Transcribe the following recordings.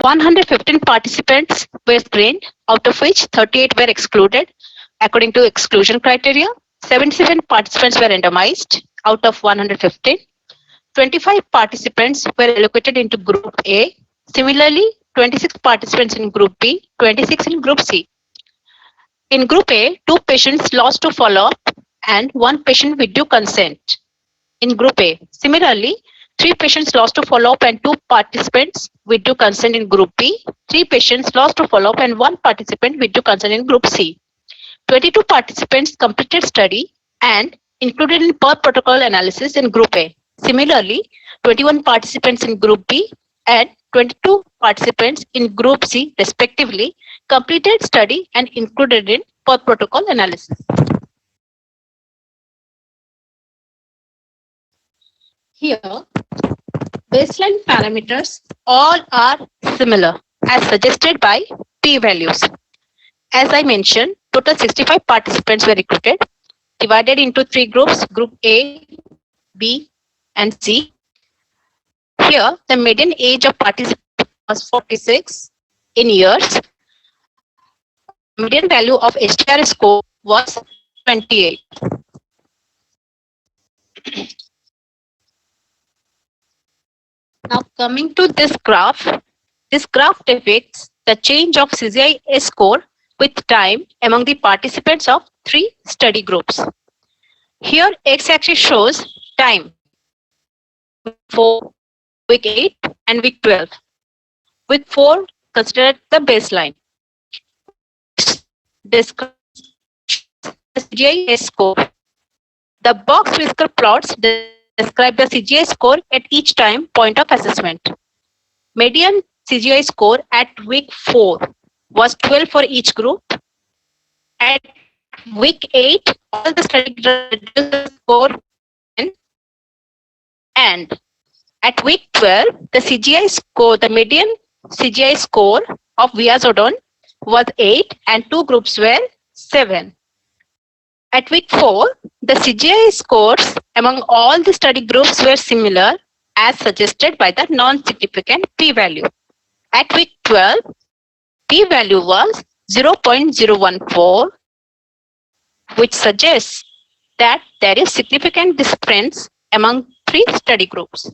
115 participants were screened, out of which 38 were excluded according to exclusion criteria. 77 participants were randomized out of 115. 25 participants were allocated into Group A. Similarly, 26 participants in Group B, 26 in Group C. In Group A, 2 patients lost to follow-up and 1 patient withdrew consent. In Group A, similarly, 3 patients lost to follow-up and 2 participants withdrew consent in Group B. 3 patients lost to follow-up and 1 participant withdrew consent in Group C. 22 participants completed study and included in per protocol analysis in Group A. Similarly, 21 participants in Group B and 22 participants in Group C respectively completed study and included in per protocol analysis. Here, baseline parameters all are similar as suggested by p-values. As I mentioned, total 65 participants were recruited, divided into 3 groups, Group A, B, and C. Here, the median age of participants was 46 in years. Median value of HTR score was 28. Now coming to this graph depicts the change of CGI score with time among the participants of 3 study groups. Here x-axis shows time for week 8 and week 12. Week 4 considered the baseline. Describe the CGI score. The box whisker plots describe the CGI score at each time point of assessment. Median CGI score at week 4 was 12 for each group. At week 8, all the study groups score 10. And at week 12, the CGI score, the median CGI score of Viazodone was 8 and 2 groups were 7. At week 4, the CGI scores among all the study groups were similar as suggested by the non-significant p-value. At week 12, p-value was 0.014, which suggests that there is significant difference among 3 study groups.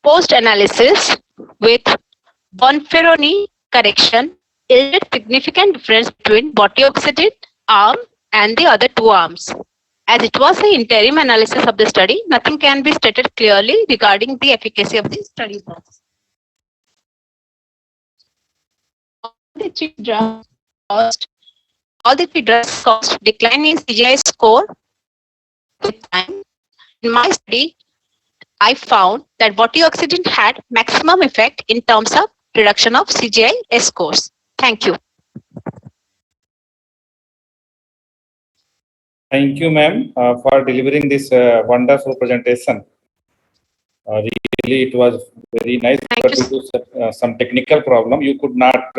Post-analysis with Bonferroni correction yielded significant difference between bortioxetine arm and the other 2 arms. As it was the interim analysis of the study, nothing can be stated clearly regarding the efficacy of the study. All the 3 drugs caused decline in CGI score with time. In my study, I found that bortioxetine had maximum effect in terms of reduction of CGI scores. Thank you. Thank you, ma'am, for delivering this wonderful presentation. Really, it was very nice. But due to some technical problem, you could not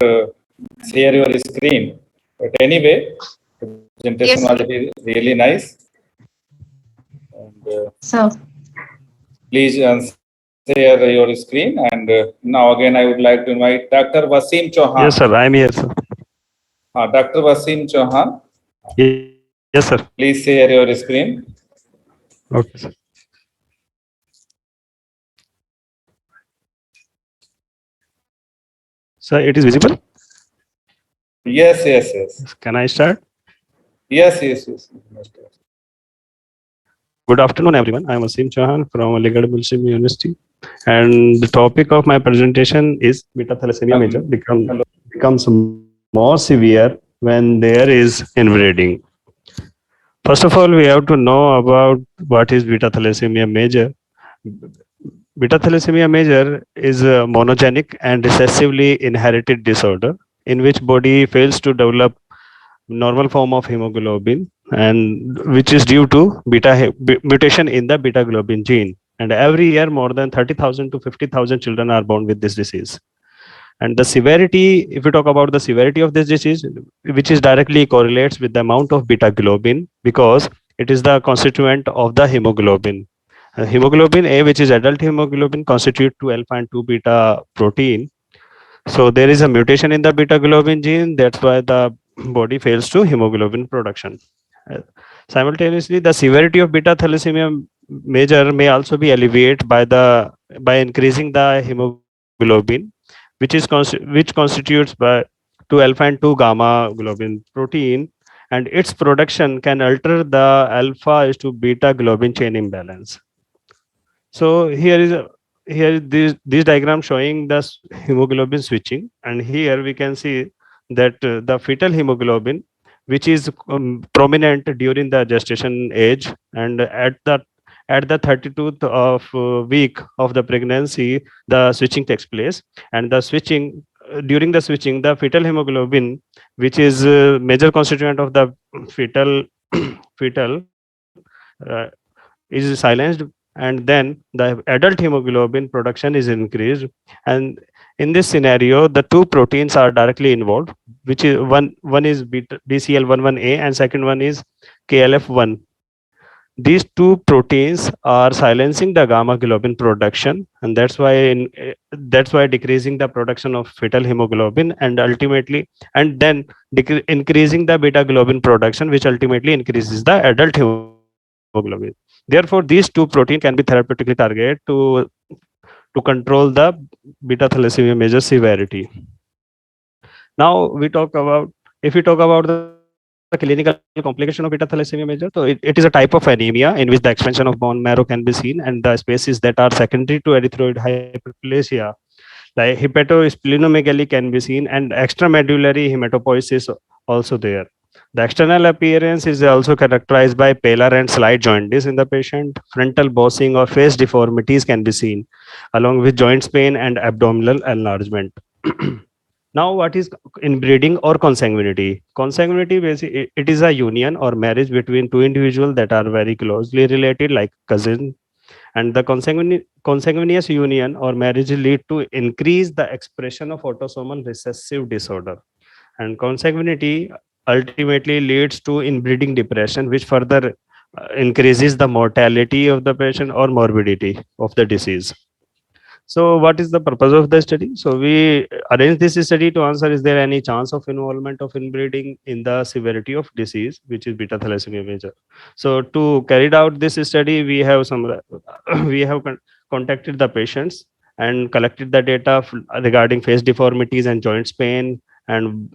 share your screen. But anyway, the presentation was really nice. And, so, please share your screen. And now again, I would like to invite Dr. Wasim Chauhan. Yes, sir. I am here, sir. Dr. Wasim Chauhan. Yes, sir. Please share your screen. Okay, sir. Sir, it is visible? Yes, yes, yes. Can I start? Yes, yes, yes. Good afternoon, everyone. I am Wasim Chauhan from Bursi Pain University. And the topic of my presentation is beta thalassemia major becomes more severe when there is inbreeding. First of all, we have to know about what is beta thalassemia major. Beta thalassemia major is a monogenic and recessively inherited disorder in which body fails to develop normal form of hemoglobin, and which is due to mutation in the beta globin gene. And every year, more than 30,000 to 50,000 children are born with this disease. And the severity, if we talk about the severity of this disease, which is directly correlates with the amount of beta globin, because it is the constituent of the hemoglobin. Hemoglobin A, which is adult hemoglobin, constitute to alpha and 2 beta protein. So there is a mutation in the beta globin gene. That's why the body fails to hemoglobin production. Uh, Simultaneously, the severity of beta thalassemia major may also be alleviated by increasing the hemoglobin, which constitutes by 2 alpha and 2 gamma globin protein, and its production can alter the alpha is to beta globin chain imbalance. So here this diagram showing the hemoglobin switching, and here we can see that the fetal hemoglobin, which is prominent during the gestation age, and at the 32th of week of the pregnancy, the switching takes place, and the switching during the switching, the fetal hemoglobin, which is major constituent of the fetal fetal is silenced, and then the adult hemoglobin production is increased, and in this scenario the two proteins are directly involved, which is one is BCL11A and second one is KLF1. These two proteins are silencing the gamma globin production, and that's why decreasing the production of fetal hemoglobin, and ultimately and then increasing the beta globin production, which ultimately increases the adult hemoglobin. Therefore, these two protein can be therapeutically targeted to control the beta thalassemia major severity. Now if we talk about the clinical complication of beta thalassemia major, so it is a type of anemia in which the expansion of bone marrow can be seen, and the species that are secondary to erythroid hyperplasia like hepatosplenomegaly can be seen, and extramedullary hematopoiesis also there. The external appearance is also characterized by pallor and slight jaundice in the patient. Frontal bossing or face deformities can be seen, along with joints pain and abdominal enlargement. Now, what is inbreeding or consanguinity? Consanguinity, basically, it is a union or marriage between two individuals that are very closely related, like cousin. And the consanguineous union or marriage lead to increase the expression of autosomal recessive disorder. And consanguinity ultimately leads to inbreeding depression, which further increases the mortality of the patient or morbidity of the disease. So what is the purpose of the study? So we arranged this study to answer, is there any chance of involvement of inbreeding in the severity of disease, which is beta thalassemia major? So to carry out this study, we have we have contacted the patients and collected the data regarding face deformities and joints pain, and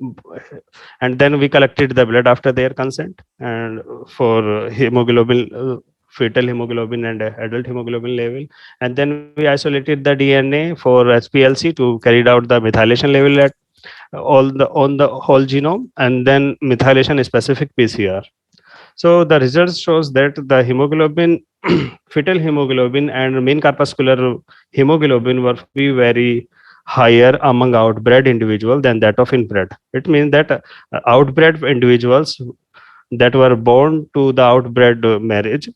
then we collected the blood after their consent, and for hemoglobin fetal hemoglobin and adult hemoglobin level, and then we isolated the DNA for HPLC to carry out the methylation level at on the whole genome, and then methylation specific PCR. So the results shows that the hemoglobin, fetal hemoglobin and mean corpuscular hemoglobin were very higher among outbred individuals than that of inbred. It means that outbred individuals that were born to the outbred marriage,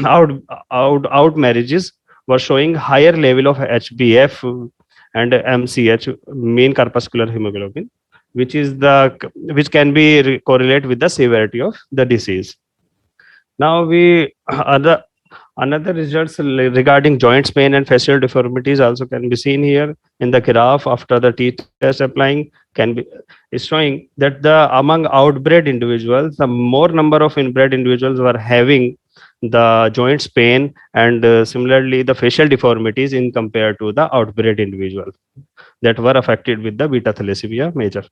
out marriages were showing higher level of HbF and MCH, mean corpuscular hemoglobin, which can be correlate with the severity of the disease. Now we another results regarding joints pain and facial deformities also can be seen here in the graph after the t-test applying can be is showing that the among outbred individuals, the more number of inbred individuals were having the joints pain and similarly the facial deformities in compared to the outbred individual that were affected with the beta thalassemia major.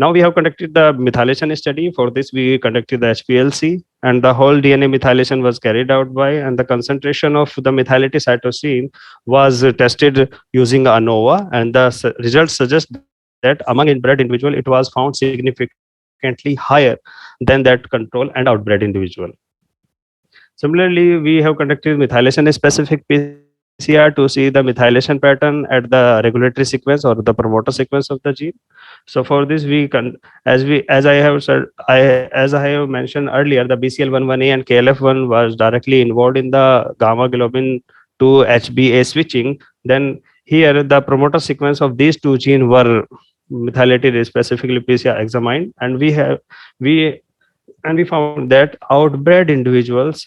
Now we have conducted the methylation study. For this, we conducted the HPLC, and the whole DNA methylation was carried out by, and the concentration of the methylated cytosine was tested using ANOVA, and the results suggest that among inbred individual, it was found significantly higher than that control and outbred individual. Similarly, we have conducted methylation specific PCR to see the methylation pattern at the regulatory sequence or the promoter sequence of the gene. So for this, as I have said, as I have mentioned earlier, the BCL11A and KLF1 was directly involved in the gamma globin to HbA switching. Then here the promoter sequence of these two genes were methylated specifically PCR examined, and we and we found that outbred individuals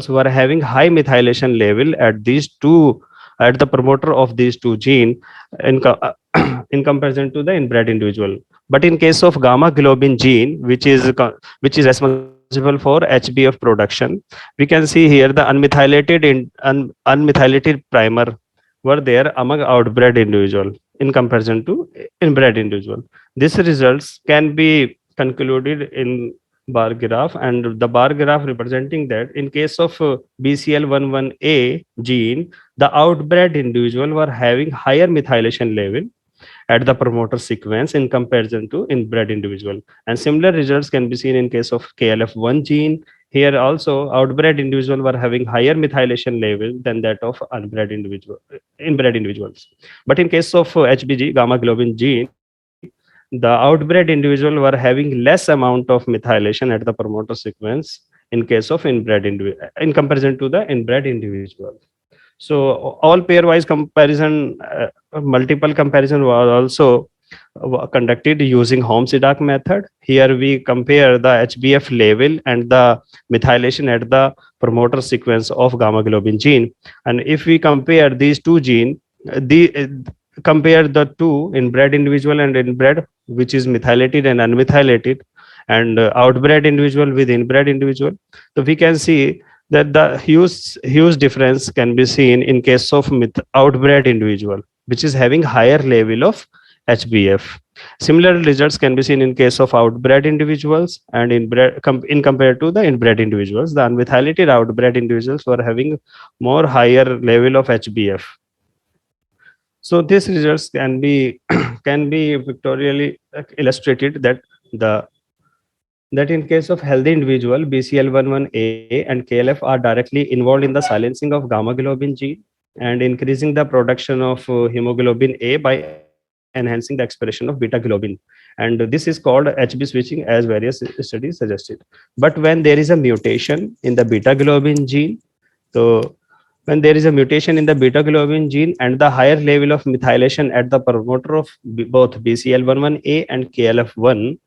were having high methylation level at these two, at the promoter of these two gene, in, in comparison to the inbred individual. But in case of gamma globin gene, which is responsible for HbF production, we can see here the unmethylated primer were there among outbred individual in comparison to inbred individual. These results can be concluded in bar graph, and the bar graph representing that in case of BCL11A gene, the outbred individual were having higher methylation level at the promoter sequence in comparison to inbred individual. And similar results can be seen in case of KLF1 gene. Here also, outbred individual were having higher methylation level than that of inbred individuals. But in case of HBG, gamma globin gene, the outbred individual were having less amount of methylation at the promoter sequence in case of in comparison to the inbred individual. So all pairwise comparison, multiple comparison was also conducted using Holmes-Siddak method. Here we compare the HbF level and the methylation at the promoter sequence of gamma globin gene. And if we compare these two gene, compare the two inbred individual and inbred, which is methylated and unmethylated, and outbred individual with inbred individual, so we can see that the huge difference can be seen in case of outbred individual, which is having higher level of HbF. Similar results can be seen in case of outbred individuals and in compared to the inbred individuals. The unmethylated outbred individuals were having more higher level of HbF. So these results can be can be pictorially illustrated the that in case of healthy individual, BCL11A and KLF are directly involved in the silencing of gamma globin gene and increasing the production of hemoglobin A by enhancing the expression of beta globin. And this is called HB switching, as various studies suggested. But when there is a mutation in the beta globin gene, so when there is a mutation in the beta globin gene and the higher level of methylation at the promoter of both BCL11A and KLF1.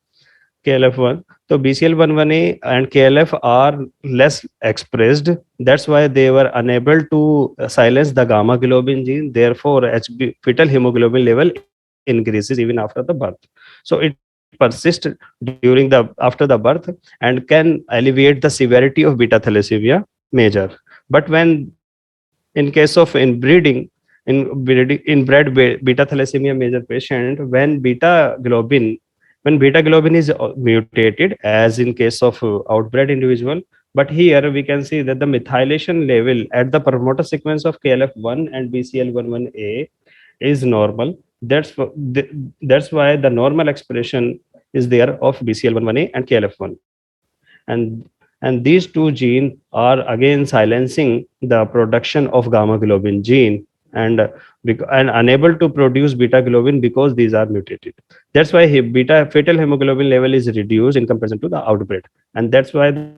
So BCL11A and KLF are less expressed. That's why they were unable to silence the gamma globin gene. Therefore, fetal hemoglobin level increases even after the birth. So it persists after the birth and can alleviate the severity of beta thalassemia major. But when in case of inbred beta thalassemia major patient, when beta globin is mutated, as in case of outbred individual, but here we can see that the methylation level at the promoter sequence of KLF1 and BCL11A is normal. That's why the normal expression is there of BCL11A and KLF1. And these two genes are again silencing the production of gamma globin gene, and and unable to produce beta globin because these are mutated. That's why beta fetal hemoglobin level is reduced in comparison to the outbred, and that's why the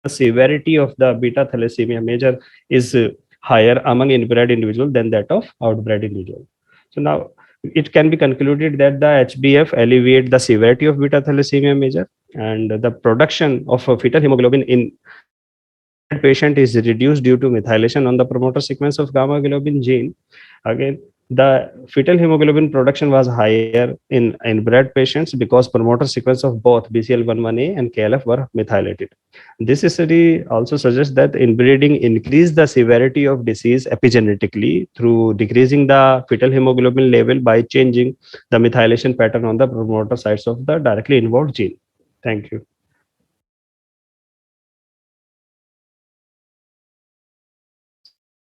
severity of the beta thalassemia major is higher among inbred individual than that of outbred individual. So now it can be concluded that the HbF alleviate the severity of beta thalassemia major, and the production of fetal hemoglobin in inbred patient is reduced due to methylation on the promoter sequence of gamma globin gene. Again, the fetal hemoglobin production was higher in inbred patients because promoter sequence of both BCL11A and KLF were methylated. This study also suggests that inbreeding increased the severity of disease epigenetically through decreasing the fetal hemoglobin level by changing the methylation pattern on the promoter sites of the directly involved gene. Thank you.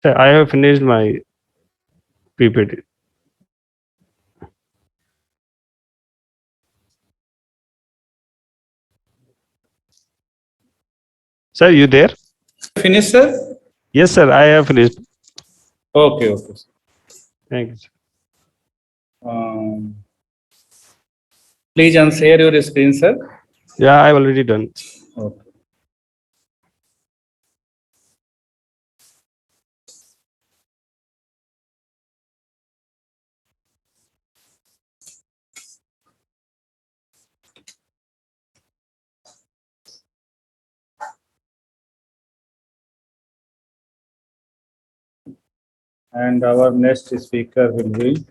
So I have finished my PPT. Sir, you there? Finish, sir? Yes, sir, I have finished. Okay, okay. Thank you, sir. Um, Please unshare your screen, sir. Yeah, I've already done. Okay. And our next speaker will be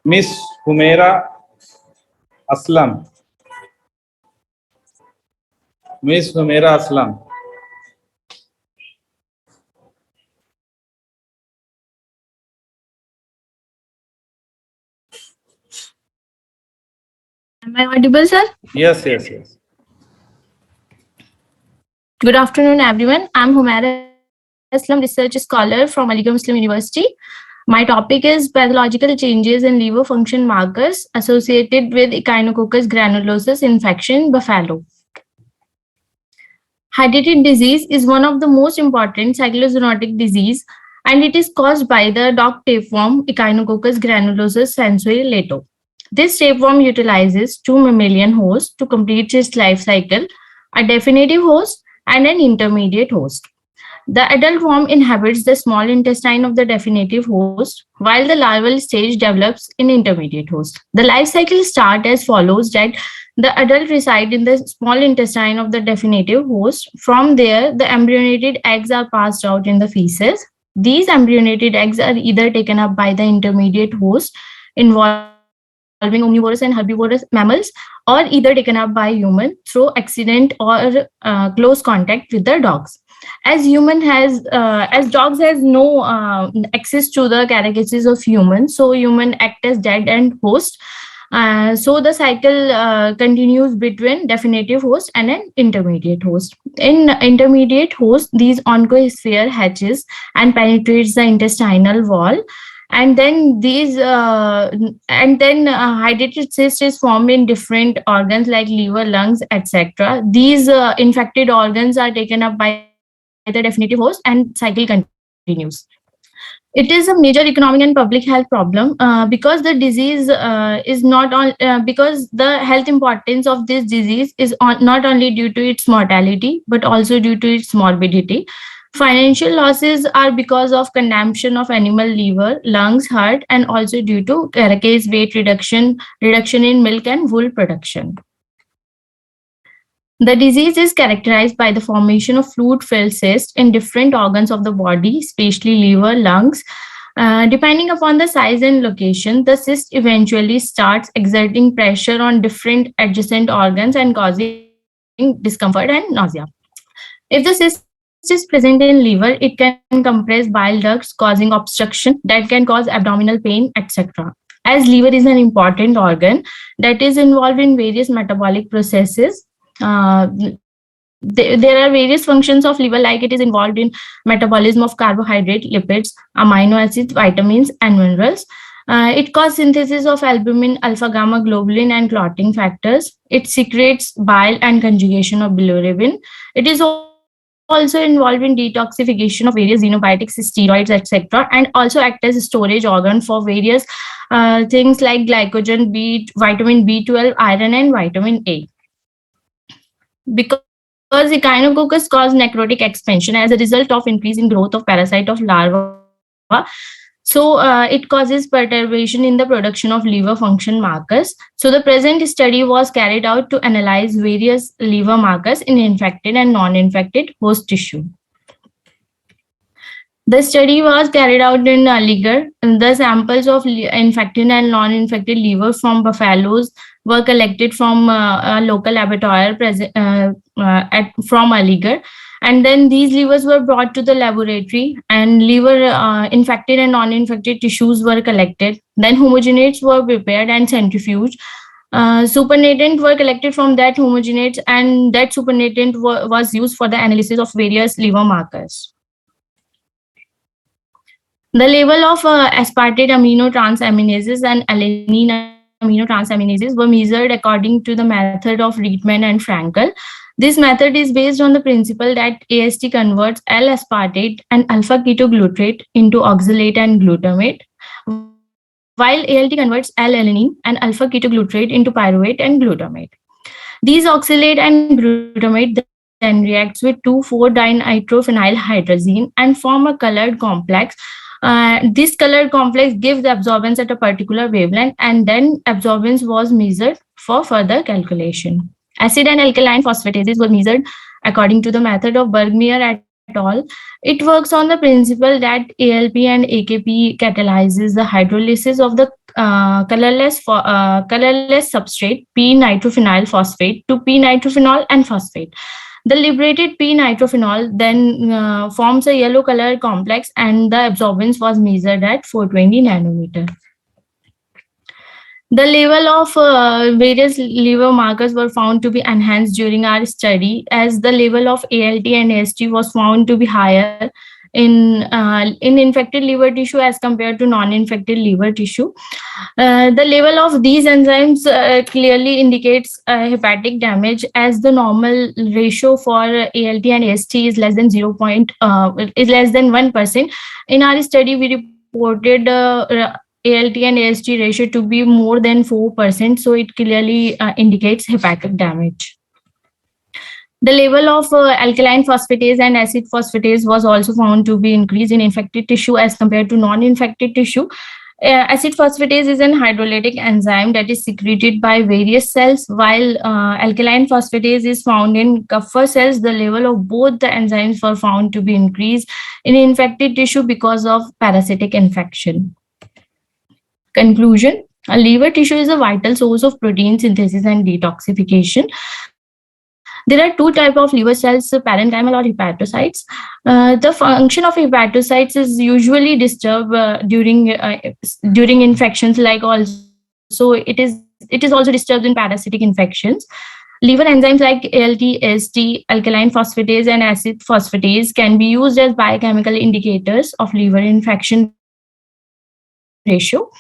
Miss Humaira Aslam. Miss Humaira Aslam. Am I audible, sir? Yes, yes, yes. Good afternoon, everyone. I'm Humaira Islam, Research Scholar from Aligarh Muslim University. My topic is pathological changes in liver function markers associated with Echinococcus granulosus infection, buffalo. Hydatid disease is one of the most important cyclozoonotic disease, and it is caused by the dog tapeworm Echinococcus granulosus sensory lato. This tapeworm utilizes two mammalian hosts to complete its life cycle, a definitive host and an intermediate host. The adult worm inhabits the small intestine of the definitive host, while the larval stage develops in intermediate host. The life cycle starts as follows: that the adult reside in the small intestine of the definitive host. From there, the embryonated eggs are passed out in the feces. These embryonated eggs are either taken up by the intermediate host, involving omnivorous and herbivorous mammals, or either taken up by human through accident or close contact with the dogs. As dogs has no access to the carcasses of humans, so human act as dead end host. So the cycle continues between definitive host and an intermediate host. In intermediate host, these oncosphere hatches and penetrates the intestinal wall, and then hydatid cyst is formed in different organs like liver, lungs, etc. These infected organs are taken up by the definitive host, and cycle continues. It is a major economic and public health problem because the disease is not on because the health importance of this disease is not only due to its mortality but also due to its morbidity. Financial losses are because of consumption of animal liver, lungs, heart, and also due to carcass weight reduction in milk and wool production. The disease is characterized by the formation of fluid-filled cysts in different organs of the body, especially liver, lungs. Depending upon the size and location, the cyst eventually starts exerting pressure on different adjacent organs and causing discomfort and nausea. If the cyst is present in liver, it can compress bile ducts, causing obstruction that can cause abdominal pain, etc. As liver is an important organ that is involved in various metabolic processes, there are various functions of liver, like it is involved in metabolism of carbohydrate, lipids, amino acids, vitamins, and minerals. It causes synthesis of albumin, alpha gamma globulin, and clotting factors. It secretes bile and conjugation of bilirubin. It is also involved in detoxification of various xenobiotics, steroids, etc., and also act as a storage organ for various things like glycogen, vitamin B12, iron, and vitamin A. Because Echinococcus cause necrotic expansion as a result of increasing growth of parasite of larva, so it causes perturbation in the production of liver function markers. So the present study was carried out to analyze various liver markers in infected and non-infected host tissue. The study was carried out in Aligarh. The samples of infected and non-infected liver from buffaloes were collected from a local abattoir from Aligarh. And then these livers were brought to the laboratory, and liver infected and non-infected tissues were collected. Then homogenates were prepared and centrifuged. Supernatant were collected from that homogenates, and that supernatant was used for the analysis of various liver markers. The level of aspartate aminotransaminases and alanine aminotransaminases were measured according to the method of Reitman and Frankel. This method is based on the principle that AST converts L-aspartate and alpha-ketoglutarate into oxalate and glutamate, while ALT converts L-alanine and alpha-ketoglutarate into pyruvate and glutamate. These oxalate and glutamate then reacts with 2,4-dinitrophenylhydrazine and form a colored complex. This colored complex gives absorbance at a particular wavelength, and then absorbance was measured for further calculation. Acid and alkaline phosphatases were measured according to the method of Bergmeier et al. It works on the principle that ALP and AKP catalyzes the hydrolysis of the colorless substrate p-nitrophenyl phosphate to p-nitrophenol and phosphate. The liberated p-nitrophenol then forms a yellow color complex, and the absorbance was measured at 420 nanometer. The level of various liver markers were found to be enhanced during our study, as the level of ALT and AST was found to be higher in infected liver tissue as compared to non-infected liver tissue. The level of these enzymes clearly indicates hepatic damage, as the normal ratio for ALT and AST is less than 1%. In our study, we reported ALT and AST ratio to be more than 4%, so it clearly indicates hepatic damage. The level of alkaline phosphatase and acid phosphatase was also found to be increased in infected tissue as compared to non-infected tissue. Acid phosphatase is an hydrolytic enzyme that is secreted by various cells, while alkaline phosphatase is found in Kupffer cells. The level of both the enzymes were found to be increased in infected tissue because of parasitic infection. Conclusion: a liver tissue is a vital source of protein synthesis and detoxification. There are two types of liver cells, parenchymal or hepatocytes. The function of hepatocytes is usually disturbed during infections, like also it is also disturbed in parasitic infections. Liver enzymes like ALT, AST, alkaline phosphatase, and acid phosphatase can be used as biochemical indicators of liver infection ratio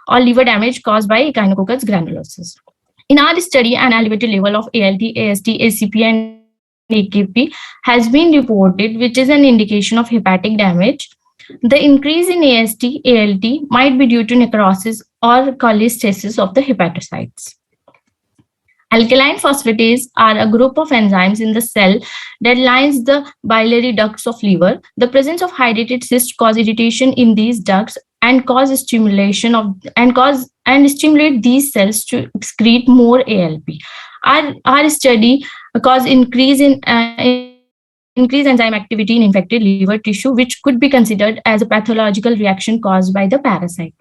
or liver damage caused by Echinococcus granulosus. In our study, an elevated level of ALT, AST, ACP, and AKP has been reported, which is an indication of hepatic damage. The increase in AST, ALT might be due to necrosis or cholestasis of the hepatocytes. Alkaline phosphatase are a group of enzymes in the cell that lines the biliary ducts of liver. The presence of hydrated cysts cause irritation in these ducts and stimulate these cells to excrete more ALP. Our study caused increase enzyme activity in infected liver tissue, which could be considered as a pathological reaction caused by the parasite.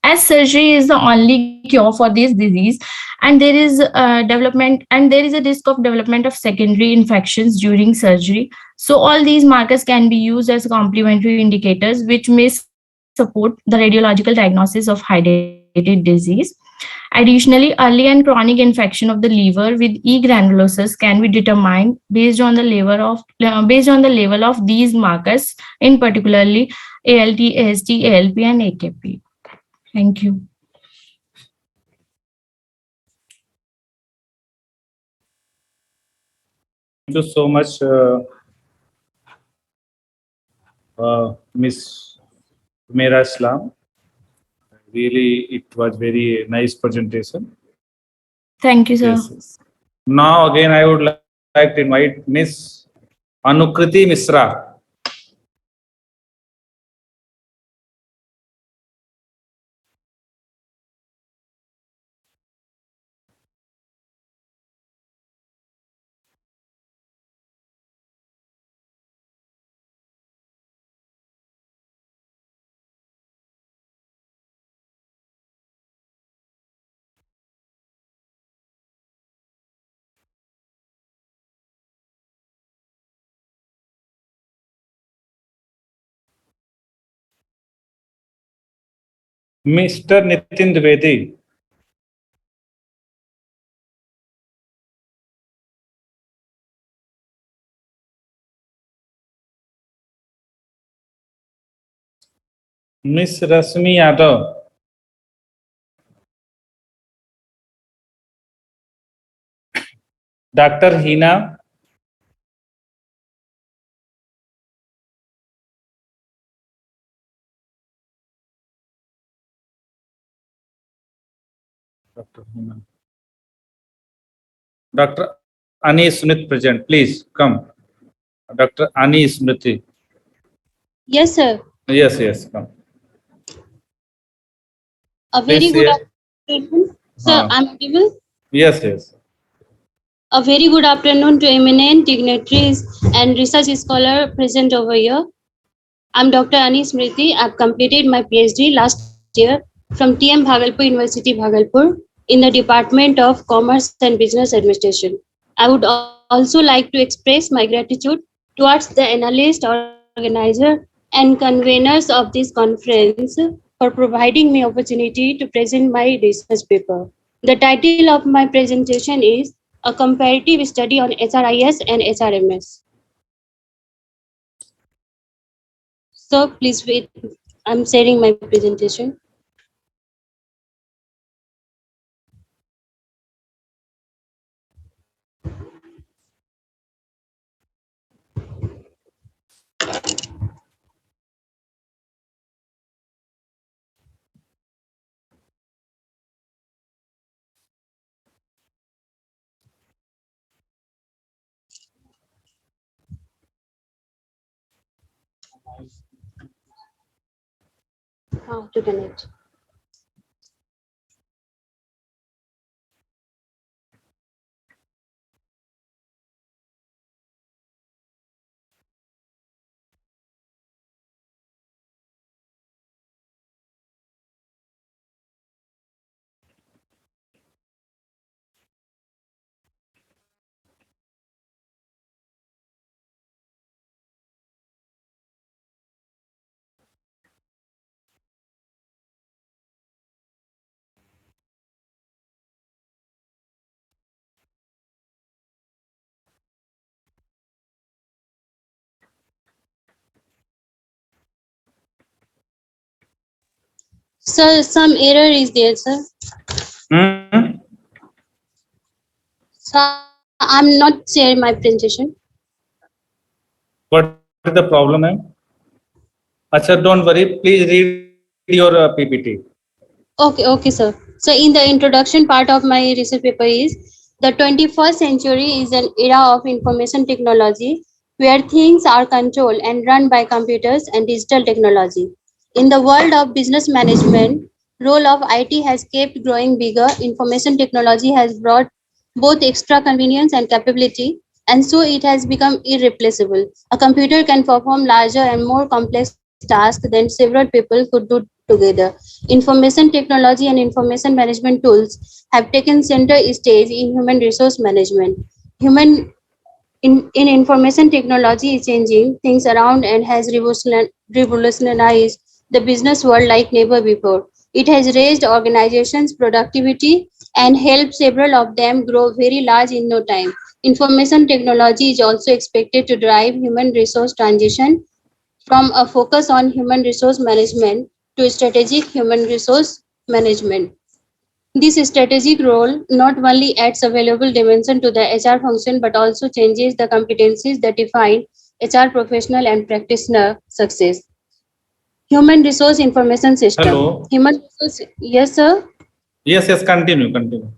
As surgery is the only cure for this disease, and there is a risk of development of secondary infections during surgery. So all these markers can be used as complementary indicators, which may support the radiological diagnosis of hydrated disease. Additionally, early and chronic infection of the liver with E. granulosus can be determined based on the level of these markers, in particularly ALT, AST, ALP, and AKP. Thank you. Thank you so much, Miss Amiruddaula Islam. Really, it was very nice presentation. Thank you, sir. Yes. Now again, I would like to invite Miss Anukriti Misra. Mr. Nitin Dwivedi. Miss Rasmi Yadav. Dr. Hina. Dr. Ani Smith present, please come. Dr. Ani Smriti. Yes, sir. Yes, come. A very Please good say. afternoon. Sir, I'm audible. Yes. A very good afternoon to eminent dignitaries and research scholar present over here. I'm Dr. Ani Smriti. I've completed my PhD last year from TM Bhagalpur University, Bhagalpur, in the Department of Commerce and Business Administration. I would also like to express my gratitude towards the analyst, organizer, and conveners of this conference for providing me opportunity to present my research paper. The title of my presentation is A Comparative Study on HRIS and HRMS. So please wait. I'm sharing my presentation. How to connect. Sir, some error is there, sir. Hmm? So I'm not sharing my presentation. What is the problem, ma'am? Acha, don't worry. Please read your PPT. Okay, sir. So in the introduction part of my research paper is the 21st century is an era of information technology where things are controlled and run by computers and digital technology. In the world of business management, role of IT has kept growing bigger. Information technology has brought both extra convenience and capability, and so it has become irreplaceable. A computer can perform larger and more complex tasks than several people could do together. Information technology and information management tools have taken center stage in human resource management. Human in information technology is changing things around and has revolutionized the business world like never before. It has raised organizations' productivity and helped several of them grow very large in no time. Information technology is also expected to drive human resource transition from a focus on human resource management to strategic human resource management. This strategic role not only adds a valuable dimension to the HR function but also changes the competencies that define HR professional and practitioner success. Human resource information system. Hello. Human resource, yes, sir. Yes, continue.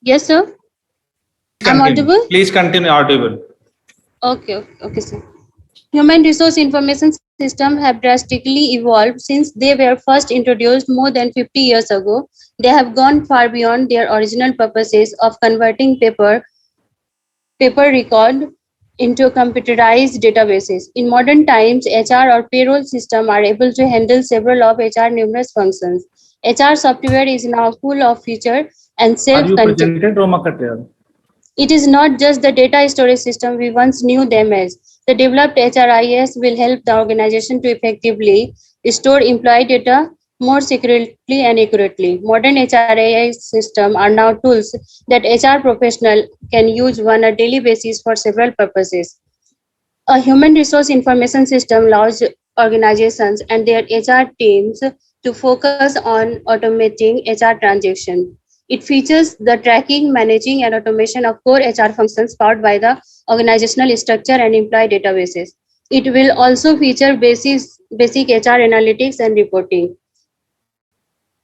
Yes, sir. I'm Continue. audible? Please continue audible. Okay, sir. Human resource information systems have drastically evolved since they were first introduced more than 50 years ago. They have gone far beyond their original purposes of converting paper record into computerized databases. In modern times, HR or payroll system are able to handle several of HR numerous functions. HR software is now full of feature and Are you self-contained. presented, Roma Katyal? It is not just the data storage system we once knew them as. The developed HRIS will help the organization to effectively store employee data more securely and accurately. Modern HRIS systems are now tools that HR professional can use on a daily basis for several purposes. A human resource information system allows organizations and their HR teams to focus on automating HR transactions. It features the tracking, managing, and automation of core HR functions powered by the organizational structure and employee databases. It will also feature basic HR analytics and reporting.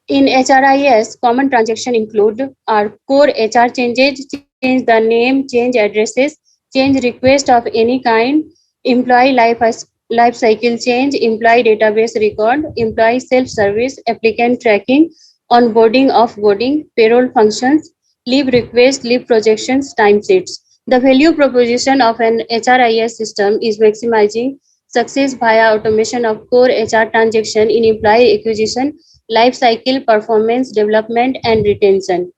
In HRIS, common transactions include our core HR changes, change the name, change addresses, change request of any kind, employee life cycle change, employee database record, employee self-service, applicant tracking, onboarding, offboarding, payroll functions, leave requests, leave projections, time sheets. The value proposition of an HRIS system is maximizing success via automation of core HR transaction in employee acquisition, life cycle, performance, development, and retention.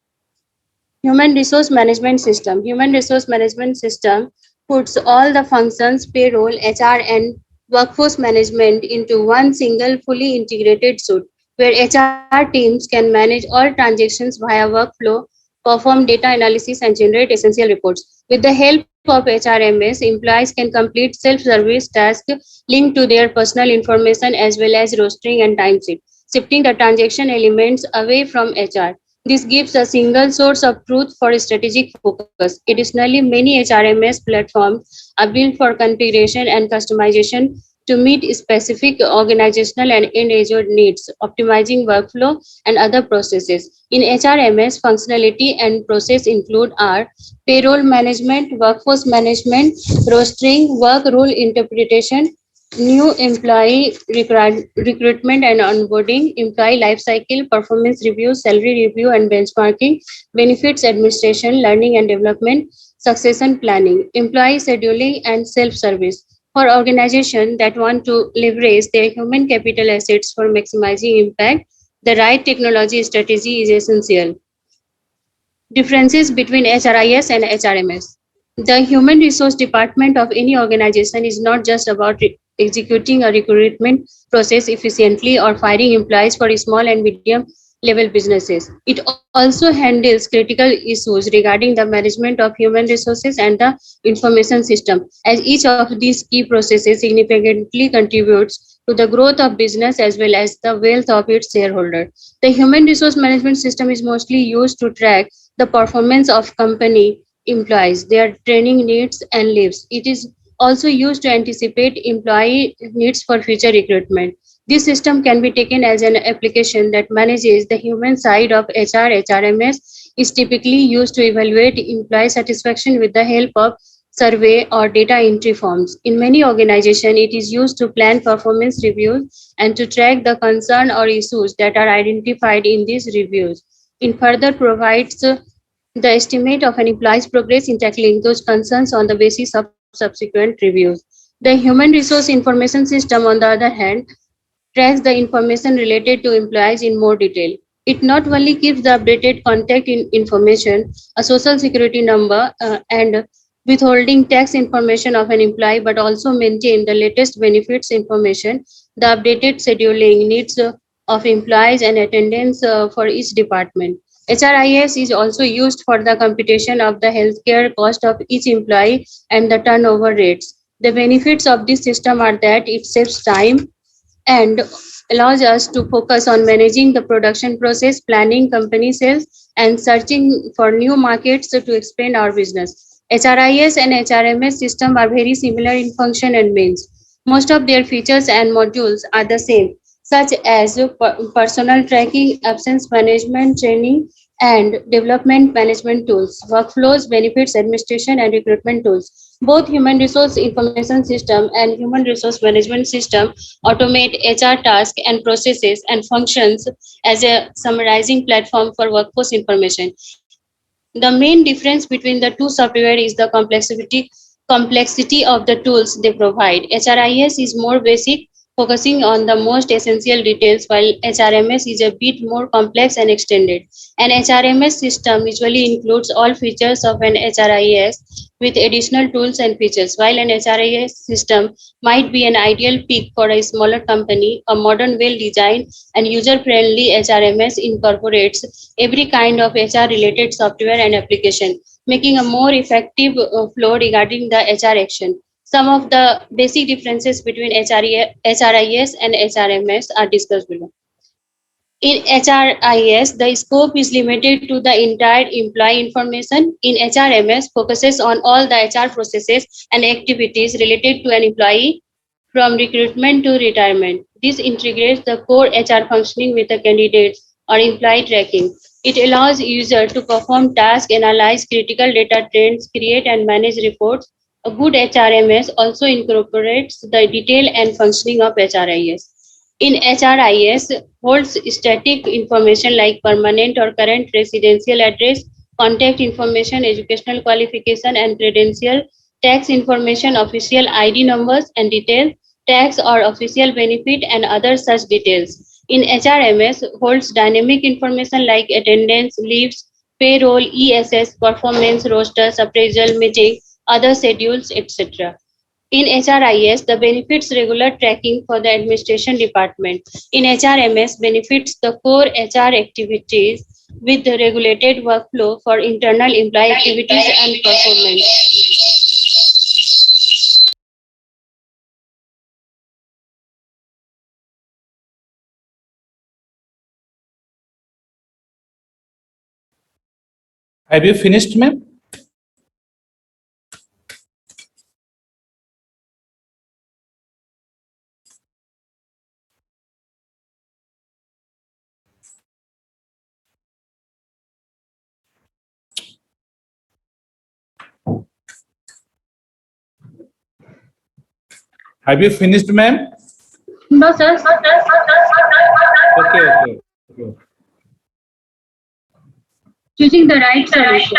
Human resource management system. Human resource management system puts all the functions, payroll, HR, and workforce management into one single fully integrated suite where HR teams can manage all transactions via workflow, perform data analysis, and generate essential reports. With the help of HRMS, employees can complete self-service tasks linked to their personal information as well as rostering and timesheet, shifting the transaction elements away from HR. This gives a single source of truth for strategic focus. Additionally, many HRMS platforms are built for configuration and customization to meet specific organizational and end user needs, optimizing workflow and other processes. In HRMS, functionality and process include are payroll management, workforce management, rostering, work rule interpretation, new employee recruitment and onboarding, employee life cycle, performance review, salary review and benchmarking, benefits administration, learning and development, succession planning, employee scheduling, and self-service. For organizations that want to leverage their human capital assets for maximizing impact, the right technology strategy is essential. Differences between HRIS and HRMS. The human resource department of any organization is not just about executing a recruitment process efficiently or firing employees for small and medium level businesses. It also handles critical issues regarding the management of human resources and the information system, as each of these key processes significantly contributes to the growth of business as well as the wealth of its shareholder. The human resource management system is mostly used to track the performance of company employees, their training needs and leaves. It is also used to anticipate employee needs for future recruitment. This system can be taken as an application that manages the human side of HR. HRMS is typically used to evaluate employee satisfaction with the help of survey or data entry forms. In many organizations, it is used to plan performance reviews and to track the concern or issues that are identified in these reviews. It further provides the estimate of an employee's progress in tackling those concerns on the basis of subsequent reviews. The human resource information system, on the other hand, tracks the information related to employees in more detail. It not only keeps the updated contact information, a social security number, and withholding tax information of an employee, but also maintain the latest benefits information, the updated scheduling needs of employees and attendance for each department. HRIS is also used for the computation of the healthcare cost of each employee and the turnover rates. The benefits of this system are that it saves time and allows us to focus on managing the production process, planning company sales, and searching for new markets to expand our business. HRIS and HRMS system are very similar in function and means. Most of their features and modules are the same, such as personal tracking, absence management, training, and development management tools, workflows, benefits administration, and recruitment tools. Both human resource information system and human resource management system automate HR tasks and processes and functions as a summarizing platform for workforce information. The main difference between the two software is the complexity of the tools they provide. HRIS is more basic, focusing on the most essential details, while HRMS is a bit more complex and extended. An HRMS system usually includes all features of an HRIS with additional tools and features, while an HRIS system might be an ideal pick for a smaller company. A modern, well-designed, and user-friendly HRMS incorporates every kind of HR-related software and application, making a more effective flow regarding the HR action. Some of the basic differences between HRIS and HRMS are discussed below. In HRIS, the scope is limited to the entire employee information. In HRMS, focuses on all the HR processes and activities related to an employee from recruitment to retirement. This integrates the core HR functioning with the candidates or employee tracking. It allows users to perform tasks, analyze critical data trends, create and manage reports. A good HRMS also incorporates the detail and functioning of HRIS. In HRIS, holds static information like permanent or current residential address, contact information, educational qualification and credential, tax information, official ID numbers and details, tax or official benefit and other such details. In HRMS holds dynamic information like attendance, leaves, payroll, ESS, performance, rosters, appraisal, meeting, other schedules, etc. In HRIS, the benefits regular tracking for the administration department. In HRMS, benefits the core HR activities with the regulated workflow for internal employee activities and performance. Have you finished, ma'am? Have you finished, ma'am? No, sir. Okay. Choosing the right solution.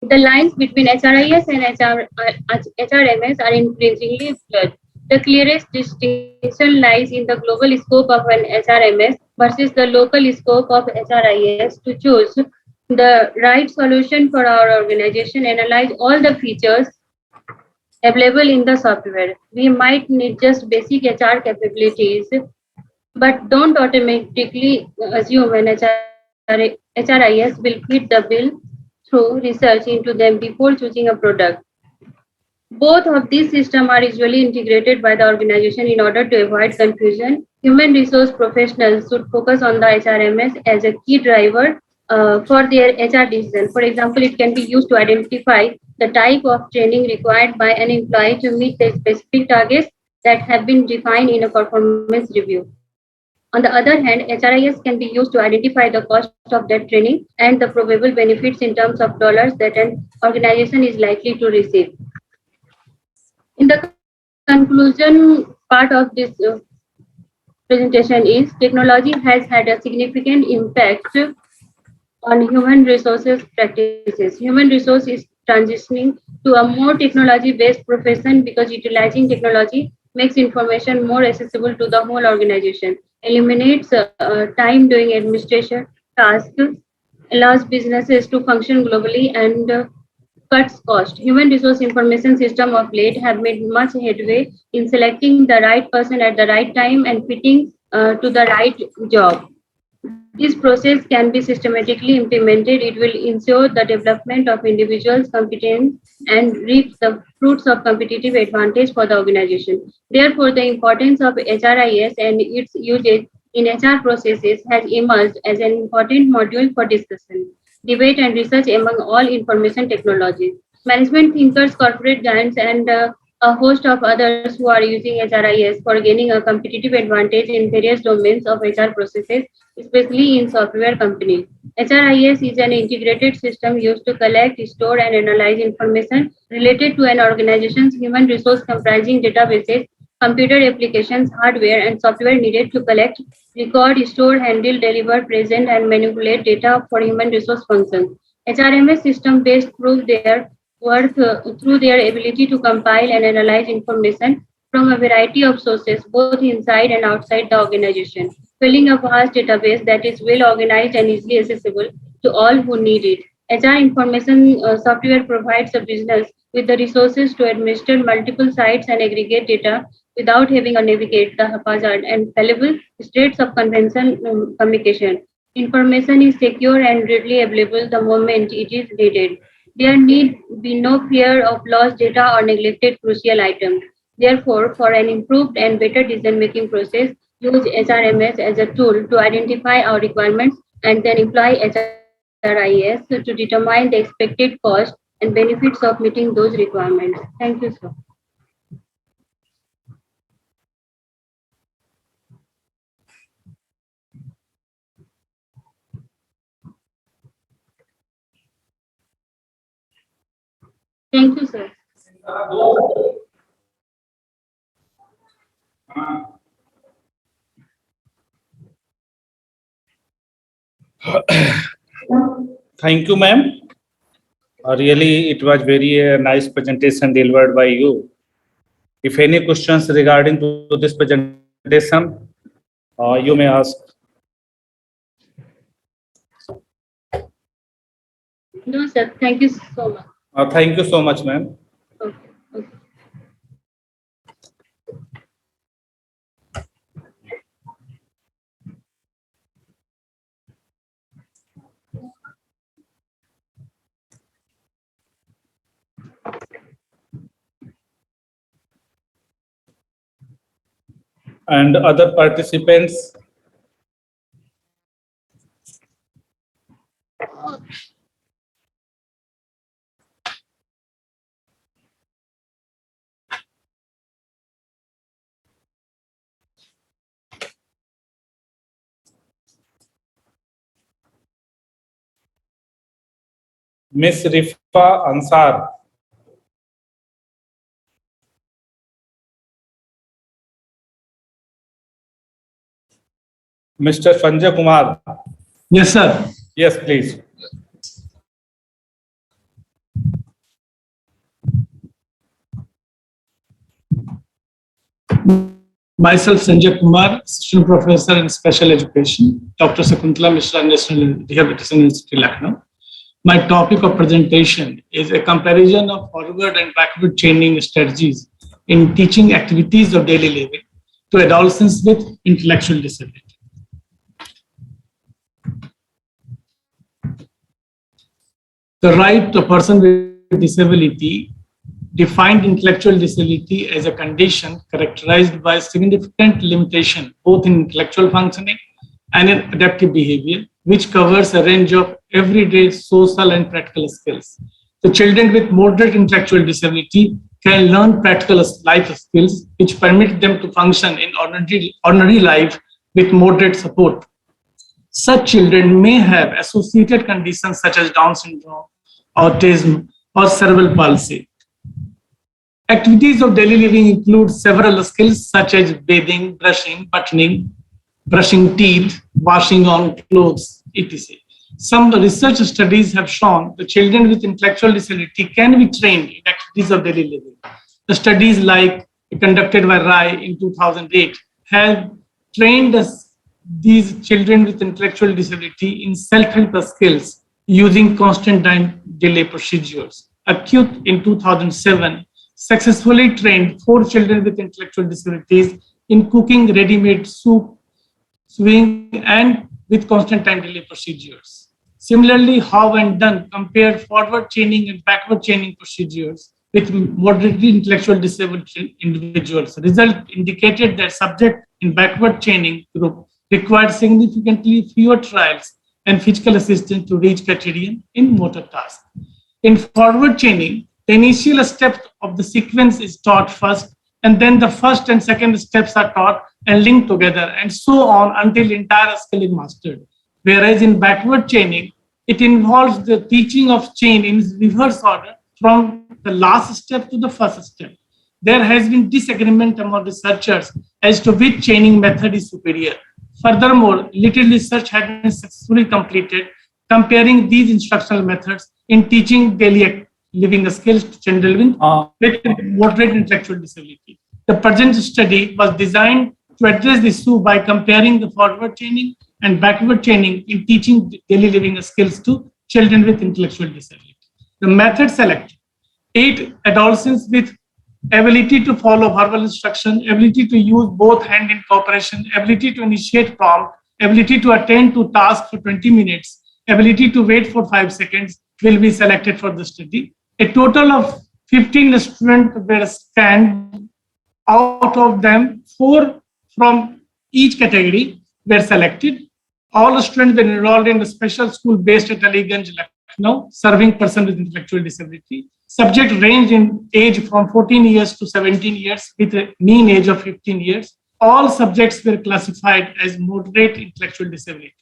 The lines between HRIS and HRMS are increasingly blurred. The clearest distinction lies in the global scope of an HRMS versus the local scope of HRIS. To choose the right solution for our organization, analyze all the features available in the software. We might need just basic HR capabilities, but don't automatically assume an HRIS will fit the bill through research into them before choosing a product. Both of these systems are usually integrated by the organization in order to avoid confusion. Human resource professionals should focus on the HRMS as a key driver for their HR decision. For example, it can be used to identify the type of training required by an employee to meet the specific targets that have been defined in a performance review. On the other hand, HRIS can be used to identify the cost of that training and the probable benefits in terms of dollars that an organization is likely to receive. In the conclusion part of this presentation is technology has had a significant impact on human resources practices. Human resource is transitioning to a more technology-based profession because utilizing technology makes information more accessible to the whole organization, eliminates time doing administration tasks, allows businesses to function globally, and cuts cost. Human resource information system of late have made much headway in selecting the right person at the right time and fitting to the right job. This process can be systematically implemented. It will ensure the development of individuals' competence and reap the fruits of competitive advantage for the organization. Therefore, the importance of HRIS and its usage in HR processes has emerged as an important module for discussion, debate, and research among all information technologies. Management thinkers, corporate giants, and a host of others who are using HRIS for gaining a competitive advantage in various domains of HR processes, especially in software companies. HRIS is an integrated system used to collect, store, and analyze information related to an organization's human resource comprising databases, computer applications, hardware, and software needed to collect, record, store, handle, deliver, present, and manipulate data for human resource functions. HRMS system-based prove their worth through their ability to compile and analyze information from a variety of sources, both inside and outside the organization, filling a vast database that is well organized and easily accessible to all who need it. HR information software provides a business with the resources to administer multiple sites and aggregate data without having to navigate the haphazard and fallible states of conventional communication. Information is secure and readily available the moment it is needed. There need be no fear of lost data or neglected crucial items. Therefore, for an improved and better decision-making process, use HRMS as a tool to identify our requirements and then apply HRIS to determine the expected cost and benefits of meeting those requirements. Thank you, sir. Thank you, sir. Thank you, ma'am. Really, it was very nice presentation delivered by you. If any questions regarding to this presentation, you may ask. No, sir. Thank you so much. Thank you so much, ma'am. Okay. Okay. And other participants? Miss Rifa Ansar. Mr. Sanjay Kumar. Yes, sir. Yes, please. Myself, Sanjay Kumar, Assistant Professor in Special Education, Dr. Sakuntala Mishra, National Rehabilitation Institute, Lucknow. My topic of presentation is a comparison of forward and backward chaining strategies in teaching activities of daily living to adolescents with intellectual disability. The right to a person with disability defined intellectual disability as a condition characterized by significant limitation both in intellectual functioning and in adaptive behavior, which covers a range of everyday social and practical skills. The children with moderate intellectual disability can learn practical life skills which permit them to function in ordinary life with moderate support. Such children may have associated conditions such as Down syndrome, autism, or cerebral palsy. Activities of daily living include several skills such as bathing, brushing, buttoning, brushing teeth, washing on clothes, etc. Some research studies have shown the children with intellectual disability can be trained in activities of daily living. The studies like conducted by Rai in 2008 have trained these children with intellectual disability in self-help skills using constant time delay procedures. Acute in 2007 successfully trained 4 children with intellectual disabilities in cooking ready-made soup, sewing, and with constant time delay procedures. Similarly, How and Dunn compared forward chaining and backward chaining procedures with moderately intellectual disabled individuals. Result indicated that subject in backward chaining group required significantly fewer trials and physical assistance to reach criterion in motor tasks. In forward chaining, the initial step of the sequence is taught first, and then the first and second steps are taught and linked together, and so on until entire skill is mastered. Whereas in backward chaining, it involves the teaching of chain in reverse order from the last step to the first step. There has been disagreement among researchers as to which chaining method is superior. Furthermore, little research has been successfully completed comparing these instructional methods in teaching daily living skills to children with moderate intellectual disability. The present study was designed to address this issue by comparing the forward chaining and backward chaining in teaching daily living skills to children with intellectual disability. The method selected 8 adolescents with ability to follow verbal instruction, ability to use both hand in cooperation, ability to initiate prompt, ability to attend to task for 20 minutes, ability to wait for 5 seconds will be selected for the study. A total of 15 students were scanned. Out of them, 4 from each category were selected. All students were enrolled in a special school based at Aliganj, Lucknow, serving persons with intellectual disability. Subject ranged in age from 14 years to 17 years with a mean age of 15 years. All subjects were classified as moderate intellectual disability.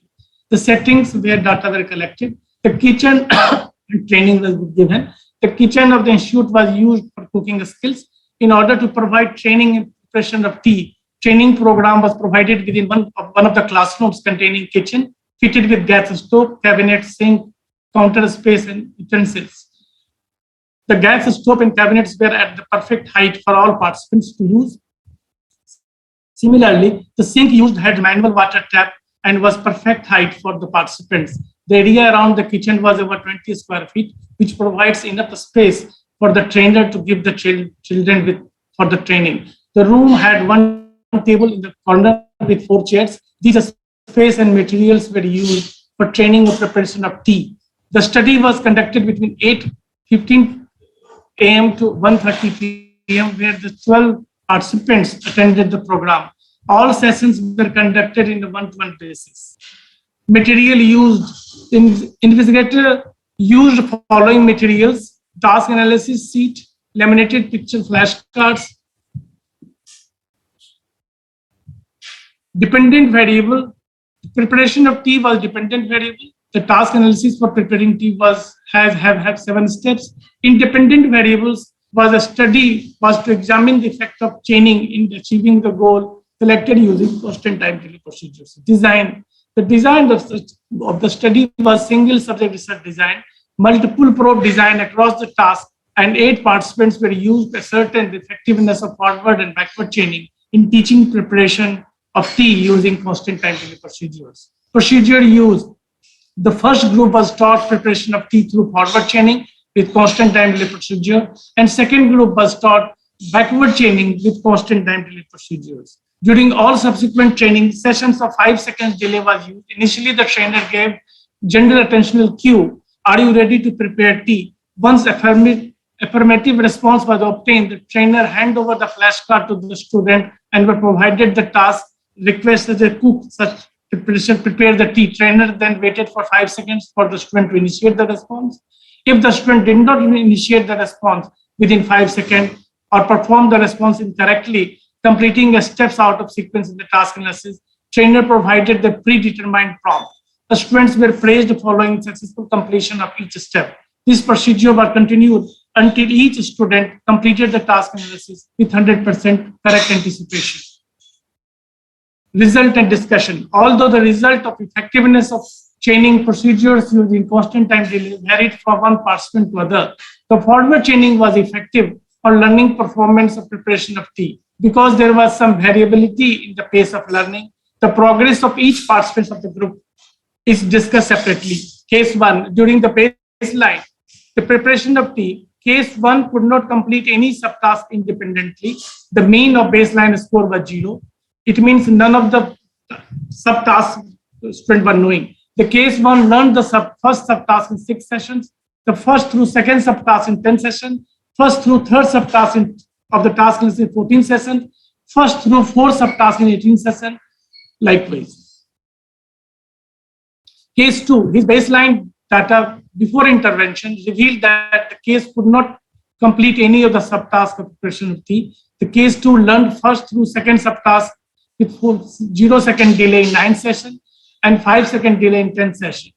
The settings where data were collected, the kitchen training was given. The kitchen of the institute was used for cooking skills. In order to provide training and preparation of tea, training program was provided within one of the classrooms containing kitchen. fitted with gas stove, cabinet, sink, counter space, and utensils. The gas stove and cabinets were at the perfect height for all participants to use. Similarly, the sink used had manual water tap and was perfect height for the participants. The area around the kitchen was over 20 square feet, which provides enough space for the trainer to give the children for the training. The room had one table in the corner with 4 chairs. These space and materials were used for training or preparation of tea. The study was conducted between 8:15 a.m. to 1:30 p.m., where the 12 participants attended the program. All sessions were conducted in a one-to-one basis. Material used: investigator used following materials: task analysis sheet, laminated picture flashcards. Dependent variable: preparation of tea was dependent variable. The task analysis for preparing tea have 7 steps. Independent variables was to examine the effect of chaining in achieving the goal selected using constant time delay procedures. Design: the design of the study was single subject research design, multiple probe design across the task, and 8 participants were used to ascertain the effectiveness of forward and backward chaining in teaching preparation of tea using constant time delay procedures. Procedure used: the first group was taught preparation of tea through forward chaining with constant time delay procedure, and second group was taught backward chaining with constant time delay procedures. During all subsequent training sessions, of 5 seconds delay was used. Initially, the trainer gave general attentional cue: "Are you ready to prepare tea?" Once affirmative response was obtained, the trainer handed over the flashcard to the student and were provided the task requested the cook such prepare the tea. Trainer then waited for 5 seconds for the student to initiate the response. If the student did not initiate the response within 5 seconds or perform the response incorrectly, completing the steps out of sequence in the task analysis, trainer provided the predetermined prompt. The students were praised following successful completion of each step. This procedure was continued until each student completed the task analysis with 100% correct anticipation. Resultant discussion: although the result of effectiveness of chaining procedures using constant time delay varied from one participant to other, the forward chaining was effective for learning performance of preparation of tea. Because there was some variability in the pace of learning, the progress of each participant of the group is discussed separately. Case 1: during the baseline, the preparation of tea, case 1 could not complete any subtask independently. The mean of baseline score was 0. It means none of the subtasks students were knowing. The case 1 learned the first subtask in 6 sessions, the first through second subtask in 10 sessions, first through third subtask of the task list in 14 sessions, first through 4 subtasks in 18 sessions, likewise. Case 2, his baseline data before intervention revealed that the case could not complete any of the subtasks of preparation of tea. The case 2 learned first through second subtask with 0 second delay in 9 sessions and 5 second delay in 10 sessions.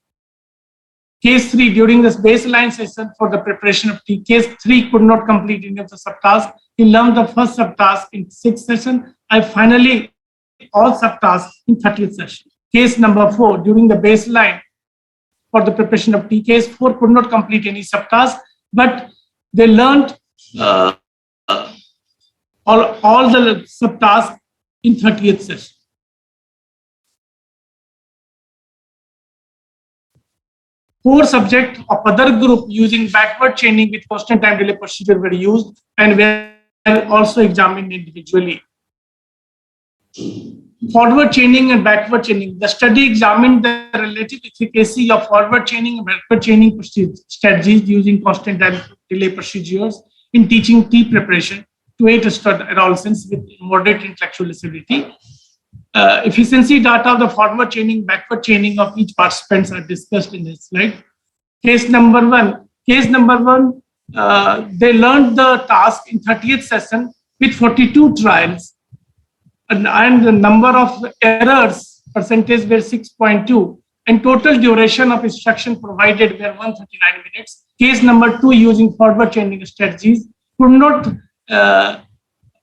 Case 3, during this baseline session for the preparation of tea, case 3 could not complete any of the subtasks. He learned the first subtask in 6 sessions and finally all subtasks in 30th session. Case number 4, during the baseline for the preparation of tea, case 4 could not complete any subtask, but they learned all the subtasks in 30th session. Four subjects of other group using backward chaining with constant time delay procedure were used and were also examined individually. Forward chaining and backward chaining. The study examined the relative efficacy of forward chaining and backward chaining strategies using constant time delay procedures in teaching tea preparation to 8 adolescents with moderate intellectual disability. Efficiency data of the forward chaining, backward chaining of each participants are discussed in this slide. Case number 1. They learned the task in 30th session with 42 trials, and the number of errors percentage were 6.2, and total duration of instruction provided were 139 minutes. Case number 2, using forward chaining strategies, could not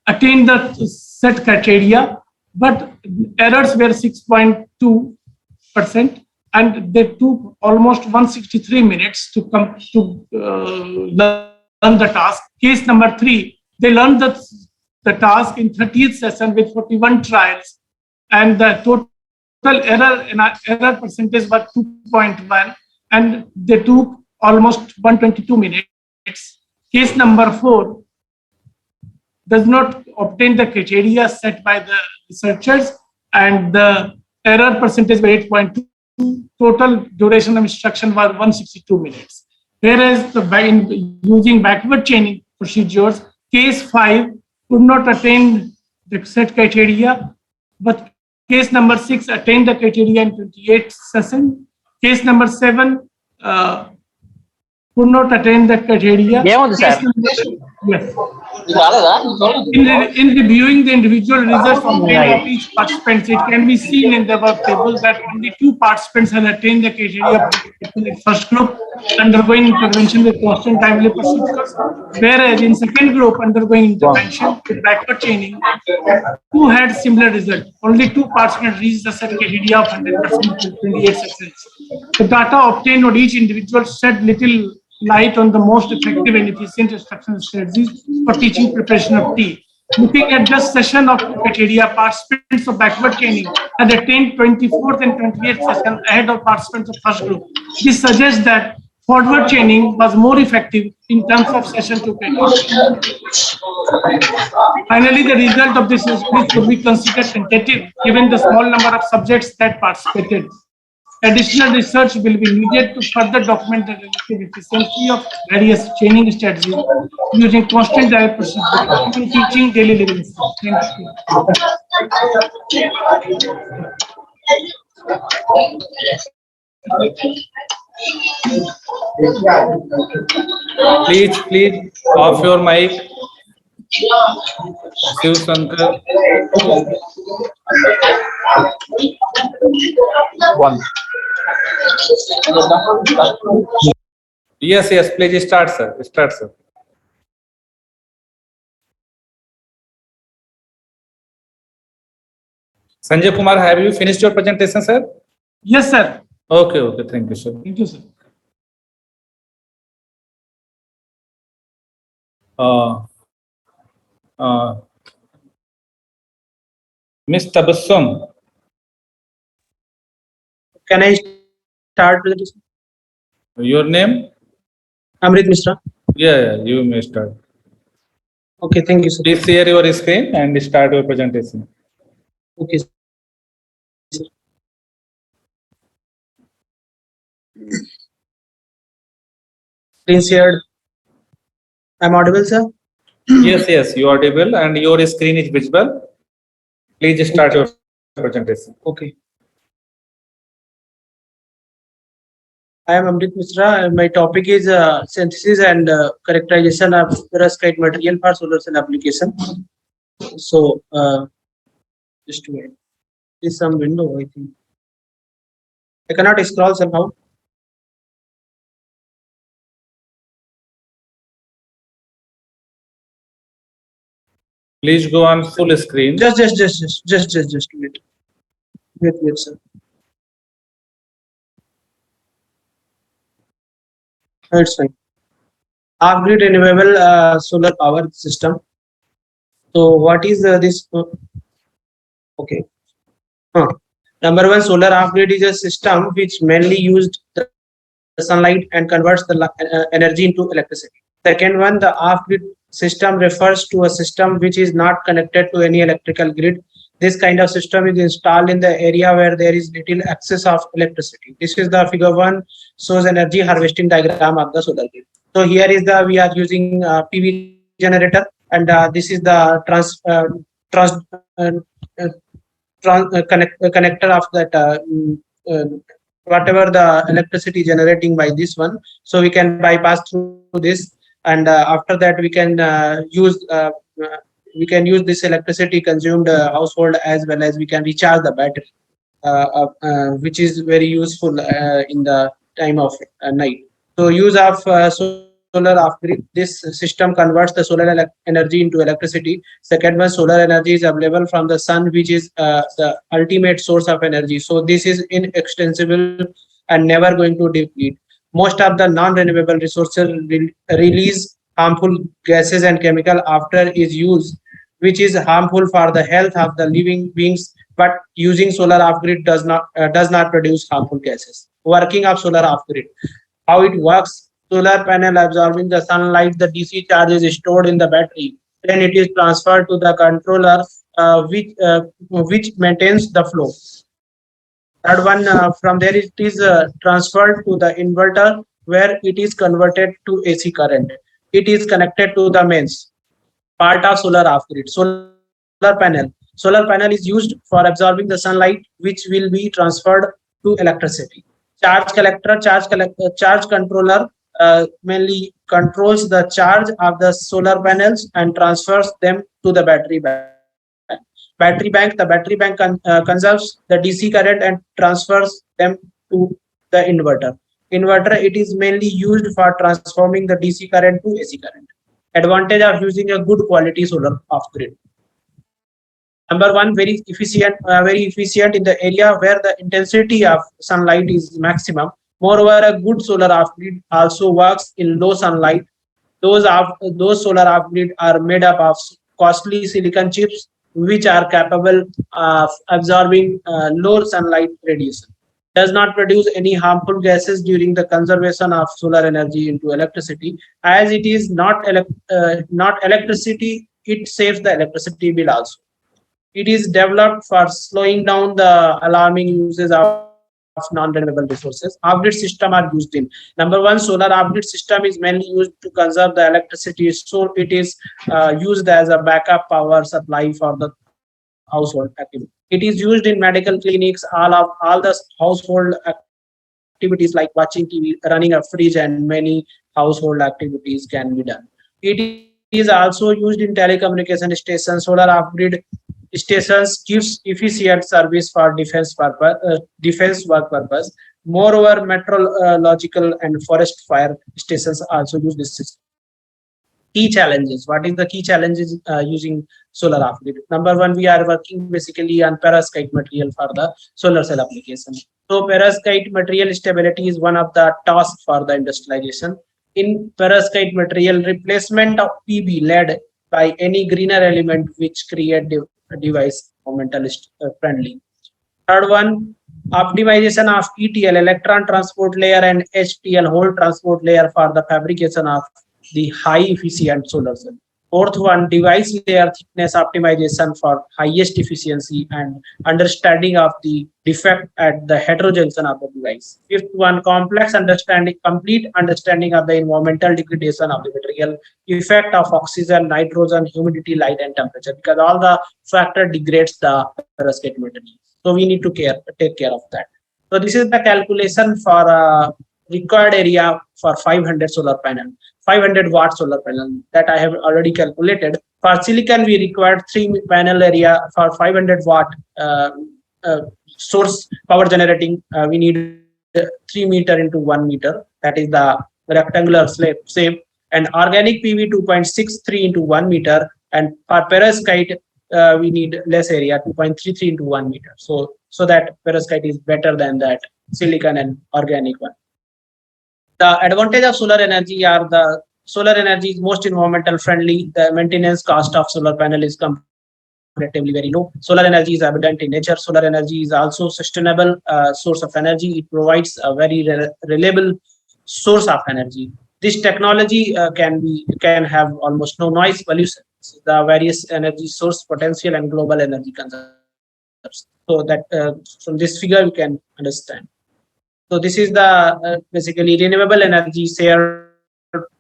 attain the set criteria, but errors were 6.2%, and they took almost 163 minutes to learn the task. Case number 3, they learned the task in 30th session with 41 trials, and the total error percentage was 2.1, and they took almost 122 minutes. Case number 4 does not obtain the criteria set by the researchers, and the error percentage was 8.2. Total duration of instruction was 162 minutes. Whereas using backward chaining procedures, case 5 could not attain the set criteria, but case number 6 attained the criteria in 28 session. Case number 7 could not attain the criteria. Yes. In reviewing the individual results of each participant, it can be seen in the above table that only 2 participants have attained the criteria in first group undergoing intervention with constant timely procedures, whereas in second group undergoing intervention with backward chaining, 2 had similar result. Only 2 participants reached the set criteria of 100% in 28 sessions. The data obtained on each individual shed little light on the most effective and efficient instructional strategies for teaching preparation of tea. Looking at this session of criteria, participants of backward chaining had attained 24th and 28th session ahead of participants of first group. This suggests that forward chaining was more effective in terms of session to criteria. Finally, the result of this could be considered tentative given the small number of subjects that participated. Additional research will be needed to further document the relative efficiency of various chaining strategies using constant diet procedures in teaching daily living. Thank you. Please off your mic. Shiv Shankar. One. Yes, please start, sir. Sanjay Kumar, have you finished your presentation, sir? Yes, sir. Okay, thank you, sir. Thank you, sir. Miss Tabassum. Can I start presentation? Your name? Amrit Mishra. Yeah, you may start. Okay, thank you, sir. Please share your screen and start your presentation. Okay. Screen shared. I'm audible, sir? Yes, you are audible and your screen is visible. Please start your presentation. Okay. I am Amrit Mishra. My topic is synthesis and characterization of perovskite material for solar cell application. So, just wait. Is some window, I think. I cannot scroll somehow. Please go on full screen. Just wait. Wait, sir. It's fine. Off-grid renewable solar power system. So what is this? Okay. Number 1, solar off-grid is a system which mainly used the sunlight and converts the energy into electricity. Second one, the off-grid system refers to a system which is not connected to any electrical grid. This kind of system is installed in the area where there is little excess of electricity. This is the figure 1, shows energy harvesting diagram of the solar grid. So here is we are using PV generator, and this is the connector of that whatever the electricity generating by this one. So we can bypass through this, and after that we can use this electricity consumed household, as well as we can recharge the battery, which is very useful in the time of night. So use of solar solar off-grid. This system converts the solar energy into electricity. Second one, solar energy is available from the sun, which is the ultimate source of energy. So this is inextensible and never going to deplete. Most of the non-renewable resources release harmful gases and chemical after is used, which is harmful for the health of the living beings. But using solar off-grid does not produce harmful gases. Working of solar off-grid. How it works: solar panel absorbing the sunlight, the DC charge is stored in the battery. Then it is transferred to the controller, which maintains the flow. Third one, from there it is transferred to the inverter, where it is converted to AC current. It is connected to the mains part of solar off-grid. Solar panel. Solar panel is used for absorbing the sunlight, which will be transferred to electricity. Charge collector, charge controller mainly controls the charge of the solar panels and transfers them to the battery bank. The battery bank conserves the DC current and transfers them to the inverter. It is mainly used for transforming the DC current to AC current. Advantage of using a good quality solar off-grid. Number one, very efficient in the area where the intensity of sunlight is maximum. Moreover, a good solar off-grid also works in low sunlight. Those solar off-grid are made up of costly silicon chips, which are capable of absorbing low sunlight radiation. Does not produce any harmful gases during the conservation of solar energy into electricity. As it is not electricity, it saves the electricity bill also. It is developed for slowing down the alarming uses of non-renewable resources. Off-grid system are used in. Number one, solar off-grid system is mainly used to conserve the electricity, so it is used as a backup power supply for the household activity. It is used in medical clinics, all the household activities like watching TV, running a fridge, and many household activities can be done. It is also used in telecommunication stations. Solar off-grid stations gives efficient service for defense work purpose. Moreover, meteorological and forest fire stations also use this system. Key challenges. What is the key challenges using solar off-grid? Number one, we are working basically on perovskite material for the solar cell application. So perovskite material stability is one of the tasks for the industrialization. In perovskite material, replacement of PB led by any greener element which create device environmentalist friendly. Third one, optimization of ETL, electron transport layer, and HTL, hole transport layer, for the fabrication of the high efficient solar cell. Fourth one, device layer thickness optimization for highest efficiency and understanding of the defect at the heterojunction of the device. Fifth one, complete understanding of the environmental degradation of the material, effect of oxygen, nitrogen, humidity, light, and temperature, because all the factor degrades the perovskite material. So we need to take care of that. So this is the calculation for required area for 500 solar panel. 500 watt solar panel that I have already calculated. For silicon, we required 3 panel area. For 500 watt source power generating, we need 3 meter into 1 meter. That is the rectangular shape. And organic PV 2.63 into 1 meter. And for perovskite, we need less area, 2.33 into 1 meter. So that perovskite is better than that silicon and organic one. The advantage of solar energy are the solar energy is most environmental friendly. The maintenance cost of solar panel is comparatively very low. Solar energy is abundant in nature. Solar energy is also sustainable source of energy. It provides a very reliable source of energy. This technology can have almost no noise pollution. The various energy source potential and global energy consumption. So that from this figure you can understand. So this is the basically renewable energy share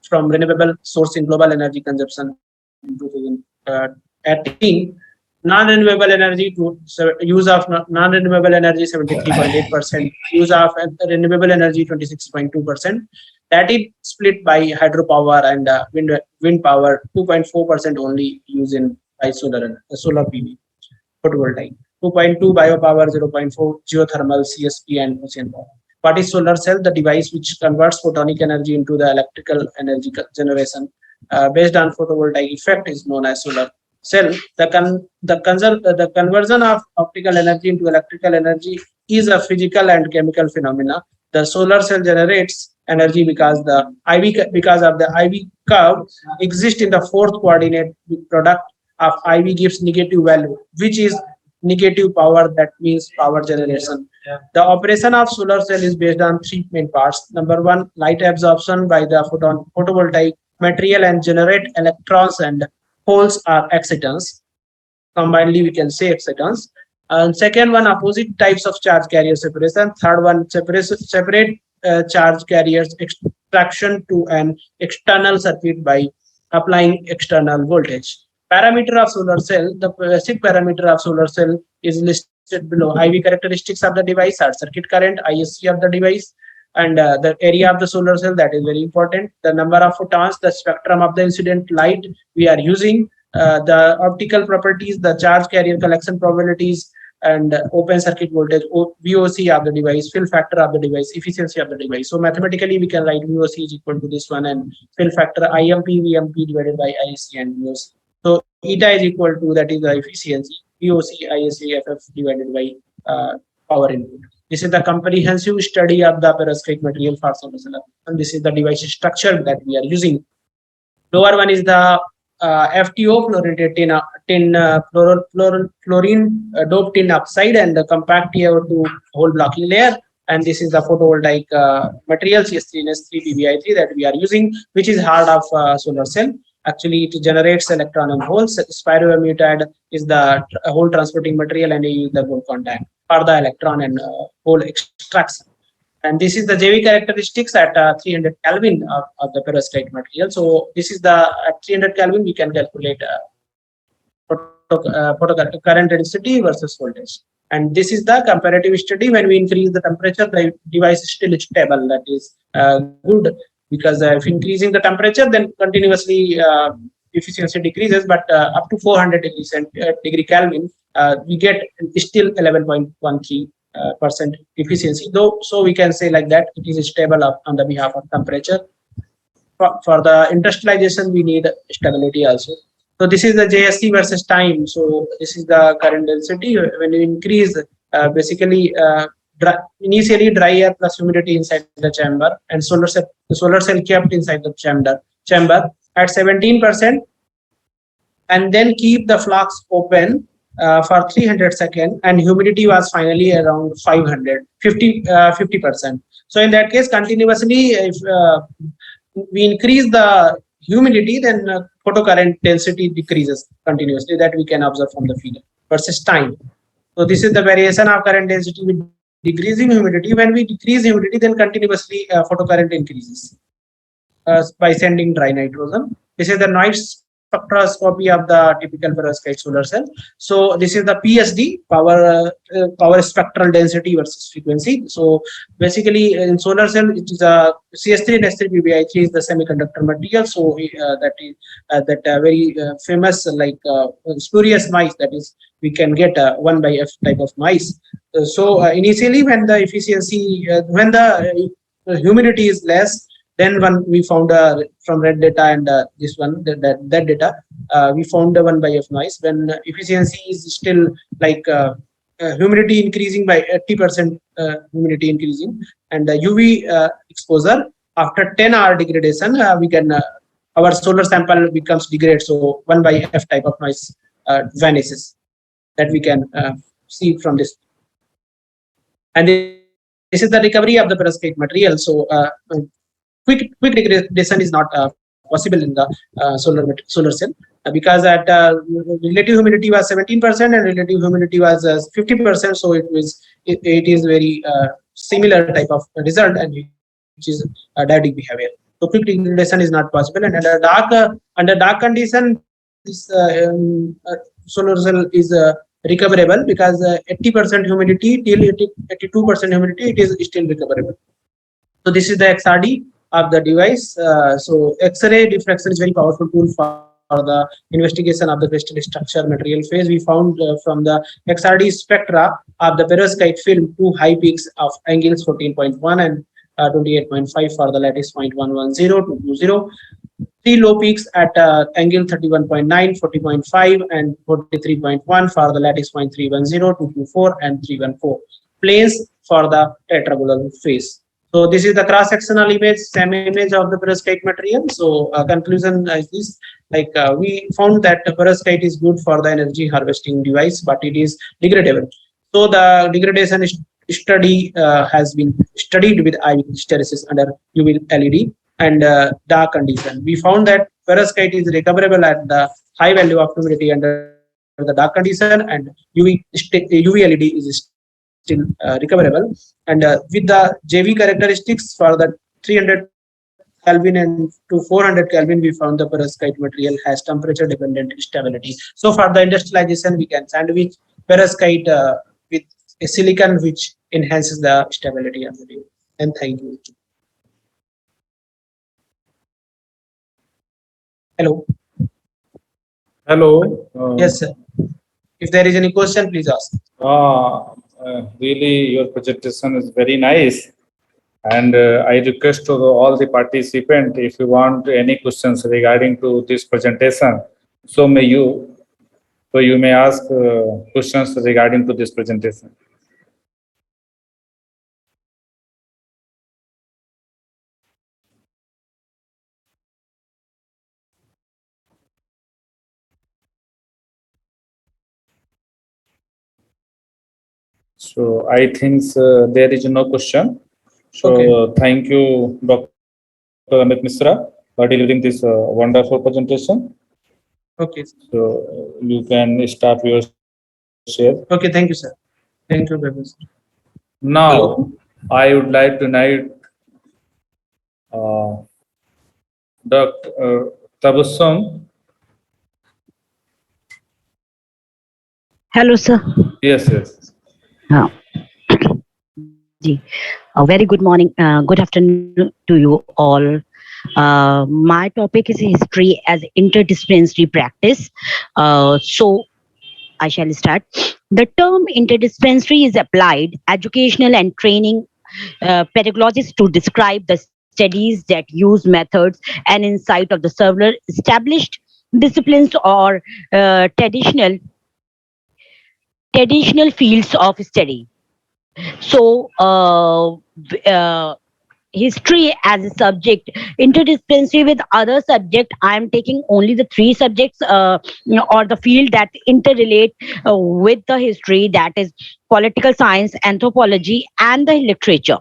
from renewable source in global energy consumption in 2018. Non-renewable energy use of non-renewable energy 73.8%, use of renewable energy 26.2%. That is split by hydropower and wind power. 2.4% only used in by solar PV photovoltaic. 2.2 biopower, 0.4 geothermal, CSP, and ocean power. What is solar cell? The device which converts photonic energy into the electrical energy generation based on photovoltaic effect is known as solar cell. The conversion of optical energy into electrical energy is a physical and chemical phenomena. The solar cell generates energy because of the IV curve exists in the fourth coordinate product of IV gives negative value, which is negative power, that means power generation. The operation of solar cell is based on three main parts. Number one, light absorption by the photovoltaic material and generate electrons and holes are excitons. Combinedly, we can say excitons. And second one, opposite types of charge carrier separation. Third one, separate charge carriers extraction to an external circuit by applying external voltage. Parameter of solar cell. The basic parameter of solar cell is listed below. IV characteristics of the device are circuit current, ISC of the device, and the area of the solar cell, that is very important. The number of photons, the spectrum of the incident light we are using, the optical properties, the charge carrier collection probabilities, and open circuit voltage, VOC of the device, fill factor of the device, efficiency of the device. So mathematically, we can write VOC is equal to this one, and fill factor IMP, VMP divided by ISC and VOC. So eta is equal to, that is the efficiency, VOC, ISC, FF divided by power input. This is the comprehensive study of the perovskite material for solar cell, and this is the device structure that we are using. Lower one is the FTO, fluorinated fluorine doped tin oxide, and the compact TiO2 hole blocking layer. And this is the photovoltaic material CS3 and S3 PBI3 that we are using, which is heart of solar cell. Actually, it generates electron and holes. Spiroamidite is the hole transporting material, and you use the gold contact for the electron and hole extraction. And this is the JV characteristics at 300 Kelvin of the perovskite material. So this is the at 300 Kelvin we can calculate current density versus voltage. And this is the comparative study. When we increase the temperature, the device is still stable. That is good, because if increasing the temperature, then continuously efficiency decreases, but up to 400 degree Kelvin, we get still 11.13% efficiency, though. So we can say like that it is stable on the behalf of temperature. For the industrialization, we need stability also. So this is the JSC versus time. So this is the current density. When you increase, basically initially dry air plus humidity inside the chamber, and the solar cell kept inside the chamber at 17%, and then keep the flux open for 300 seconds, and humidity was finally around 50%. So in that case, continuously, if we increase the humidity, then photocurrent density decreases continuously. That we can observe from the figure versus time. So this is the variation of current density with decreasing humidity. When we decrease humidity, then continuously photocurrent increases by sending dry nitrogen. This is the noise spectroscopy of the typical perovskite solar cell. So this is the PSD, power spectral density versus frequency. So basically in solar cell, it is a CS3 and S3 PBI3 is the semiconductor material. So that is very famous, like spurious noise, that is we can get 1 by F type of noise. So initially when the efficiency, when the humidity is less, then when we found from red data and this one, that data, we found the 1 by F noise. When efficiency is still like humidity increasing by 80%, humidity increasing, and UV exposure after 10-hour degradation, we can our solar sample becomes degraded. So 1 by F type of noise vanishes. That we can see from this. And this is the recovery of the perovskite material. So quick degradation is not possible in the solar cell, because at relative humidity was 17% and relative humidity was 50%. So it is very similar type of result, and which is diatic behavior. So quick degradation is not possible, and under dark condition, this solar cell is recoverable, because 80% humidity till 82% humidity, it is still recoverable. So this is the XRD of the device. So X-ray diffraction is very powerful tool for the investigation of the crystal structure material phase. We found from the XRD spectra of the perovskite film two high peaks of angles 14.1 and 28.5 for the lattice 0.110 to 20. Three low peaks at angle 31.9, 40.5, and 43.1 for the lattice 0.310 to 24 and 314 planes for the tetragonal phase. So this is the cross-sectional image, same image of the perovskite material. So conclusion is this: we found that the perovskite is good for the energy harvesting device, but it is degradable. So the degradation study has been studied with IV hysteresis under UV LED and dark condition. We found that perovskite is recoverable at the high value of humidity under the dark condition, and UV LED is still recoverable. And with the JV characteristics for the 300 Kelvin and to 400 Kelvin, we found the perovskite material has temperature dependent stability. So for the industrialization, we can sandwich perovskite with a silicon which enhances the stability of the device. And thank you. Hello. Hello. Yes, sir. If there is any question, please ask. Really, your presentation is very nice. And I request to all the participants, if you want any questions regarding to this presentation, so you may ask questions regarding to this presentation. So I think there is no question. So Okay. Thank you, Dr. Amit Misra, for delivering this wonderful presentation. Okay. So you can start your share. Okay. Thank you, sir. Thank you, Professor. Now, Hello. I would like to invite Dr. Tabassum. Hello, sir. Yes, yes. A very good morning, good afternoon to you all. My topic is history as interdisciplinary practice. So I shall start. The term interdisciplinary is applied educational and training pedagogists to describe the studies that use methods and insight of the several established disciplines or traditional fields of study. So, history as a subject, interdisciplinary with other subject. I am taking only the three subjects or the field that interrelate with the history, that is political science, anthropology, and the literature.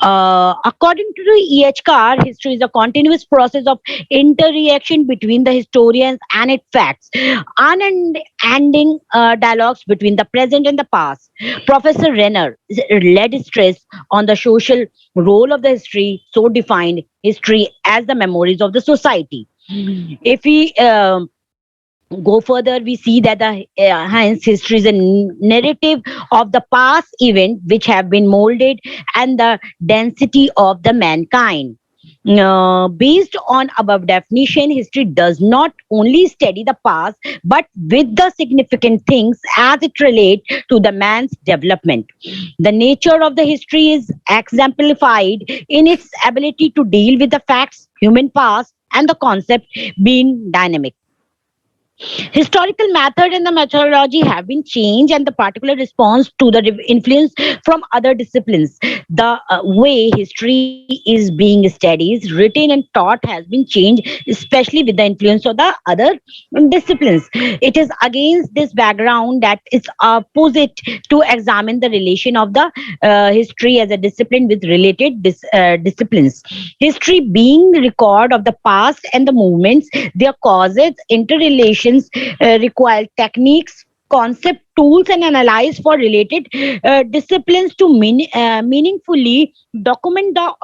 According to the EHCAR, history is a continuous process of interreaction between the historians and its facts, unending dialogues between the present and the past. Professor Renner laid stress on the social role of the history, so defined history as the memories of the society. If we go further, we see that the hence history is a narrative of the past event which have been molded and the density of the mankind. Based on above definition, history does not only study the past but with the significant things as it relates to the man's development. The nature of the history is exemplified in its ability to deal with the facts, human past, and the concept being dynamic. Historical method and the methodology have been changed, and the particular response to the influence from other disciplines. The way history is being studied, written, and taught has been changed, especially with the influence of the other disciplines. It is against this background that it's opposite to examine the relation of the history as a discipline with related disciplines. History being the record of the past and the movements, their causes, interrelations, require techniques, concept, tools, and analyze for related disciplines to meaningfully document the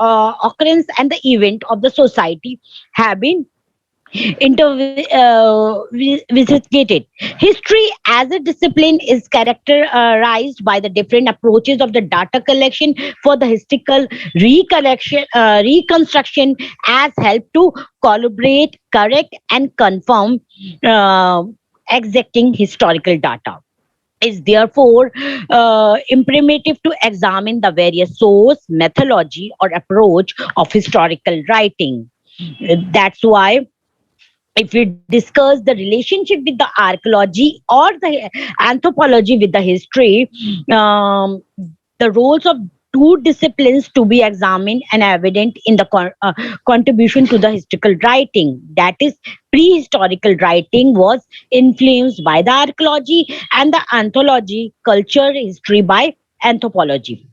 occurrence and the event of the society have been Investigated. History as a discipline is characterized by the different approaches of the data collection for the historical reconstruction as help to collaborate, correct, and confirm uh, exacting historical data. Is therefore imperative to examine the various source, methodology, or approach of historical writing. That's why if we discuss the relationship with the archaeology or the anthropology with the history, the roles of two disciplines to be examined and evident in the contribution to the historical writing. That is, prehistorical writing was influenced by the archaeology and the anthropology, culture, history by anthropology.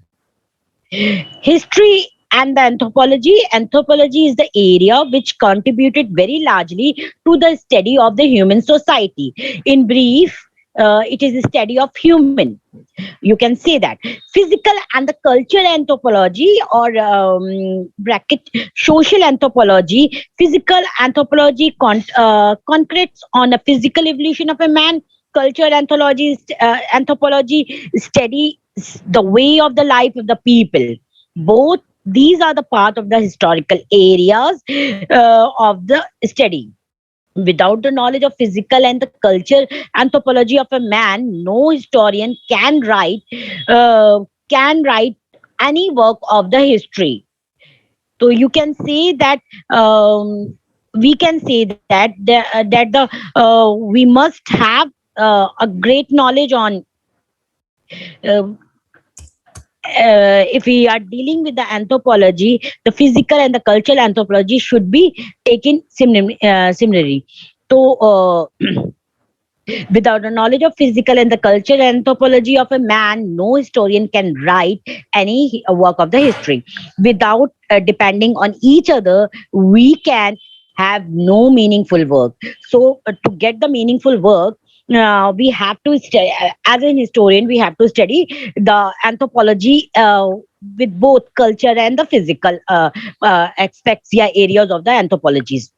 History and the anthropology. Anthropology is the area which contributed very largely to the study of the human society. In brief, it is a study of human. You can say that. Physical and the culture anthropology, or bracket social anthropology. Physical anthropology concretes on a physical evolution of a man. Culture anthropology study the way of the life of the people. Both these are the part of the historical areas of the study. Without the knowledge of physical and the culture anthropology of a man, no historian can write any work of the history. So you can say that we can say that we must have a great knowledge on uh, if we are dealing with the anthropology, the physical and the cultural anthropology should be taken similarly. So, without the knowledge of physical and the cultural anthropology of a man, no historian can write any work of the history. Without depending on each other, we can have no meaningful work. So, to get the meaningful work, we have to study, as an historian, we have to study the anthropology with both culture and the physical aspects, yeah, areas of the anthropologies.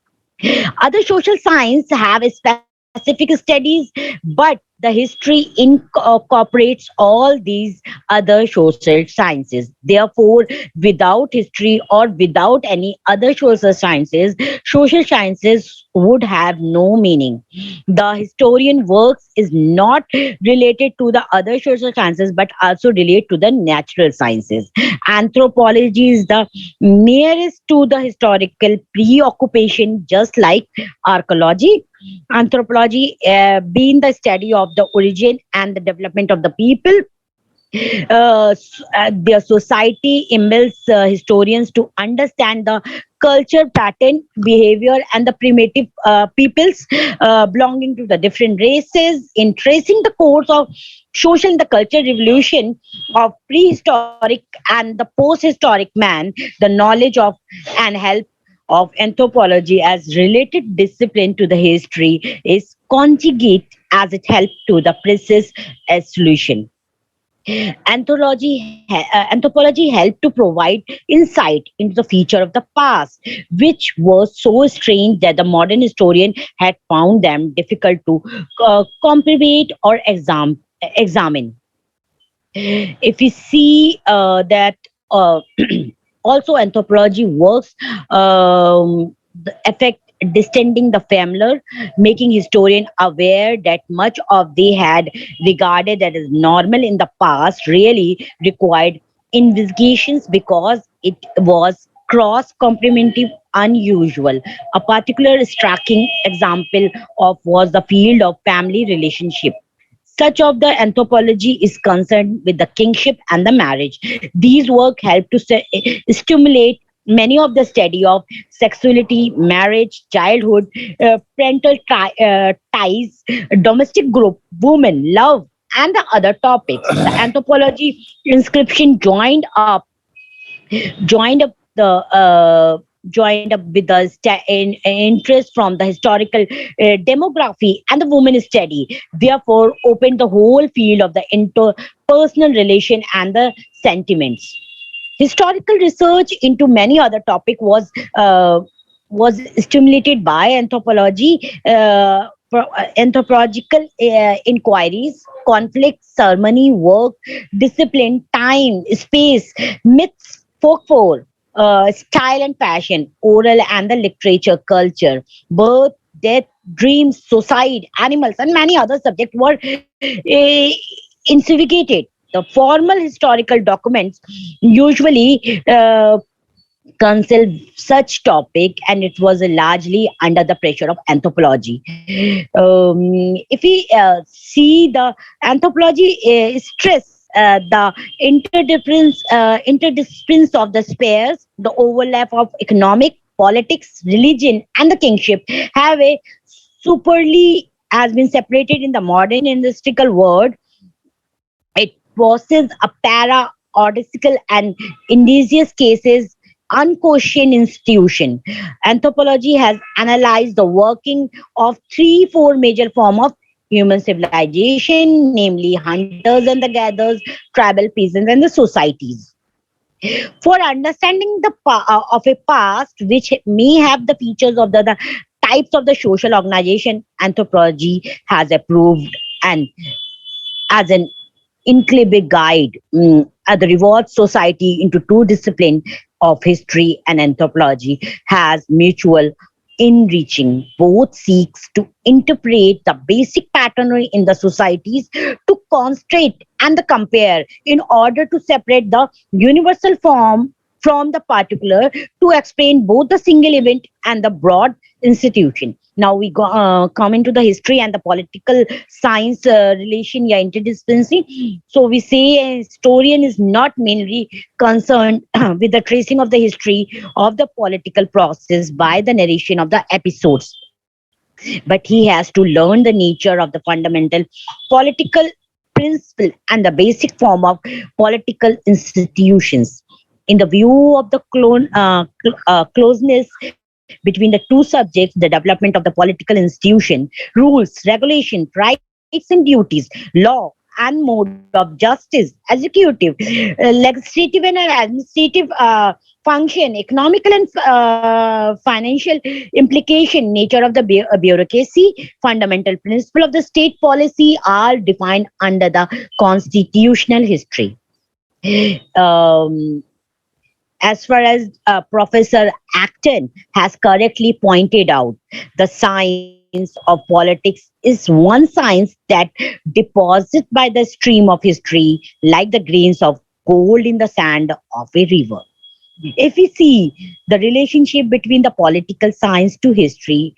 Other social science have specific studies, but the history incorporates all these other social sciences. Therefore, without history or without any other social sciences would have no meaning. The historian works is not related to the other social sciences, but also relate to the natural sciences. Anthropology is the nearest to the historical preoccupation, just like archaeology. Anthropology being the study of the origin and the development of the people. Their society emails historians to understand the culture pattern, behavior, and the primitive peoples belonging to the different races. In tracing the course of social and the cultural revolution of prehistoric and the post-historic man, the knowledge of and help of anthropology as related discipline to the history is conjugate as it helps to the process as solution. Anthropology helped to provide insight into the future of the past, which was so strange that the modern historian had found them difficult to comprehend or examine. If we see that also anthropology works the effect distending the familiar, making historian aware that much of they had regarded that as normal in the past really required investigations because it was cross complementary unusual. A particular striking example of was the field of family relationship. Such of the anthropology is concerned with the kingship and the marriage. These work help to stimulate many of the study of sexuality, marriage, childhood, ties, domestic group, women, love, and the other topics. The anthropology inscription joined up joined up with the interest from the historical demography and the women study, therefore opened the whole field of the interpersonal relation and the sentiments. Historical research into many other topic was stimulated by anthropological inquiries, conflict, ceremony, work, discipline, time, space, myths, folklore, style and fashion, oral and the literature, culture, birth, death, dreams, suicide, animals, and many other subjects were investigated. The formal historical documents usually conceal such topic, and it was largely under the pressure of anthropology. If we see the anthropology stress the interdependence of the spheres, the overlap of economic, politics, religion, and the kingship have a superly has been separated in the modern industrial world. It possesses a paradoxical and indigenous cases unquestioned institution. Anthropology has analyzed the working of four major forms of human civilization, namely hunters and the gatherers, tribal peasants, and the societies. For understanding of a past which may have the features of the types of the social organization, anthropology has approved and as an inclusive guide the reward society into two disciplines of history and anthropology has mutual enriching. Both seeks to interpret the basic pattern in the societies to concentrate and the compare in order to separate the universal form from the particular to explain both the single event and the broad institution. Now we come into the history and the political science relation, yeah, interdisciplinary. So we say a historian is not mainly concerned with the tracing of the history of the political process by the narration of the episodes, but he has to learn the nature of the fundamental political principle and the basic form of political institutions. In the view of the closeness between the two subjects, the development of the political institution, rules, regulation, rights and duties, law and mode of justice, executive, legislative and administrative function, economical and financial implication, nature of the bureaucracy, fundamental principle of the state policy are defined under the constitutional history. As far as Professor Acton has correctly pointed out, the science of politics is one science that deposits by the stream of history like the grains of gold in the sand of a river. If we see the relationship between the political science to history,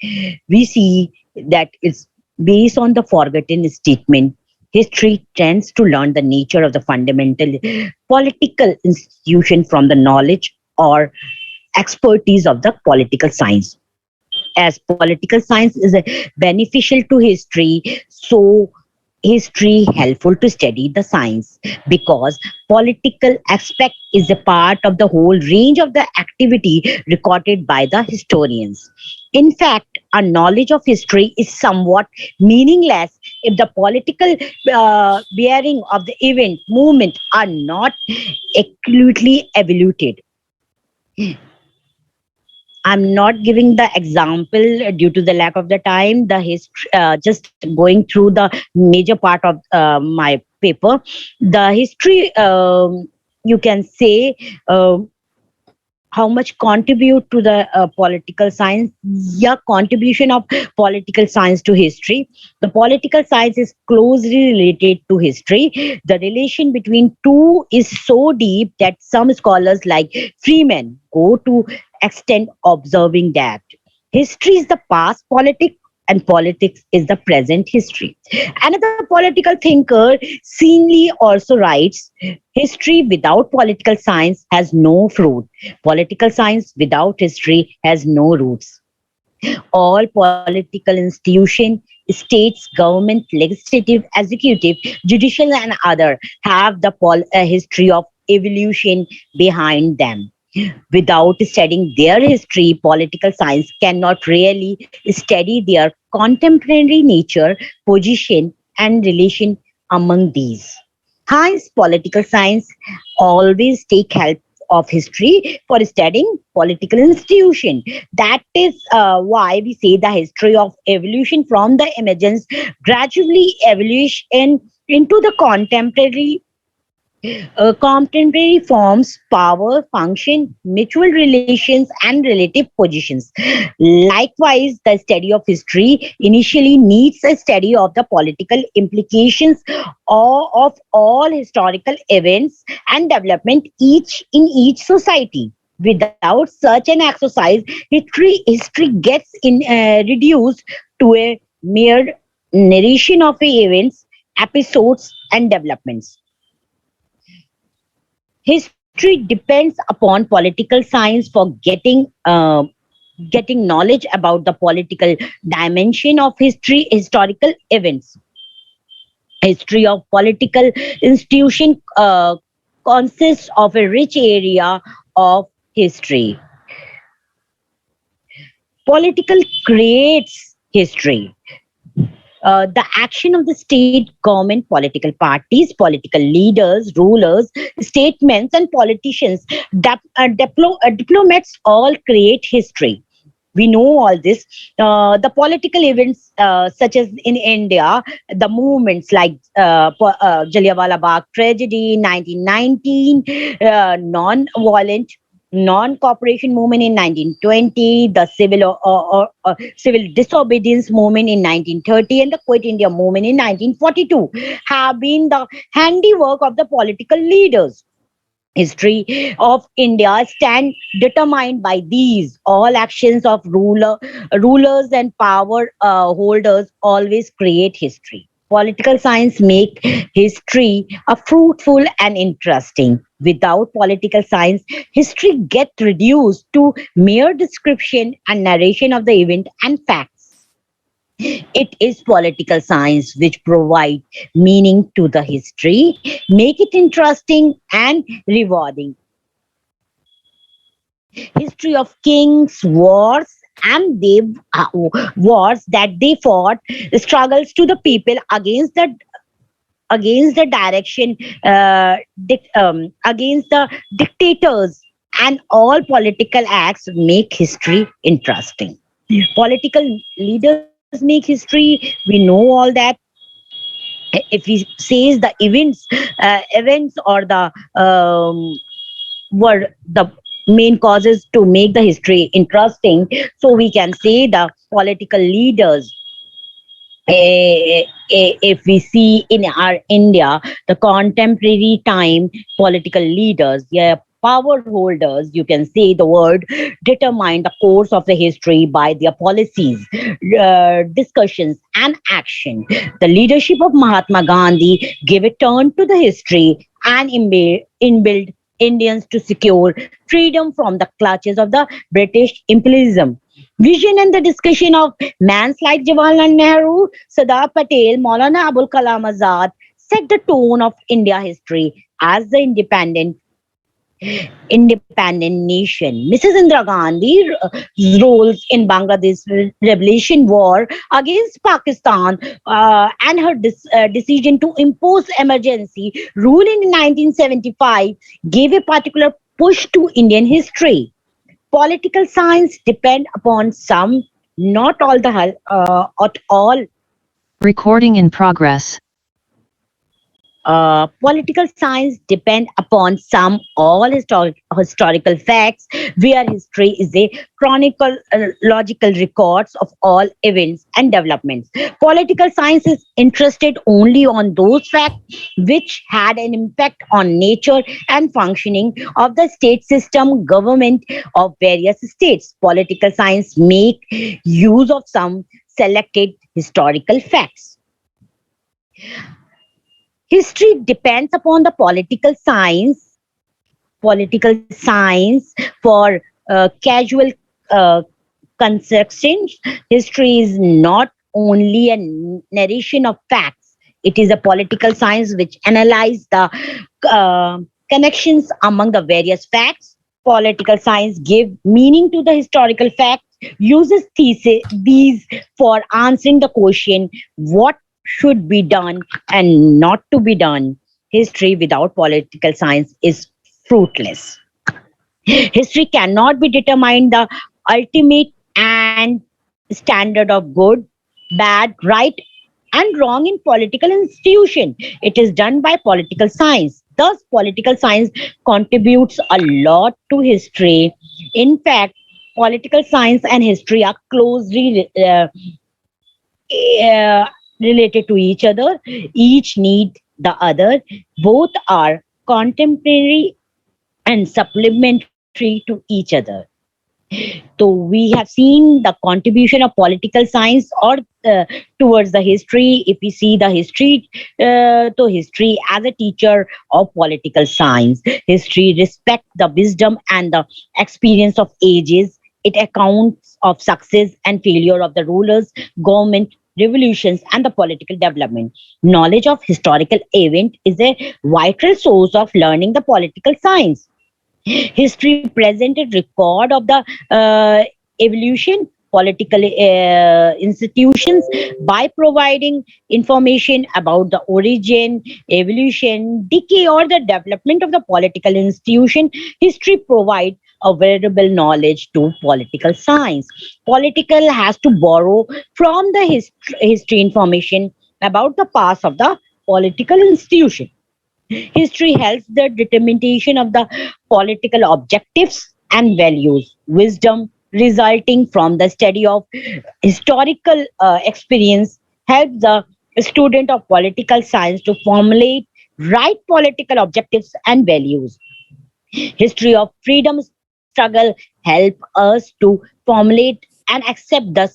we see that it's based on the forgotten statement. History tends to learn the nature of the fundamental political institution from the knowledge or expertise of the political science. As political science is beneficial to history, so history helpful to study the science, because political aspect is a part of the whole range of the activity recorded by the historians. In fact, a knowledge of history is somewhat meaningless if the political bearing of the event movement are not accurately evaluated. I'm not giving the example due to the lack of the time. The history, just going through the major part of my paper. The history, you can say, how much contribute to the political science. Yeah, contribution of political science to history. The political science is closely related to history. The relation between two is so deep that some scholars like Freeman go to extent observing that history is the past politics and politics is the present history. Another political thinker, Singh, also writes, history without political science has no fruit. Political science without history has no roots. All political institutions, states, government, legislative, executive, judicial, and other have the history of evolution behind them. Without studying their history, political science cannot really study their contemporary nature, position, and relation among these. Hence, political science always take help of history for studying political institution. That is why we say the history of evolution from the emergence gradually evolution into the contemporary forms, power, function, mutual relations, and relative positions. Likewise, the study of history initially needs a study of the political implications of all historical events and development in each society. Without such an exercise, history gets reduced to a mere narration of events, episodes, and developments. History depends upon political science for getting knowledge about the political dimension of historical events. History of political institution consists of a rich area of history. Political creates history. The action of the state government, political parties, political leaders, rulers, statesmen, and politicians, diplomats all create history. We know all this. The political events, such as in India, the movements like Jallianwala Bagh tragedy, 1919, non-violent non-cooperation movement in 1920, the civil disobedience movement in 1930, and the Quit India movement in 1942 have been the handiwork of the political leaders. History of India stand determined by these. All actions of rulers and power holders always create history. Political science make history a fruitful and interesting. Without political science, history gets reduced to mere description and narration of the event and facts. It is political science which provide meaning to the history, make it interesting and rewarding. History of kings, wars, and they wars that they fought, struggles to the people against the direction, against the dictators, and all political acts make history interesting. Political leaders make history. We know all that. If we says the events or the were the main causes to make the history interesting, so we can say the political leaders. If we see in our India, the contemporary time political leaders, yeah, power holders, you can say the word, determine the course of the history by their policies, discussions, and action. The leadership of Mahatma Gandhi gave a turn to the history and inbuilt Indians to secure freedom from the clutches of the British imperialism. Vision and the discussion of men like Jawaharlal Nehru, Sardar Patel, Maulana Abul Kalam Azad set the tone of India history as the independent nation. Mrs. Indira Gandhi's roles in Bangladesh Revolution War against Pakistan and her decision to impose emergency rule in 1975 gave a particular push to Indian history. Political science depend upon some, not all at all. Recording in progress. Political science depend upon some all historical facts, where history is a chronological records of all events and developments. Political science is interested only on those facts which had an impact on nature and functioning of the state system, government of various states. Political science make use of some selected historical facts. History depends upon the political science. Political science for casual conception. History is not only a narration of facts. It is a political science which analyzes the connections among the various facts. Political science gives meaning to the historical facts, uses these for answering the question what should be done and not to be done. History without political science is fruitless. History cannot be determined the ultimate and standard of good, bad, right, and wrong in political institution. It is done by political science. Thus, political science contributes a lot to history. In fact, political science and history are closely related to each other. Each need the other. Both are contemporary and supplementary to each other. So we have seen the contribution of political science or towards the history. If we see the history, to history as a teacher of political science, history respect the wisdom and the experience of ages. It accounts of success and failure of the rulers, government, revolutions, and the political development. Knowledge of historical event is a vital source of learning the political science. History presented record of the evolution political institutions by providing information about the origin, evolution, decay, or the development of the political institution. History provides a variable knowledge to political science. Political has to borrow from the history information about the past of the political institution. History helps the determination of the political objectives and values. Wisdom resulting from the study of historical experience helps the student of political science to formulate right political objectives and values. History of freedom struggle help us to formulate and accept the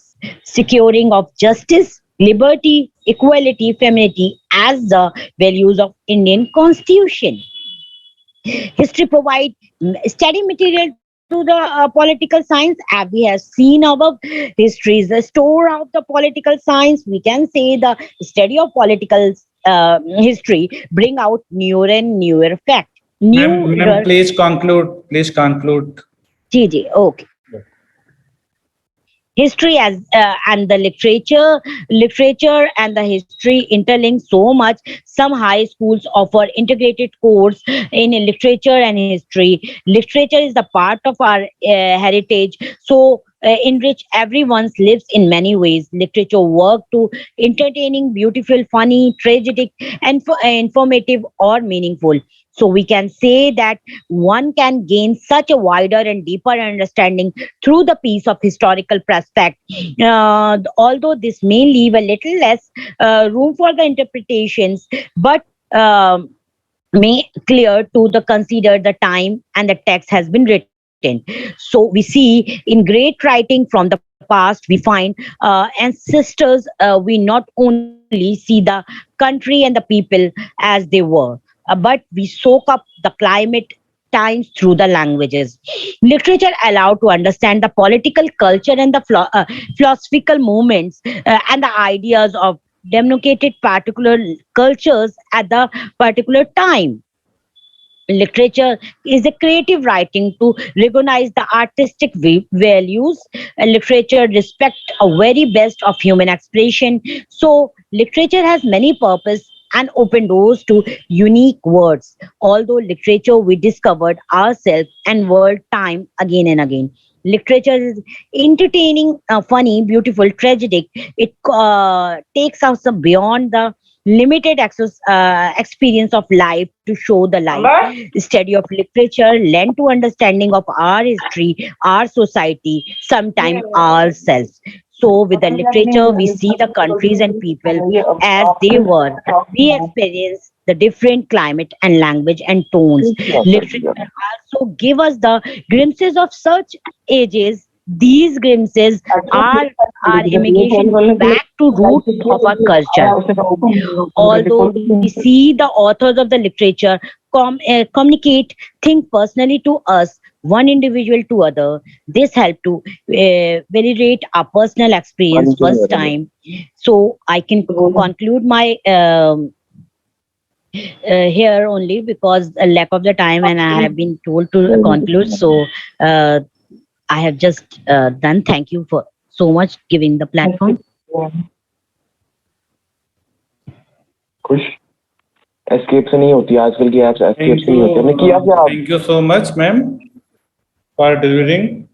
securing of justice, liberty, equality, femininity as the values of Indian Constitution. History provide study material to the political science. As we have seen above, history is the store of the political science. We can say the study of political history bring out newer and newer fact. Ma'am, please conclude. Please conclude. Okay. History as and the literature and the history interlink so much. Some high schools offer integrated course in literature and history. Literature is the part of our heritage, so in which everyone's lives in many ways. Literature work to entertaining, beautiful, funny, tragic, and informative or meaningful. So we can say that one can gain such a wider and deeper understanding through the piece of historical perspective. Although this may leave a little less room for the interpretations, but may clear to the consider the time and the text has been written. So we see in great writing from the past, we find ancestors. We not only see the country and the people as they were, but we soak up the climate times through the languages. Literature allowed to understand the political culture and the philosophical movements and the ideas of democratic particular cultures at the particular time. Literature is a creative writing to recognize the artistic values. Literature respect a very best of human expression. So literature has many purpose and open doors to unique words. Although literature we discovered ourselves and world time again and again. Literature is entertaining, funny, beautiful, tragic. It takes us beyond the limited access, experience of life to show the life. Study of literature lend to understanding of our history, our society, sometimes ourselves. So with the literature, we see the countries and people as they were. We experience the different climate and language and tones. Literature also give us the glimpses of such ages. These glimpses are our immigration back to root of our culture. Although we see the authors of the literature communicate, think personally to us, one individual to other, this help to validate our personal experience first time. So I can conclude my here only because a lack of the time, and I have been told to conclude. So I have just done. Thank you for so much giving the platform. खुश escape से नहीं होती आजकल की apps escape से नहीं होती हमने किया क्या Thank you so much, ma'am. for delivering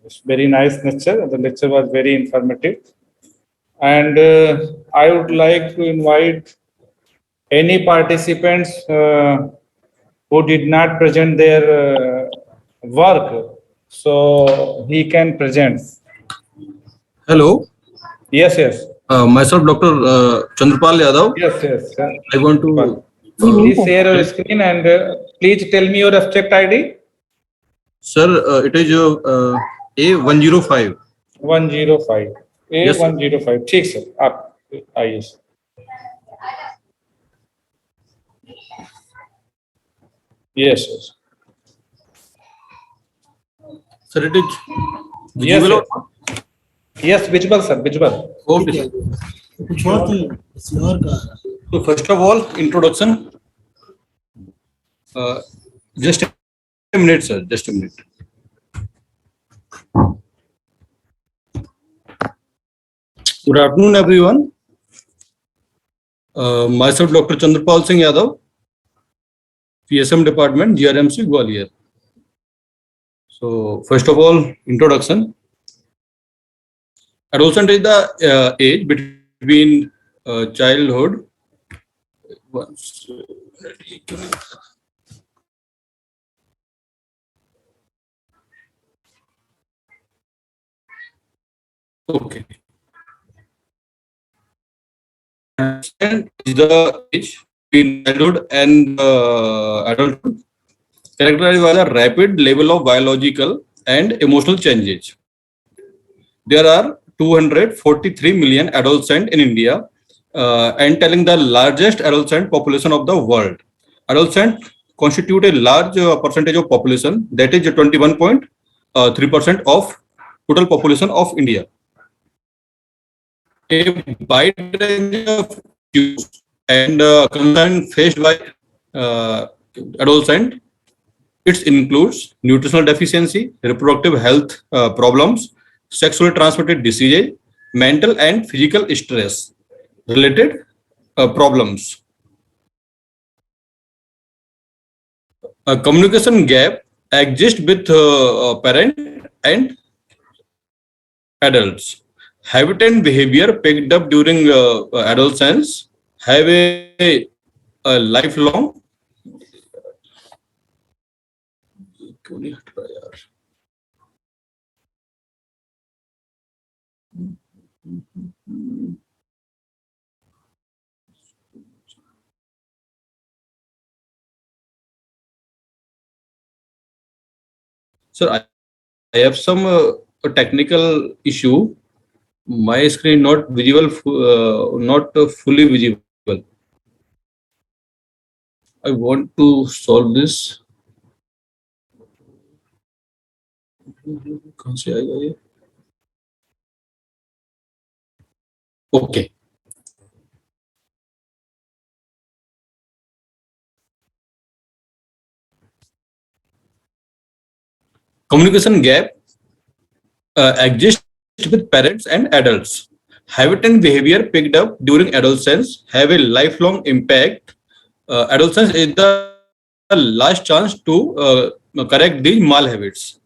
this very nice lecture. The lecture was very informative. And I would like to invite any participants who did not present their work, so he can present. Hello. Yes, yes. Myself, Dr. Chandrapal Yadav. Yes, yes. I want to. Please share your screen and please tell me your abstract ID. Sir, it is A105. 105. Yes, sir. A105. ठीक sir. आप आइए. Yes, yes. Sir, it is Yes, visible. yes, visible, sir. Visible. Okay. So first of all, introduction. Just a minute, sir. Just a minute. Good afternoon, everyone. Myself, Dr. Chandrapal Singh Yadav, PSM Department, GRMC, Gwalior. So first of all, introduction. Adolescent is the age between childhood. Okay. Adolescent is the age between childhood and adulthood, characterized by the rapid level of biological and emotional changes. There are 243 million adolescents in India, and telling the largest adolescent population of the world. Adolescents constitute a large percentage of population, that is 21.3% of total population of India. A wide range of issues and concerns faced by adolescents. It includes nutritional deficiency, reproductive health problems, sexually transmitted diseases, mental and physical stress related problems. A communication gap exists with parents and adults. Habit and behavior picked up during adolescence have a lifelong Sir, I have some technical issue. My screen not visible, not fully visible. I want to solve this. Okay. Communication gap exists with parents and adults. Habit and behavior picked up during adolescence have a lifelong impact. Adolescence is the last chance to correct these mal habits.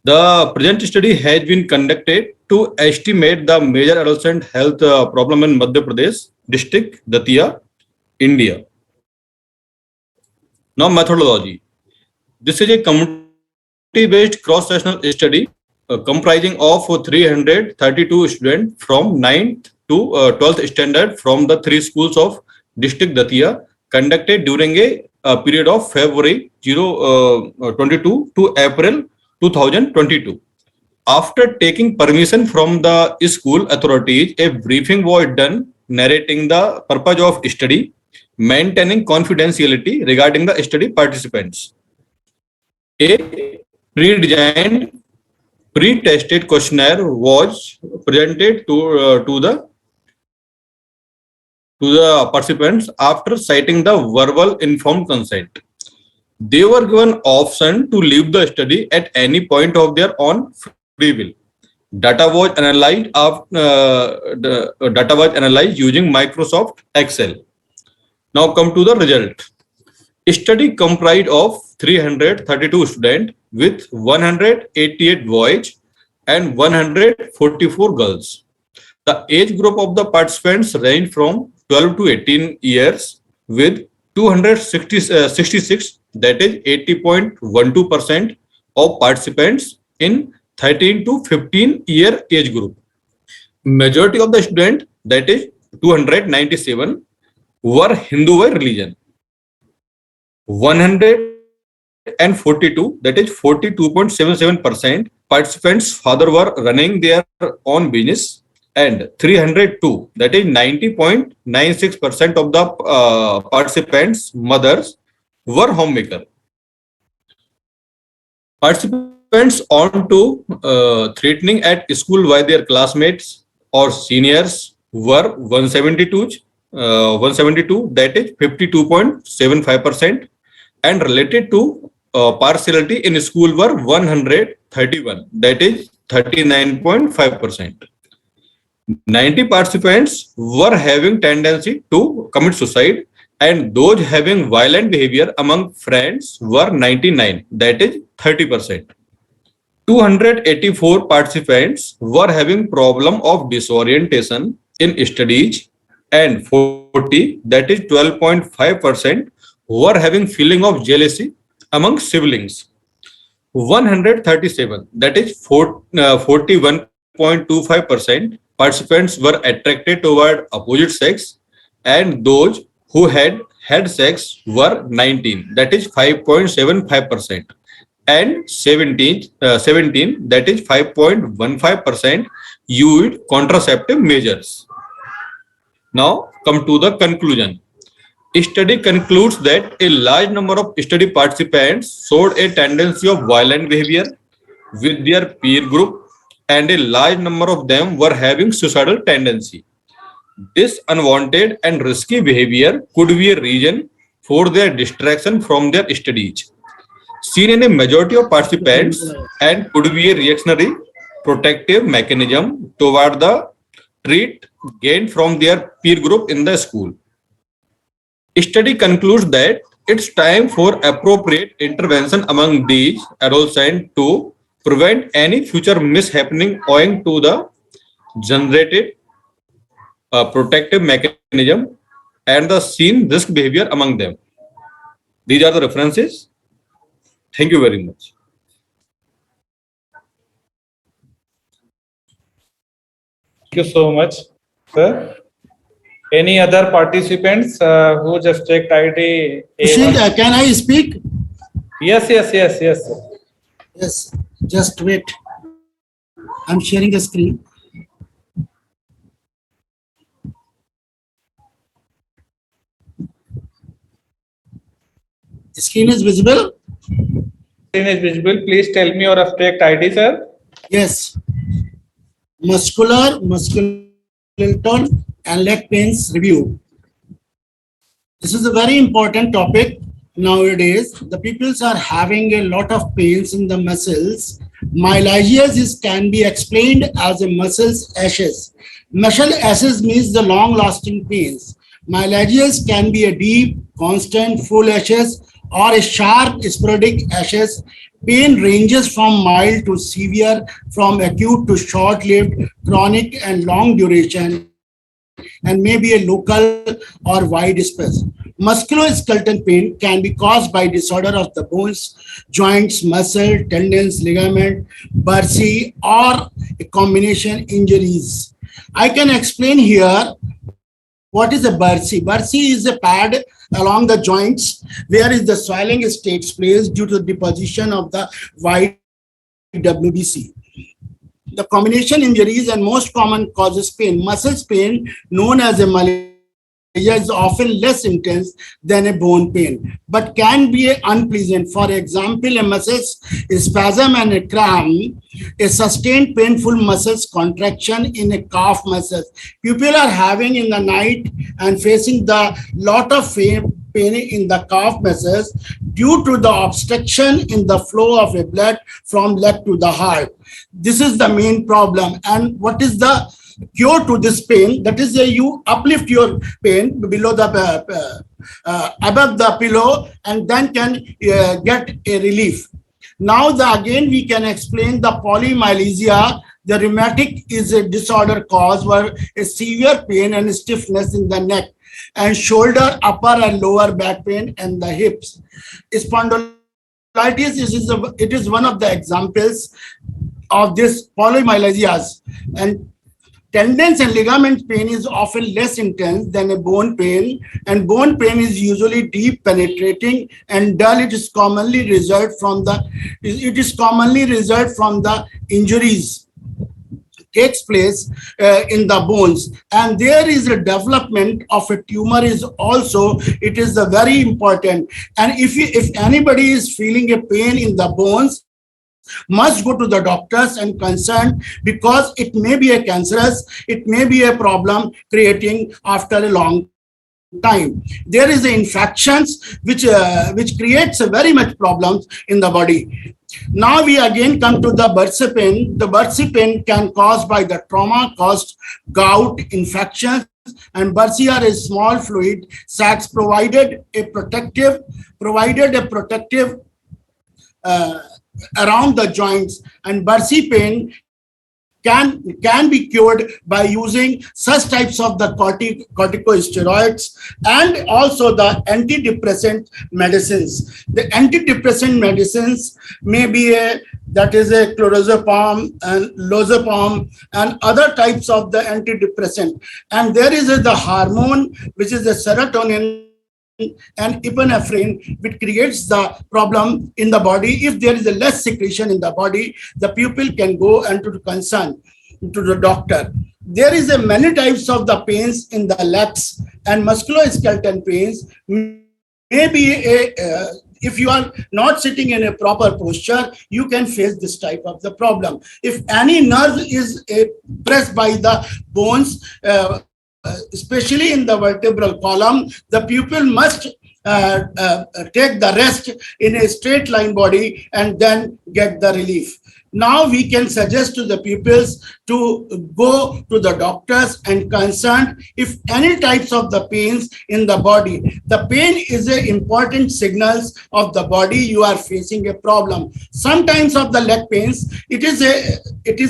The present study has been conducted to estimate the major adolescent health problem in Madhya Pradesh district, Datia, India. Now, methodology. This is a community-based cross-sectional study comprising of 332 students from 9th to 12th standard from the 3 schools of district Datia, conducted during a period of February 2022 to April 2022. After taking permission from the school authorities, a briefing was done narrating the purpose of study, maintaining confidentiality regarding the study participants. A pre-designed, pre-tested questionnaire was presented to the participants after citing the verbal informed consent. They were given option to leave the study at any point of their own free will. Data was analyzed using Microsoft Excel. Now come to the result. Study comprised of 332 students with 188 boys and 144 girls. The age group of the participants range from 12 to 18 years with 266, that is 80.12% of participants in 13 to 15 year age group. Majority of the students, that is 297, were Hindu by religion. 142, that is 42.77% participants' father were running their own business, and 302, that is 90.96% of the participants' mothers were homemaker. Participants on to threatening at school by their classmates or seniors were 172, that is 52.75%, and related to partiality in school were 131, that is 39.5%. 90 participants were having tendency to commit suicide, and those having violent behavior among friends were 99, that is 30%. 284 participants were having problem of disorientation in studies, and 40, that is 12.5%, were having feeling of jealousy among siblings. 137, that is 41.25% participants were attracted toward opposite sex, and those who had sex were 19, that is 5.75%, and 17, that is 5.15%, used contraceptive measures. Now come to the conclusion. Study concludes that a large number of study participants showed a tendency of violent behavior with their peer group, and a large number of them were having suicidal tendency. This unwanted and risky behavior could be a reason for their distraction from their studies, seen in a majority of participants, and could be a reactionary protective mechanism toward the treat gained from their peer group in the school. Study concludes that it's time for appropriate intervention among these adolescents to prevent any future mishappening owing to the generated protective mechanism and the seen risk behavior among them. These are the references. Thank you very much. Thank you so much, sir. Any other participants who just checked ID? Sushil, can I speak? Yes. Yes, just wait. I'm sharing the screen. The screen is visible? Screen is visible. Please tell me your abstract ID, sir. Yes. Muscular, musculoskeletal, and leg pains review. This is a very important topic nowadays. The people are having a lot of pains in the muscles. Myalgias can be explained as a muscles ashes. Muscle ashes means the long-lasting pains. Myalgias can be a deep, constant, full ashes or a sharp, sporadic ashes. Pain ranges from mild to severe, from acute to short-lived, chronic and long duration, and may be a local or wide space. Musculoskeletal pain can be caused by disorder of the bones, joints, muscle, tendons, ligament, bursi, or a combination injuries. I can explain here what is a bursi. Bursi is a pad along the joints where is the swelling takes place due to the deposition of the white WBC. The combination injuries and most common causes pain. Muscles pain, known as a myalgia, is often less intense than a bone pain, but can be unpleasant. For example, a muscle spasm and a cramp, a sustained painful muscles contraction in a calf muscle. People are having in the night and facing the lot of pain in the calf muscles due to the obstruction in the flow of a blood from leg to the heart. This is the main problem. And what is the cure to this pain. That is, you uplift your pain below the above the pillow, and then can get a relief. Now, again we can explain the polymyalgia. The rheumatic is a disorder caused by a severe pain and stiffness in the neck and shoulder, upper and lower back pain, and the hips. Spondylitis it is one of the examples of this polymyalgias, and tendons and ligament pain is often less intense than a bone pain, and bone pain is usually deep penetrating and dull. It is commonly result from the injuries takes place in the bones, and there is a development of a tumor is also, it is a very important. And if anybody is feeling a pain in the bones, must go to the doctors and concerned, because it may be a cancerous, it may be a problem creating after a long time. There is infections which creates a very much problems in the body. Now we again come to the Bursi pain. The Bursi pain can caused by the trauma caused gout, infections, and Bursi are a small fluid sacs provided a protective around the joints, and Bursi pain can be cured by using such types of the corticosteroids and also the antidepressant medicines. The antidepressant medicines may be that is a clozapam and lozapam and other types of the antidepressant. And there is the hormone which is the serotonin and epinephrine, which creates the problem in the body. If there is a less secretion in the body, the pupil can go and to concern to the doctor. There is a many types of the pains in the legs, and musculoskeletal pains may be if you are not sitting in a proper posture, you can face this type of the problem. If any nerve is pressed by the bones, especially in the vertebral column, the pupil must take the rest in a straight line body and then get the relief. Now we can suggest to the pupils to go to the doctors and concerned if any types of the pains in the body. The pain is a important signals of the body you are facing a problem. Sometimes of the leg pains, it is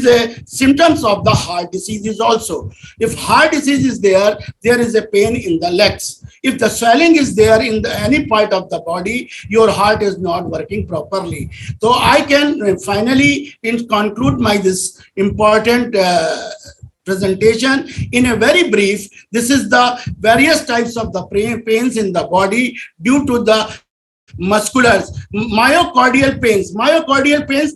a symptoms of the heart diseases also. If heart disease is there is a pain in the legs. If the swelling is there in any part of the body, your heart is not working properly. So I can finally conclude my this important presentation in a very brief. This is the various types of the pains in the body due to the musculars. Myocardial pains,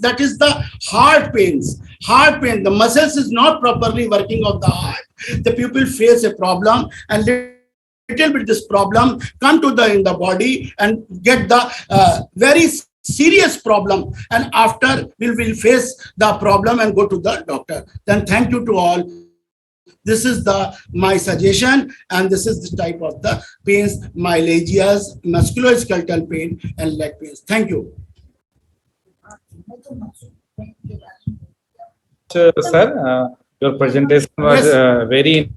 that is the heart pains. Heart pain, the muscles is not properly working of the heart. The people face a problem, and little bit this problem come to the in the body and get the very serious problem, and after we will face the problem and go to the doctor. Then thank you to all. This is my suggestion, and this is the type of the pains, myalgias, musculoskeletal pain, and leg pains. Thank you. Sir, your presentation was very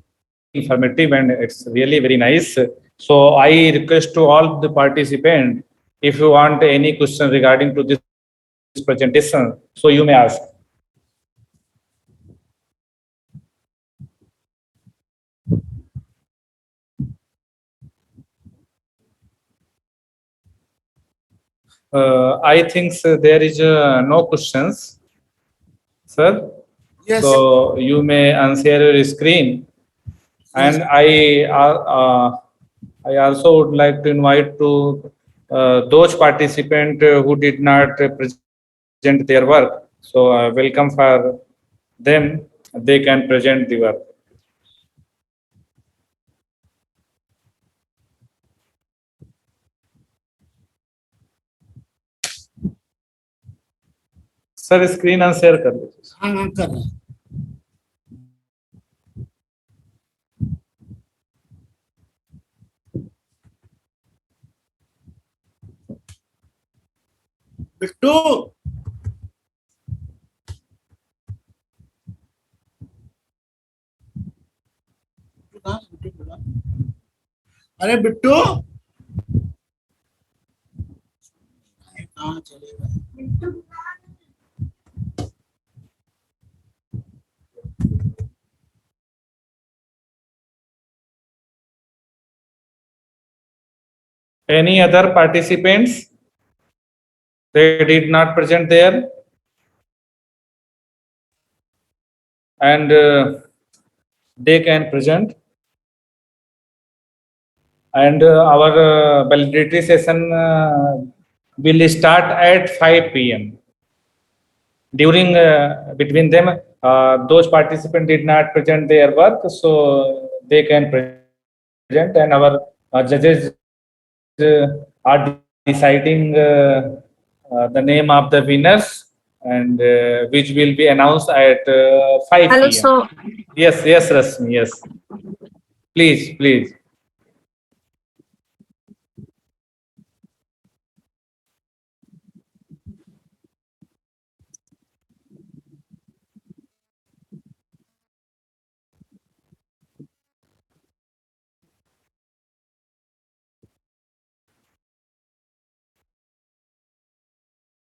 informative and it's really very nice. So I request to all the participants, if you want any question regarding to this presentation, so you may ask. I think there is no questions, sir. Yes. So you may unshare your screen. Yes. And I also would like to invite to those participants who did not present their work. So welcome for them. They can present the work. Sir screen share कर लीजिए। हाँ कर रहे हैं। बिट्टू अरे बिट्टू कहाँ चले गए? Any other participants? They did not present there. And they can present. And our validity session will start at 5 p.m. During between them, those participants did not present their work, so they can present, and our judges are deciding the name of the winners, and which will be announced at 5 Hello, p.m. sir. Yes, yes, Rasmi, yes. Please, please.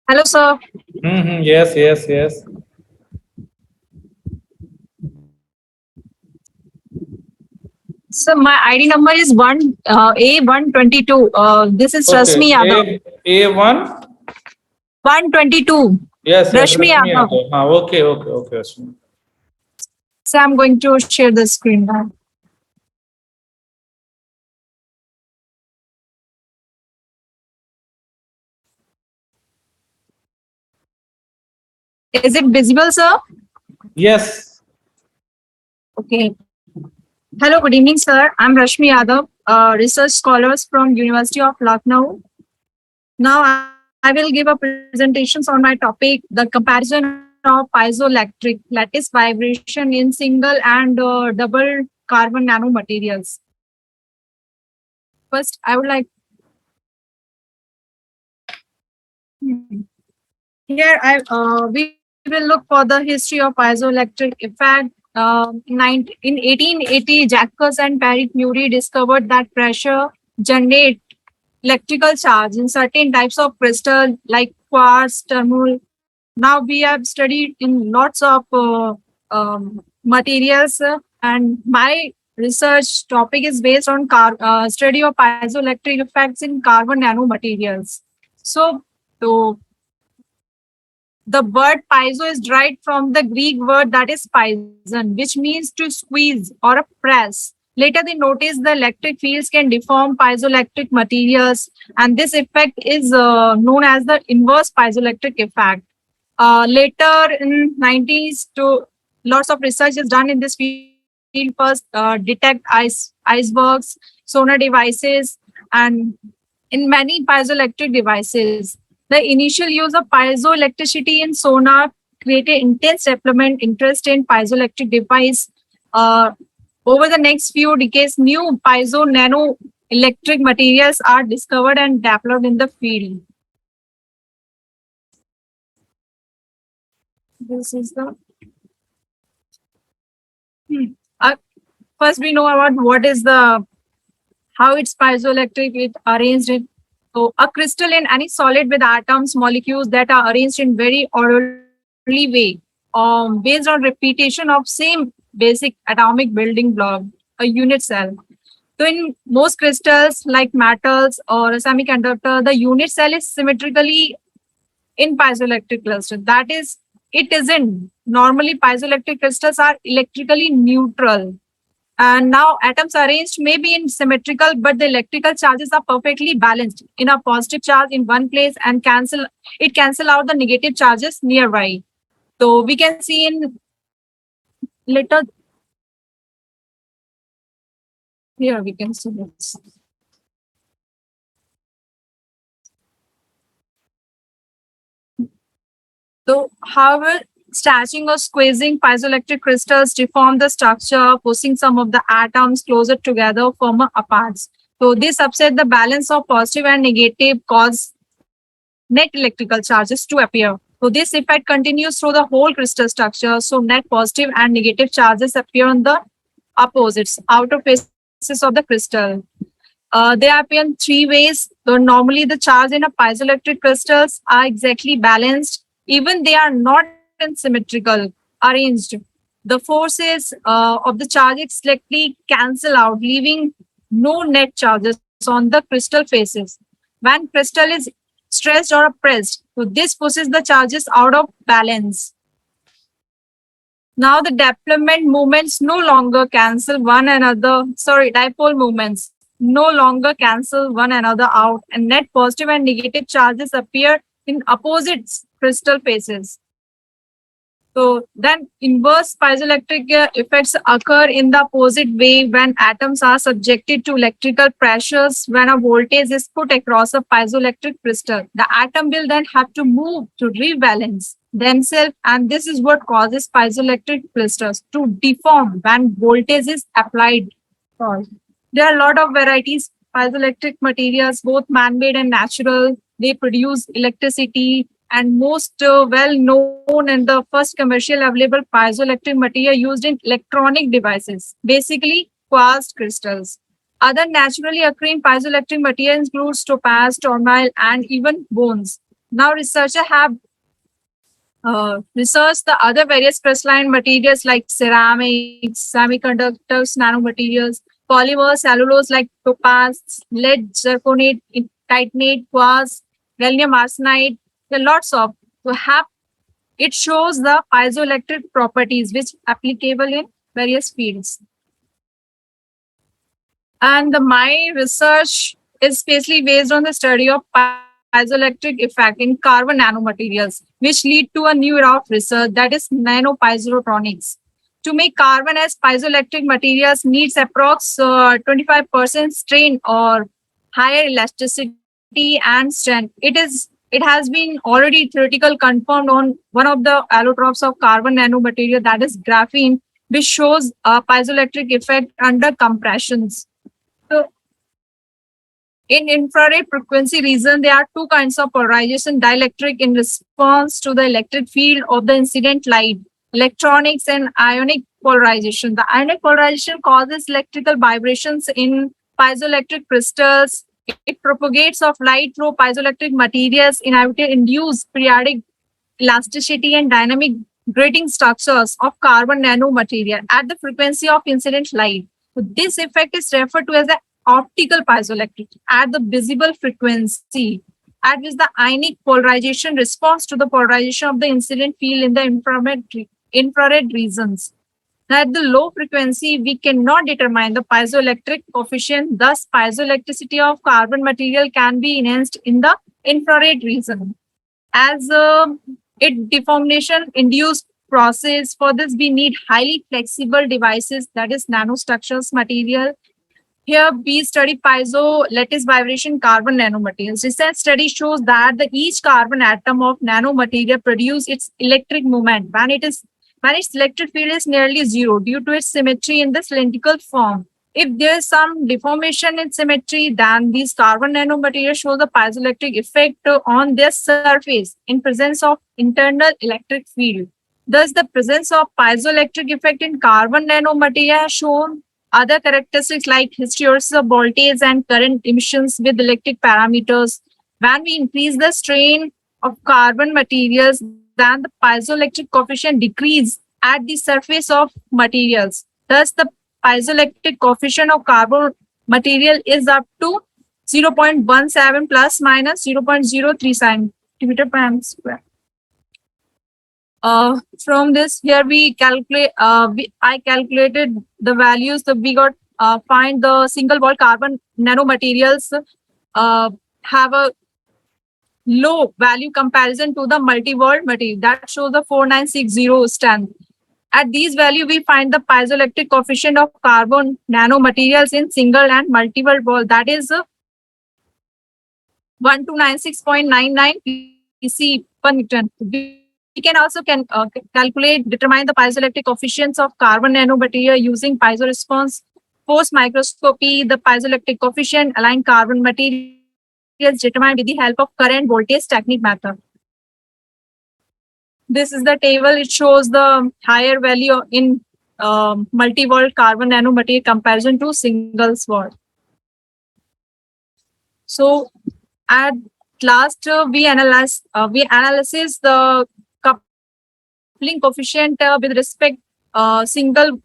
Hello, sir. Yes, yes, yes. So my ID number is A122. This is Okay, Rasmi Yadav. A1. 122. Yes, yes, Rashmi Rasmi Yadav. Yadav. Okay, okay, okay, Rasmi. So I'm going to share the screen now. Is it visible, sir? Yes. Okay. Hello, good evening, sir. I'm Rashmi Yadav, research scholars from University of Lucknow. Now I will give a presentations on my topic, the comparison of piezoelectric lattice vibration in single and double carbon nanomaterials. First, I would like here we will look for the history of piezoelectric effect. In 1880, Jacques and Curie discovered that pressure generate electrical charge in certain types of crystal like quartz, tourmaline. Now we have studied in lots of materials, and my research topic is based on study of piezoelectric effects in carbon nanomaterials. So the word piezo is derived from the Greek word that is pison, which means to squeeze or a press. Later, they noticed the electric fields can deform piezoelectric materials, and this effect is known as the inverse piezoelectric effect. Later in 90s, lots of research is done in this field. First, detect icebergs, sonar devices, and in many piezoelectric devices. The initial use of piezoelectricity in sonar created intense development interest in piezoelectric device. Over the next few decades, new piezo nano electric materials are discovered and developed in the field. This is the first we know about what is the how it's piezoelectric. It arranged it. So a crystal in any solid with atoms, molecules that are arranged in very orderly way, based on repetition of same basic atomic building block, a unit cell. So in most crystals like metals or a semiconductor, the unit cell is symmetrically in piezoelectric cluster. That is, it isn't. Normally, piezoelectric crystals are electrically neutral. And now atoms arranged may be in symmetrical, but the electrical charges are perfectly balanced in a positive charge in one place and cancel out the negative charges nearby. So we can see in later here we can see this. So however, stashing or squeezing piezoelectric crystals deform the structure, pushing some of the atoms closer together from apart. So this upset the balance of positive and negative, cause net electrical charges to appear. So this effect continues through the whole crystal structure. So net positive and negative charges appear on the opposites, outer faces of the crystal. They appear in three ways. So normally, the charge in a piezoelectric crystals are exactly balanced, even they are not in symmetrical arranged. The forces of the charges slightly cancel out, leaving no net charges on the crystal faces. When crystal is stressed or pressed, so this pushes the charges out of balance. Now the dipole moments no longer cancel one another. Dipole moments no longer cancel one another out, and net positive and negative charges appear in opposite crystal faces. So then inverse piezoelectric effects occur in the opposite way when atoms are subjected to electrical pressures. When a voltage is put across a piezoelectric crystal, the atom will then have to move to rebalance themselves, and this is what causes piezoelectric crystals to deform when voltage is applied. There are a lot of varieties piezoelectric materials, both man-made and natural. They produce electricity, and most well known and the first commercial available piezoelectric material used in electronic devices, basically quartz crystals. Other naturally occurring piezoelectric materials include topaz, tourmaline, and even bones. Now researchers have researched the other various crystalline materials like ceramics, semiconductors, nanomaterials, polymers, cellulose like topaz, lead, zirconate, titanate, quartz, gallium arsenide. There are lots of. It shows the piezoelectric properties which applicable in various fields. And my research is basically based on the study of piezoelectric effect in carbon nanomaterials, which lead to a new era of research, that is nanopiezoelectronics. To make carbon as piezoelectric materials needs approx 25% strain or higher elasticity and strength. It has been already theoretical confirmed on one of the allotropes of carbon nanomaterial, that is graphene, which shows a piezoelectric effect under compressions. So, in infrared frequency region, there are two kinds of polarization: dielectric in response to the electric field of the incident light, electronics, and ionic polarization. The ionic polarization causes electrical vibrations in piezoelectric crystals. It propagates of light through piezoelectric materials, induce periodic elasticity and dynamic grating structures of carbon nanomaterial at the frequency of incident light. So this effect is referred to as the optical piezoelectric at the visible frequency, at which the ionic polarization responds to the polarization of the incident field in the infrared regions. At the low frequency, we cannot determine the piezoelectric coefficient. Thus, piezoelectricity of carbon material can be enhanced in the infrared region. As it deformation induced process, for this we need highly flexible devices, that is nanostructures material. Here we study piezo lattice vibration carbon nanomaterials. Research study shows that each carbon atom of nanomaterial produces its electric movement when its electric field is nearly zero due to its symmetry in the cylindrical form. If there is some deformation in symmetry, then these carbon nanomaterials show the piezoelectric effect on their surface in presence of internal electric field. Thus, the presence of piezoelectric effect in carbon nanomaterial has shown other characteristics like hysteresis of voltage and current emissions with electric parameters. When we increase the strain of carbon materials, then the piezoelectric coefficient decreases at the surface of materials. Thus, the piezoelectric coefficient of carbon material is up to 0.17 plus minus 0.03 centimeter per amp square. From this, here we calculate. I calculated the values. So we got find the single wall carbon nanomaterials have a low value comparison to the multi-wall material that shows the 4960 strength. At these value, we find the piezoelectric coefficient of carbon nanomaterials in single and multiple wall, that is 1296.99 pc per Newton. We can also determine the piezoelectric coefficients of carbon nanomaterial using piezo response force microscopy. The piezoelectric coefficient aligned carbon material is determined with the help of current voltage technique method. This is the table. It shows the higher value in multi-wall carbon nanomaterial comparison to single wall. So at last, we analyze the coupling coefficient with respect single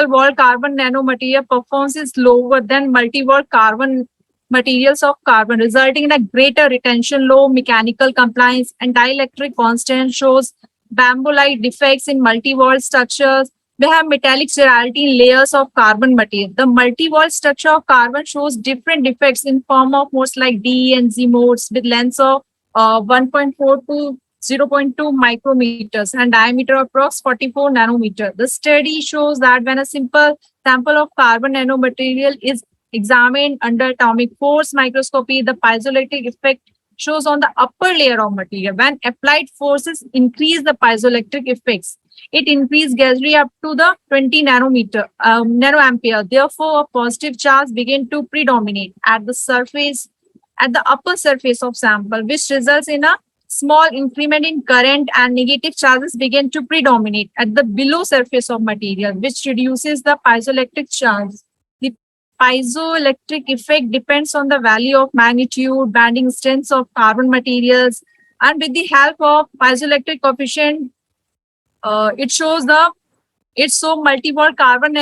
wall carbon nanomaterial performance is lower than multi-wall carbon materials of carbon, resulting in a greater retention, low mechanical compliance, and dielectric constant shows bamboo-like defects in multi-wall structures. They have metallic chirality in layers of carbon material. The multi-wall structure of carbon shows different defects in form of modes like D and Z modes with lengths of 1.4 to 0.2 micrometers and diameter of approx 44 nanometer. The study shows that when a simple sample of carbon nanomaterial is examined under atomic force microscopy, the piezoelectric effect shows on the upper layer of material. When applied forces increase the piezoelectric effects, it increased gradually up to the 20 nanoampere. Therefore, a positive charge begin to predominate at the upper surface of sample, which results in a small increment in current, and negative charges begin to predominate at the below surface of material, which reduces the piezoelectric charge. The piezoelectric effect depends on the value of magnitude, banding strengths of carbon materials, and with the help of piezoelectric coefficient, multi-wall carbon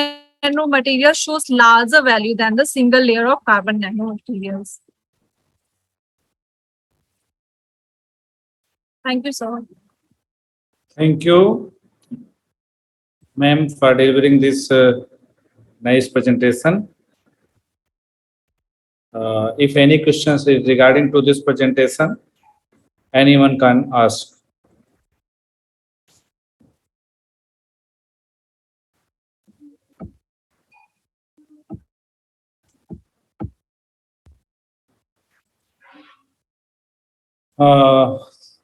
nanomaterial shows larger value than the single layer of carbon nanomaterials. Thank you, sir. Thank you, ma'am, for delivering this nice presentation. If any questions is regarding to this presentation, anyone can ask.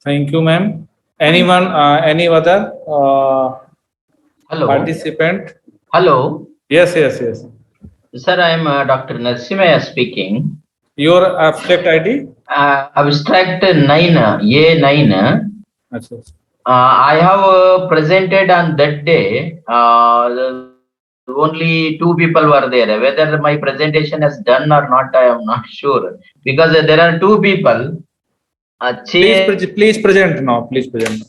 Thank you, ma'am. Anyone, any other Hello. participant? Hello. Yes. Sir, I am Dr. Narsimaya speaking. Your abstract ID? Abstract 9, A9. I have presented on that day. Only 2 people were there. Whether my presentation is done or not, I am not sure. Because there are 2 people. Please present now. Please present.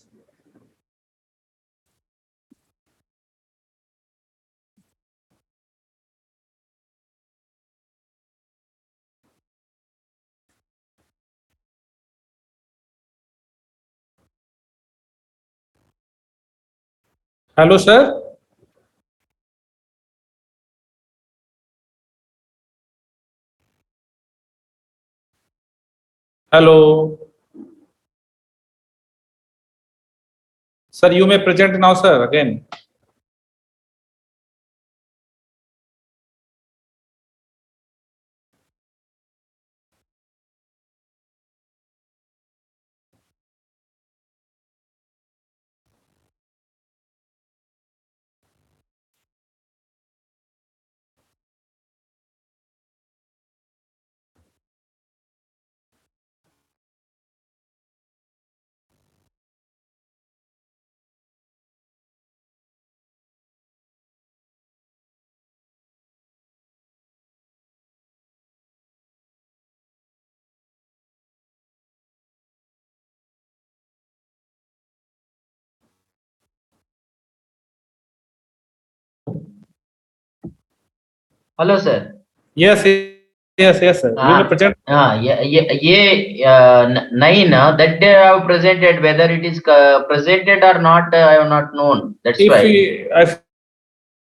Hello, sir. Hello. Sir, you may present now, sir, again. Hello, sir. Yes, sir. You may present. 9, that day I have presented. Whether it is presented or not, I have not known. That's why. If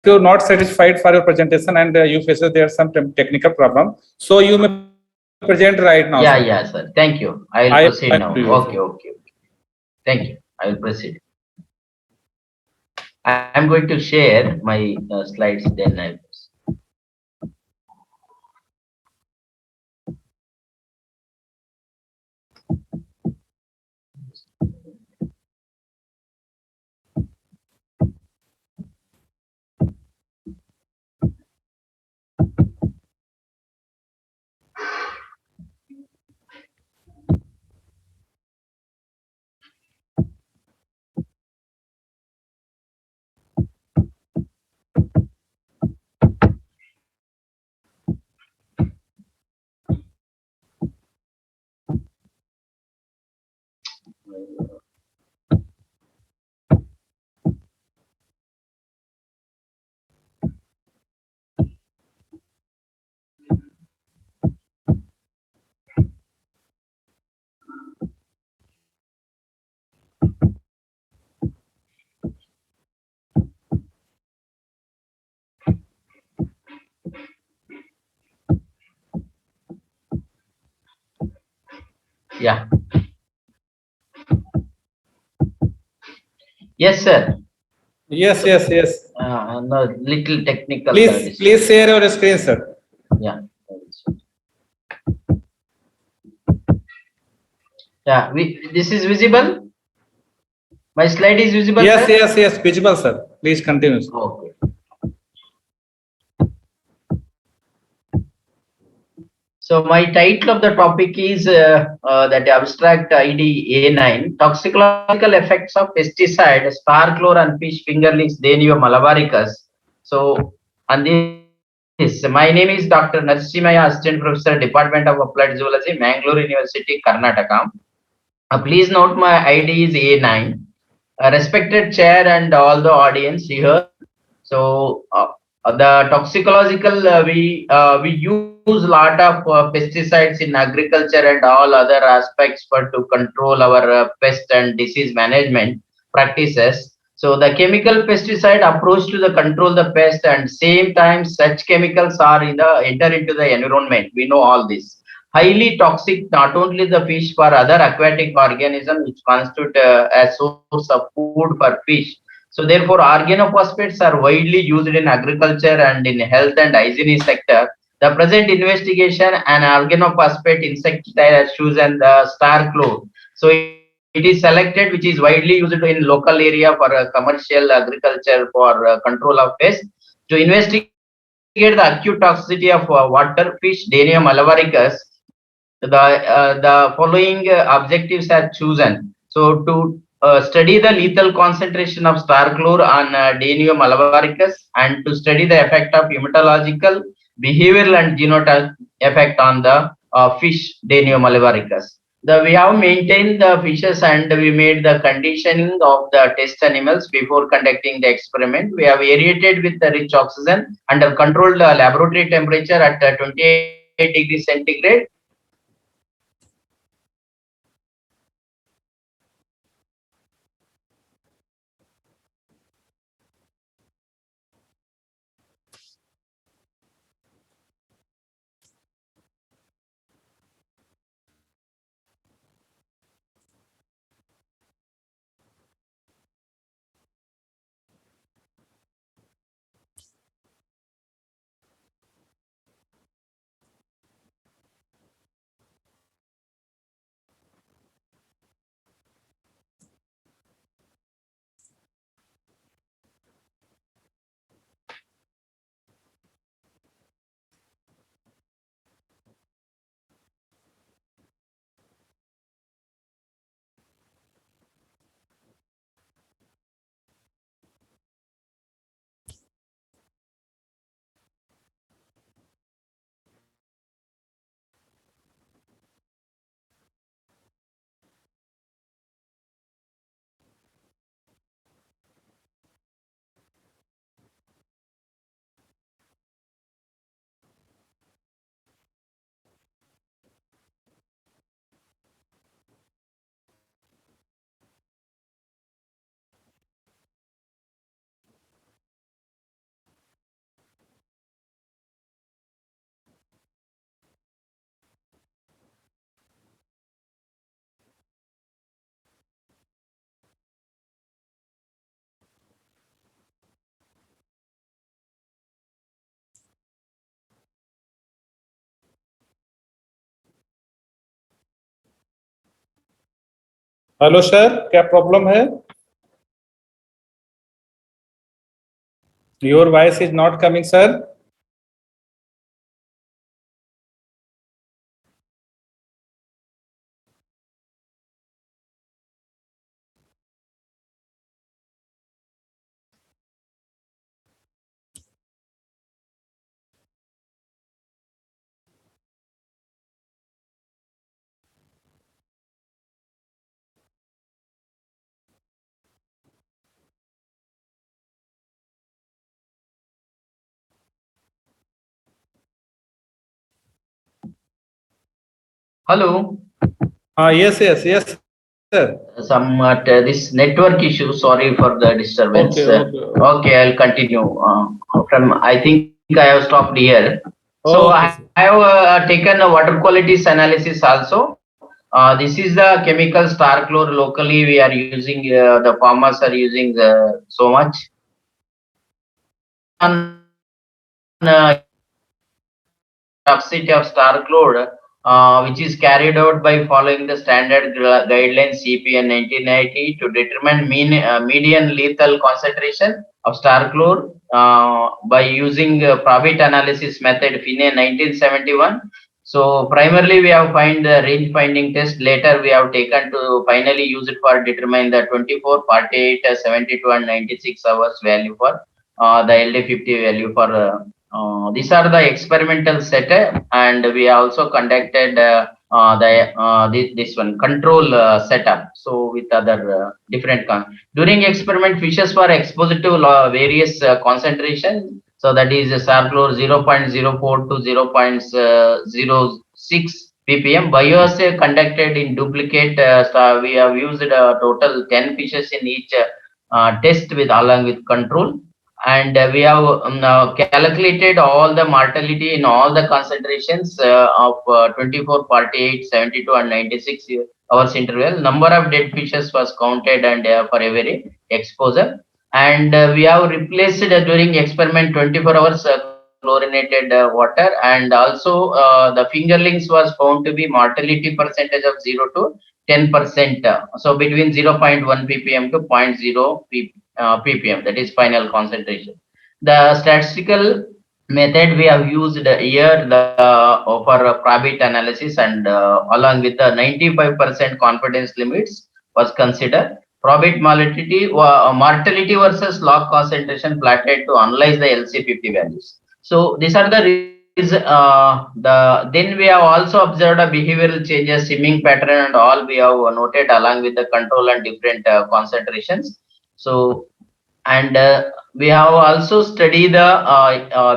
you're not satisfied for your presentation and you face there some technical problem, so you may present right now. Yeah, sir. Thank you. I will proceed now. Okay. Thank you. I will proceed. I am going to share my slides, then I will. Yeah. Yes, sir. Yes. No, little technical. Please share your screen, sir. Yeah. Yeah. This is visible. My slide is visible. Yes, sir? yes, visible, sir. Please continue. Sir. Okay. So my title of the topic is that abstract ID A9, toxicological effects of pesticide, star chlor and fish fingerlings Denium malabaricus. So, and this, my name is Dr. Narsimaya, Assistant Professor, Department of Applied Zoology, Mangalore University, Karnataka. Please note my ID is A9. Respected chair and all the audience here. So the toxicological we use lot of pesticides in agriculture and all other aspects to control our pest and disease management practices. So the chemical pesticide approach to the control the pest, and same time such chemicals are enter into the environment. We know all this. Highly toxic, not only the fish, for other aquatic organisms which constitute a source of food for fish. So therefore, organophosphates are widely used in agriculture and in health and hygiene sector. The present investigation, an organophosphate insecticide has chosen the star chlor. So it is selected, which is widely used in local area for commercial agriculture for control of pests. To investigate the acute toxicity of water fish, Denium malabaricus, the following objectives are chosen. So to study the lethal concentration of star chlor on Denium malabaricus, and to study the effect of hematological, behavioral and genotype effect on the fish Denium malabaricus. We have maintained the fishes and we made the conditioning of the test animals before conducting the experiment. We have aerated with the rich oxygen under controlled laboratory temperature at 28 degrees centigrade. Hello sir, क्या problem है? Your voice is not coming, sir. Hello. Yes, sir. Some this network issue. Sorry for the disturbance. Okay, I'll continue. From I think I have stopped here. So I have taken a water qualities analysis also. This is the chemical star chlor. Locally, we are using the farmers are using so much. Toxicity of star chlor, which is carried out by following the standard guidelines CPN 1990 to determine median lethal concentration of star chlor by using Probit analysis method FINE 1971. So primarily we have find the range finding test. Later we have taken to finally use it for determine the 24, 48, 72 and 96 hours value for the LD50 value for these are the experimental setup, and we also conducted this one control setup. So with other different during experiment, fishes were exposed to various concentration. So that is SARChlor 0.04 to 0.06 ppm. Bioassay conducted in duplicate. We have used a total 10 fishes in each test with along with control, and we have calculated all the mortality in all the concentrations of 24, 48, 72 and 96 hours interval. Number of dead fishes was counted and for every exposure, and we have replaced during experiment 24 hours chlorinated water, and also the fingerlings was found to be mortality percentage of 0 to 10%, so between 0.1 ppm to zero point 0 ppm, that is final concentration. The statistical method we have used here for Probit analysis, and along with the 95% confidence limits was considered. Probit mortality versus log concentration plotted to analyze the LC50 values. So these are the then we have also observed a behavioral changes, swimming pattern and all we have noted along with the control and different concentrations. So, and we have also studied the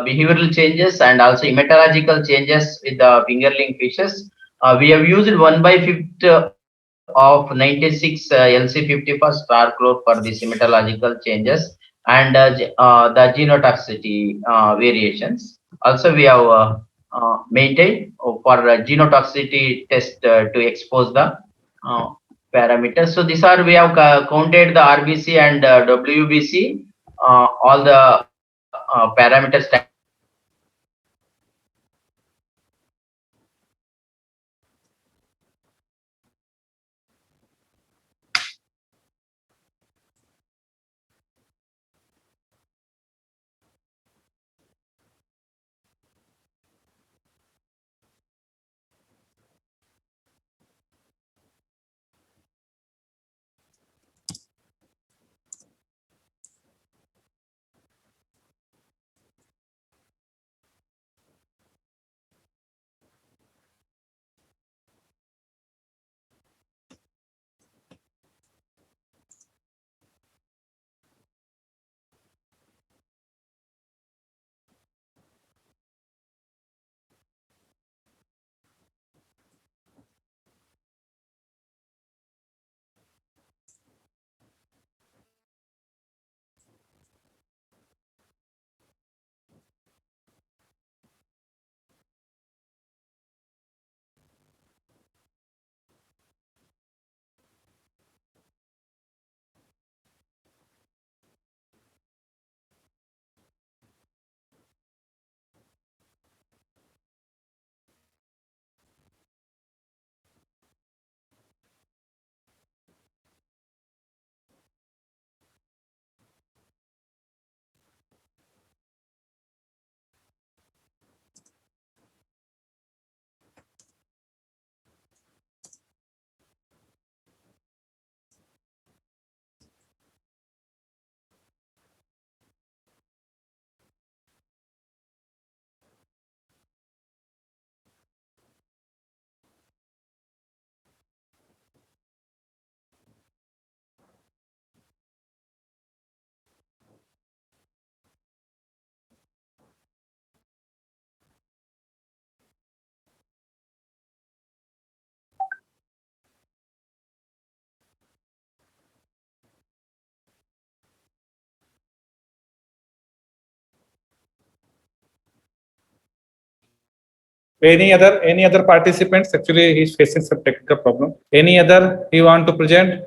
behavioral changes and also hematological changes with the fingerling fishes. We have used 1/5 of 96 LC50 for star chlor for the hematological changes and the genotoxicity variations. Also, we have maintained for genotoxicity test to expose the parameters. So these are we have counted the RBC and WBC, all the parameters. Any other participants? Actually, he's facing some technical problem. Any other he want to present?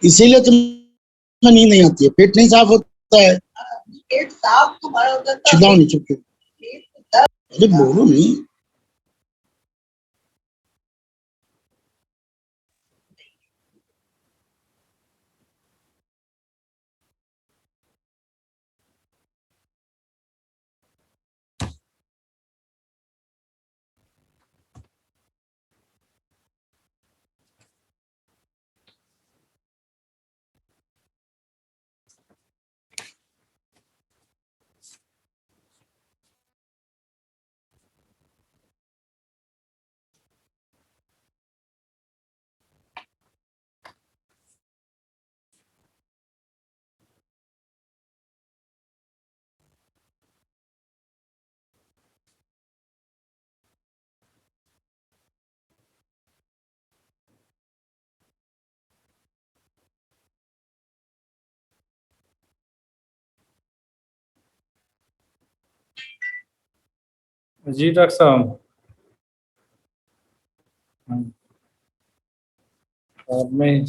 इसीलिए तुम्हें नींद नहीं आती है, पेट नहीं साफ होता है। पेट साफ तुम्हारा होता है, चिल्लाओ नहीं, चुप चुप, अरे बोलो नहीं। जी डॉक्टर साहब, और मैं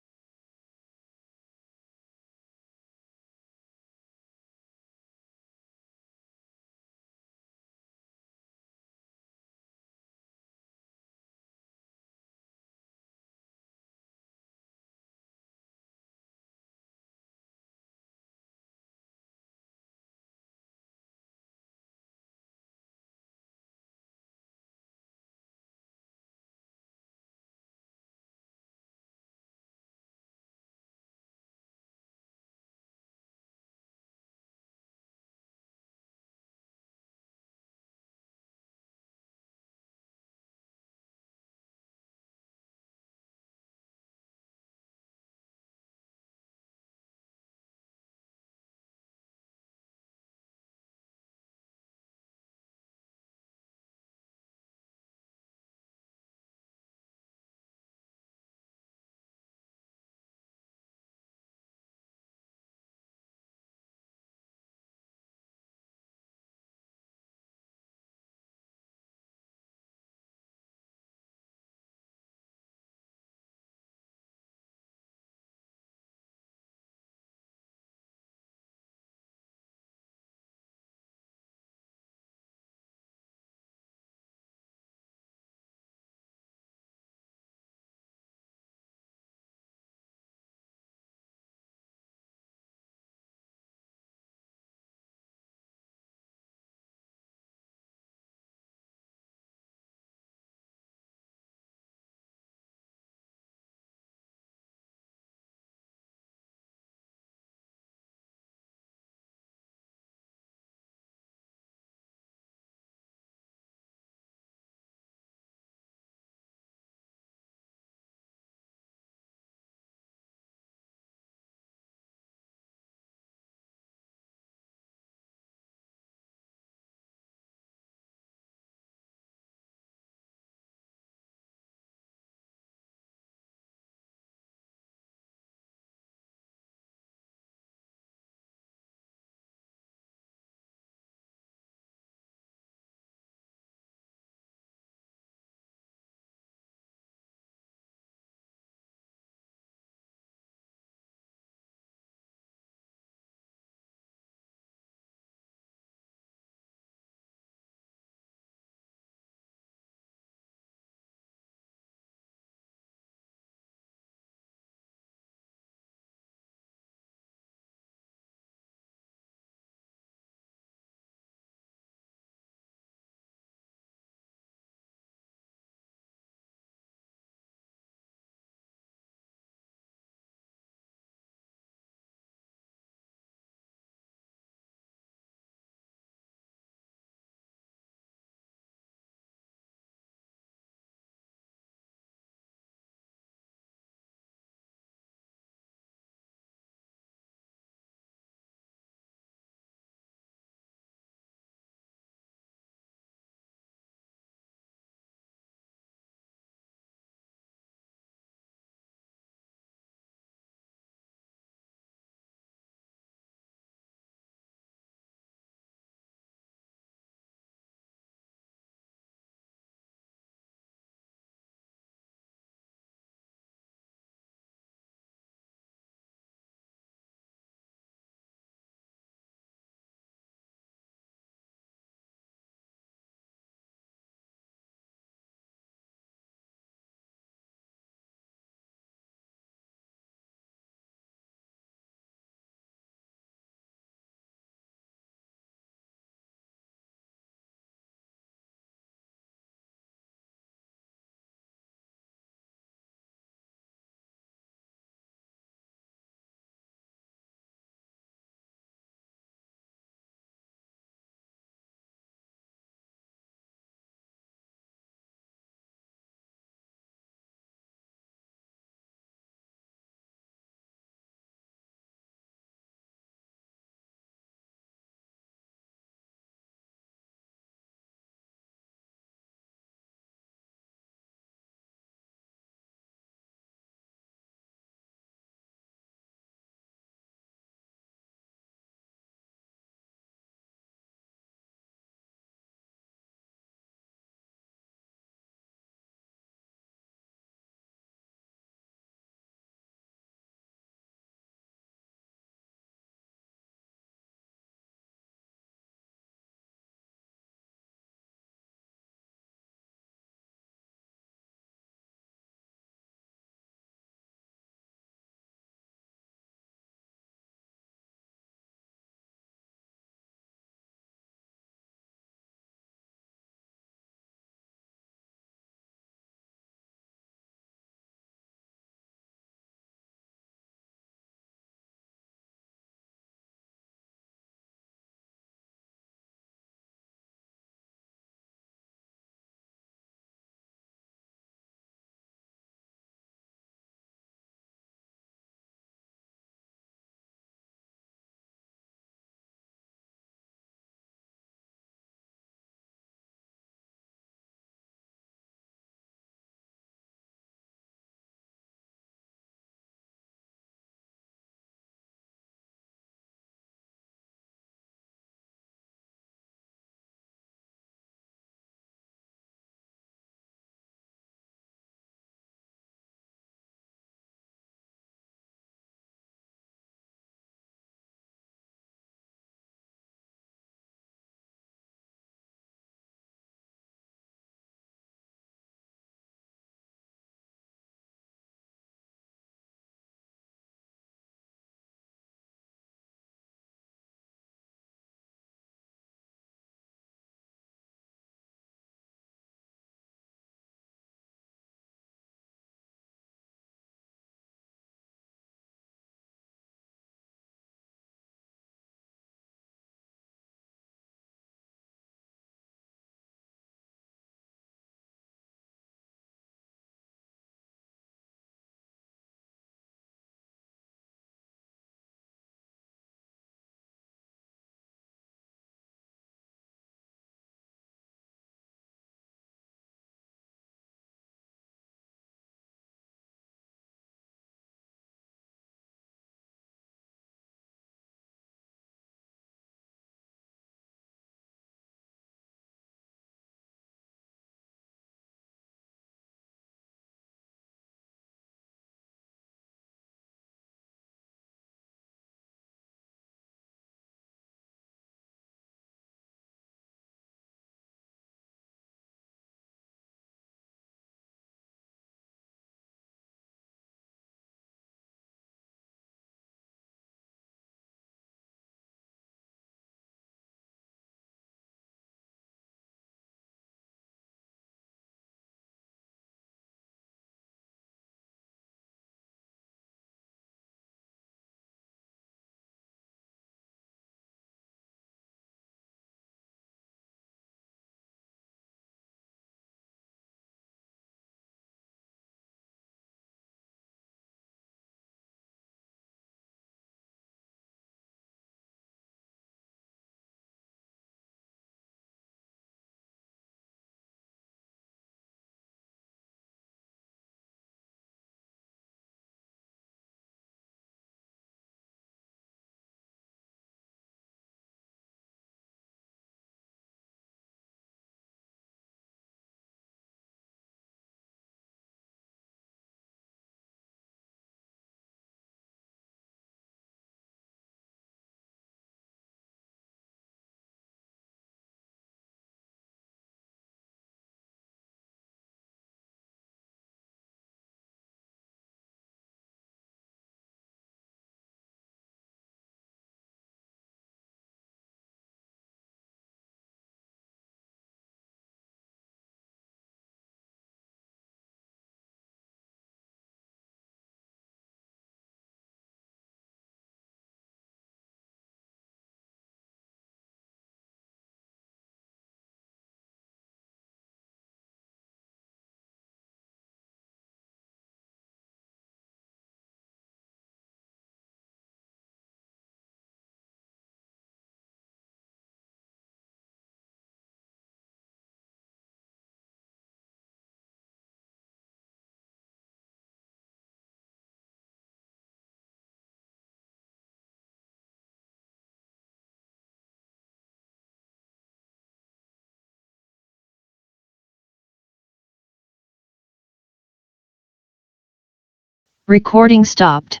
Recording stopped.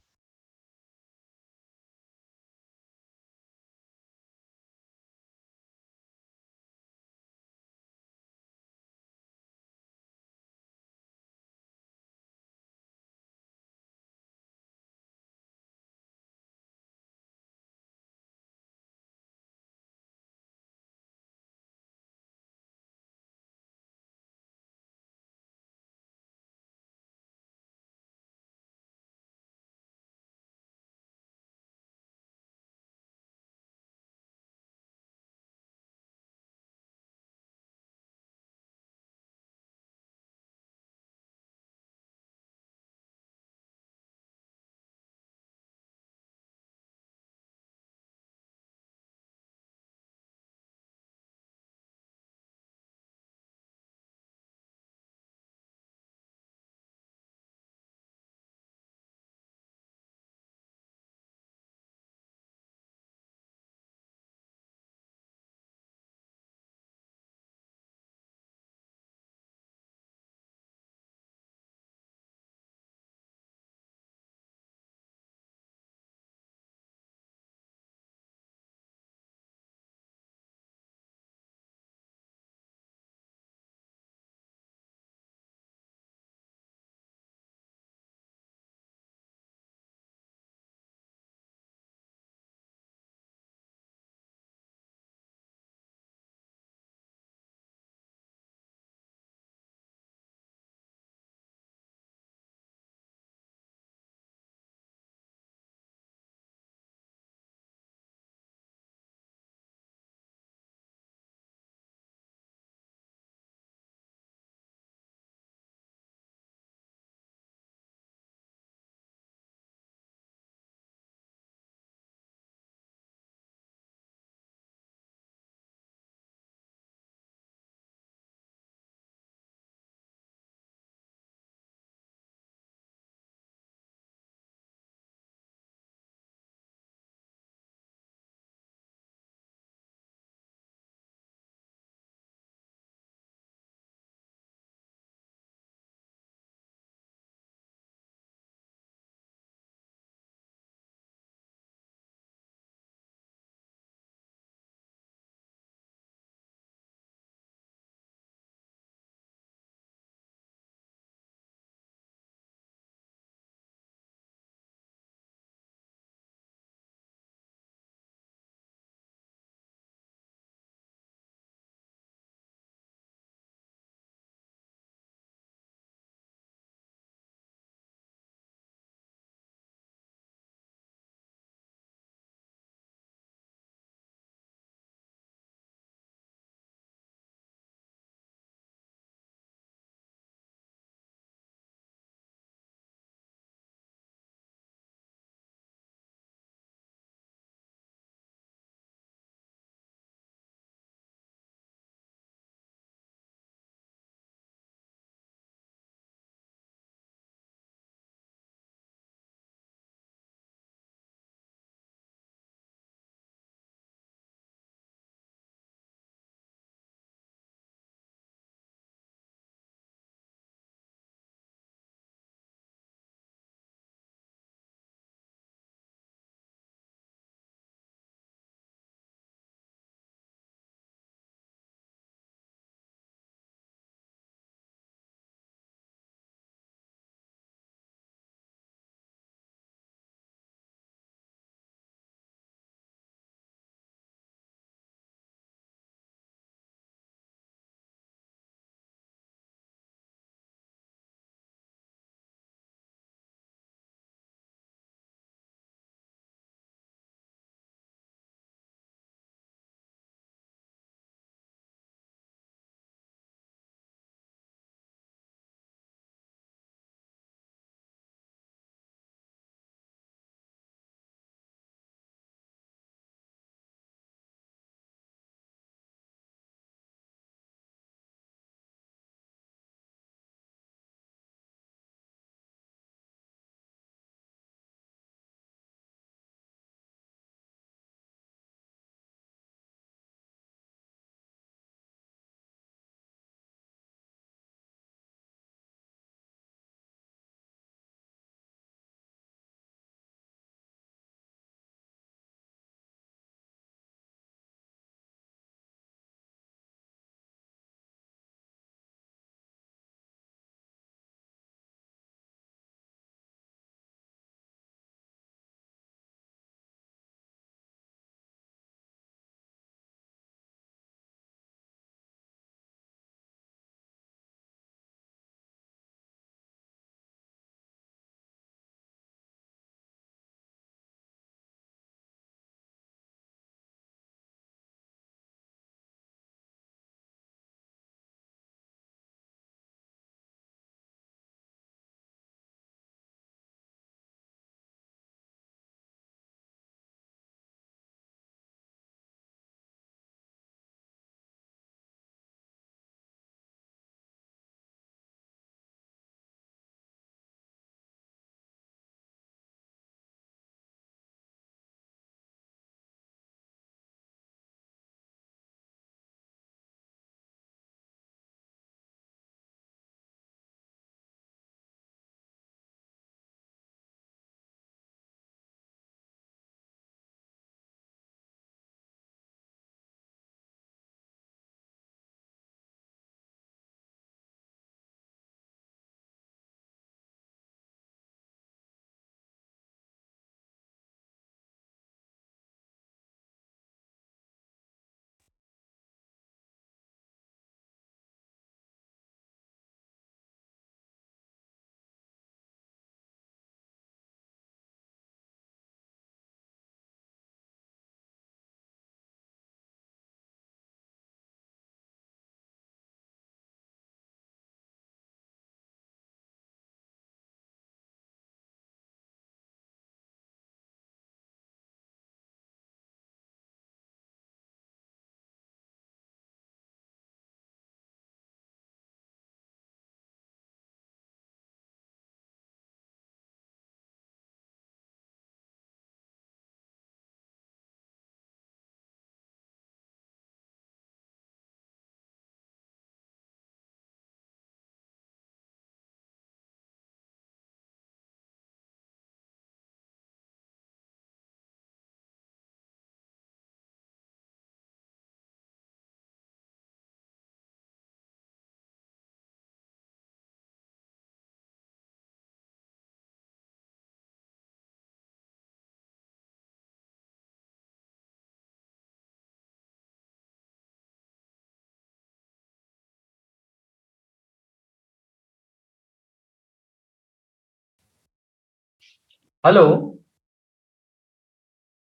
Hello.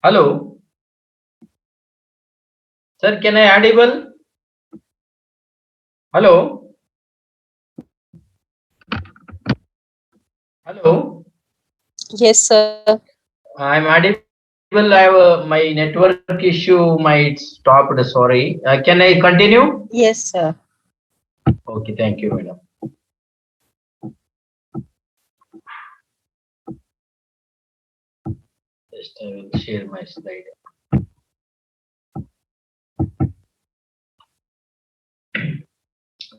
Hello. Sir, can I audible? Hello. Hello. Yes, sir. I'm audible. I have my network issue might stopped. Sorry. Can I continue? Yes, sir. Okay. Thank you, madam. Just I will share my slide.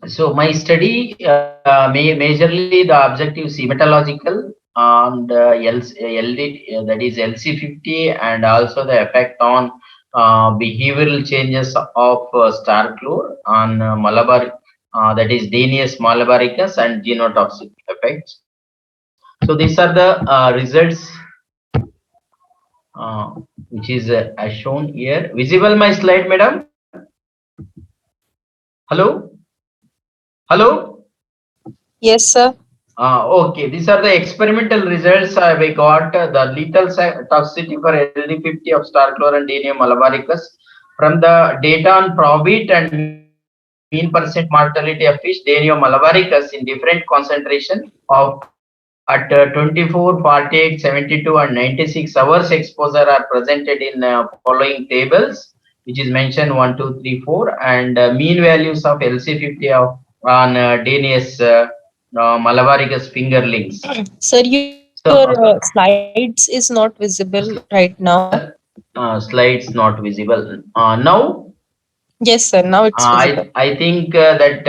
So my study majorly the objectives hematological and LD, that is LC50, and also the effect on behavioral changes of star chlor on Malabar, that is Danius malabaricus, and genotoxic effects. So these are the results which is as shown here. Visible my slide, madam? Hello? Hello? Yes, sir. Okay, these are the experimental results we got. The lethal toxicity for LD50 of star chlorandinium malabaricus from the data on probit and mean percent mortality of fish Danium malabaricus in different concentration of at 24, 48, 72 and 96 hours exposure are presented in following tables, which is mentioned 1, 2, 3, 4, and mean values of LC50 of on Danius malabaricus fingerlings. Sir, your slides is not visible right now. Slides not visible. Now? Yes, sir. Now it's visible. I think that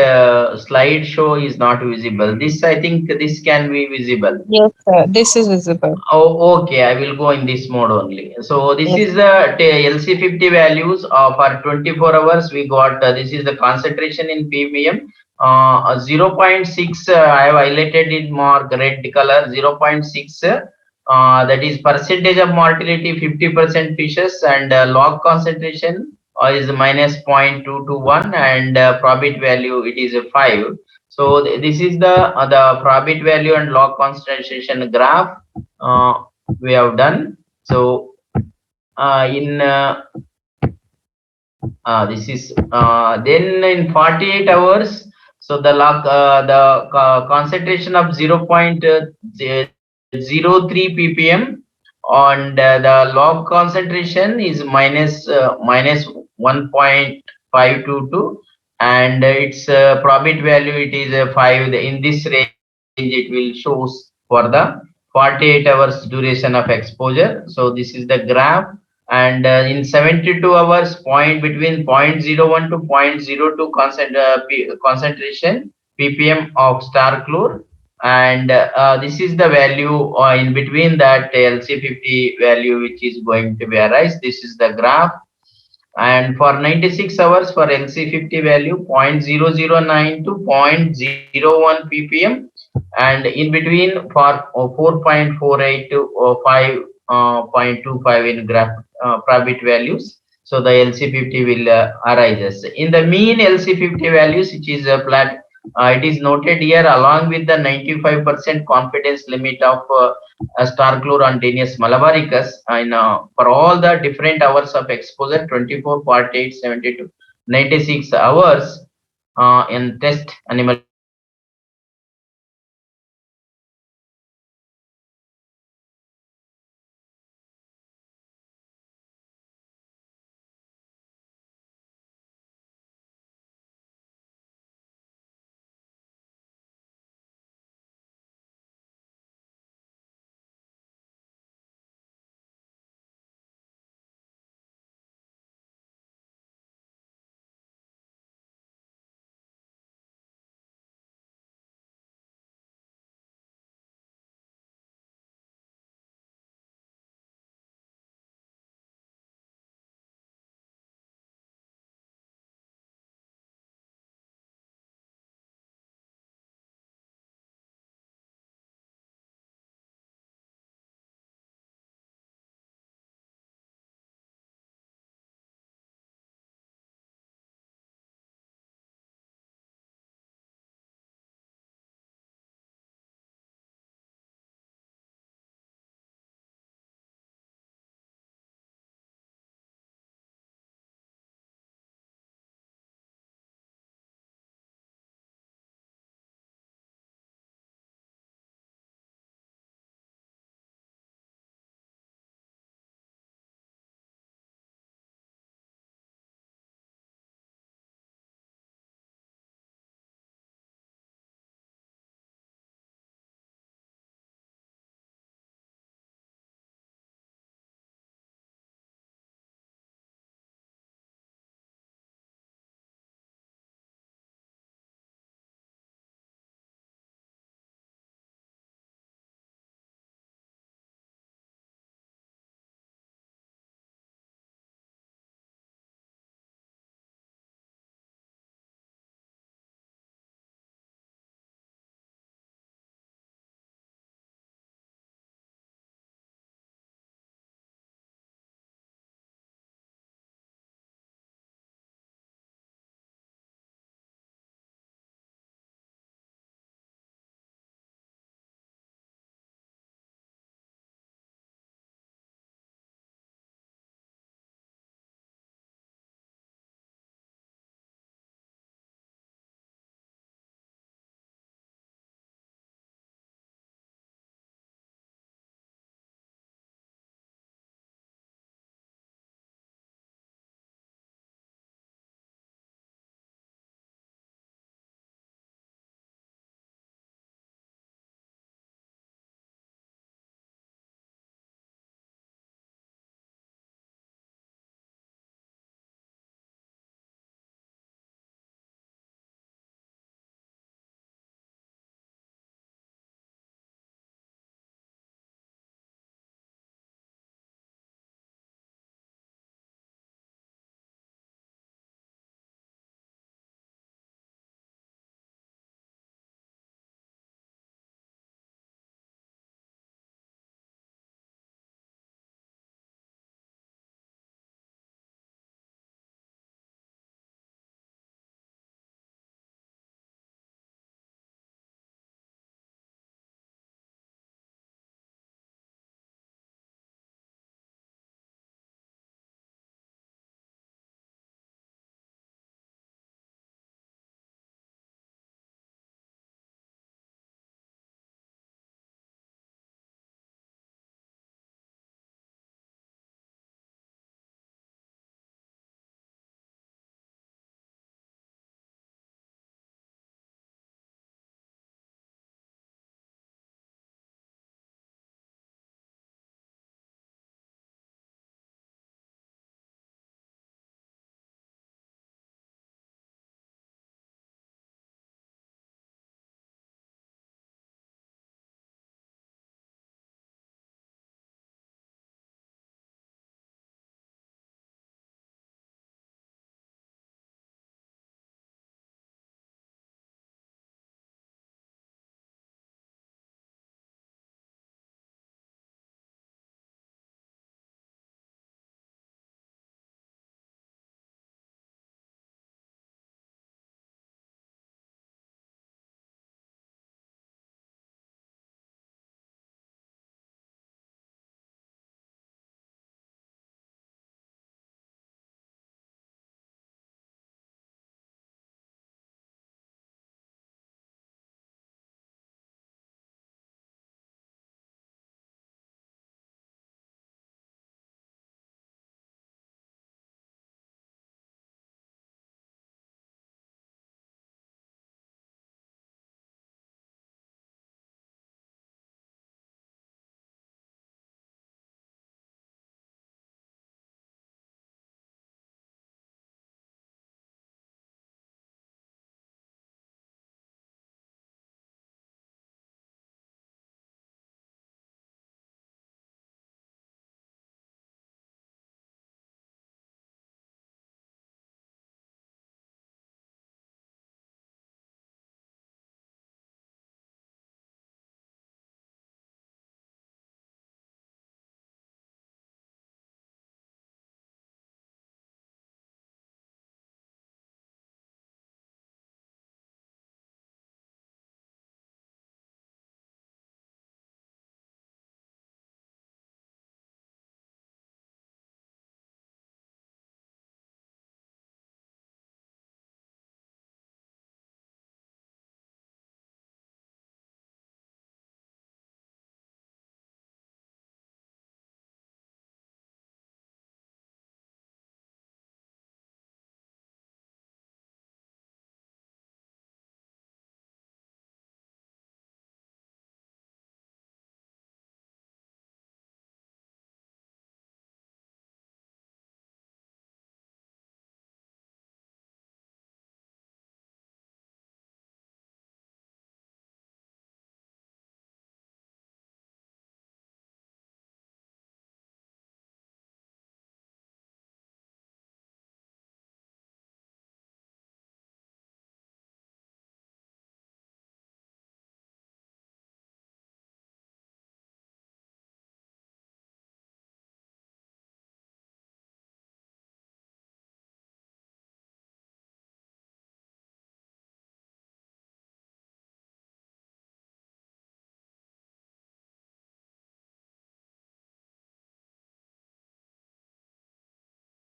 slideshow is not visible. This, I think this can be visible. Yes, sir. This is visible. Oh, okay. I will go in this mode only. So this Yes. is the LC50 values for 24 hours. We got this is the concentration in ppm. 0.6. I have highlighted in more red color. 0.6. That is percentage of mortality 50% fishes, and log concentration is minus 0.221, and probit value it is a 5. So this is the probit value and log concentration graph we have done. So in this is then in 48 hours. So the log concentration of 0.03 ppm, and the log concentration is minus 1.522, and its probit value it is 5. In this range it will shows for the 48 hours duration of exposure. So this is the graph, and in 72 hours between 0.01 to 0.02 concentration ppm of star chlor, and this is the value in between that LC50 value which is going to be arise. This is the graph, and for 96 hours for LC50 value 0.009 to 0.01 ppm, and in between for 4.48 to 5.25 in graph probit values. So the LC50 will arises. In the mean LC50 values, which is flat, it is noted here along with the 95% confidence limit of star chlor on Danius malabaricus for all the different hours of exposure 24, 48, 72, 96 hours in test animal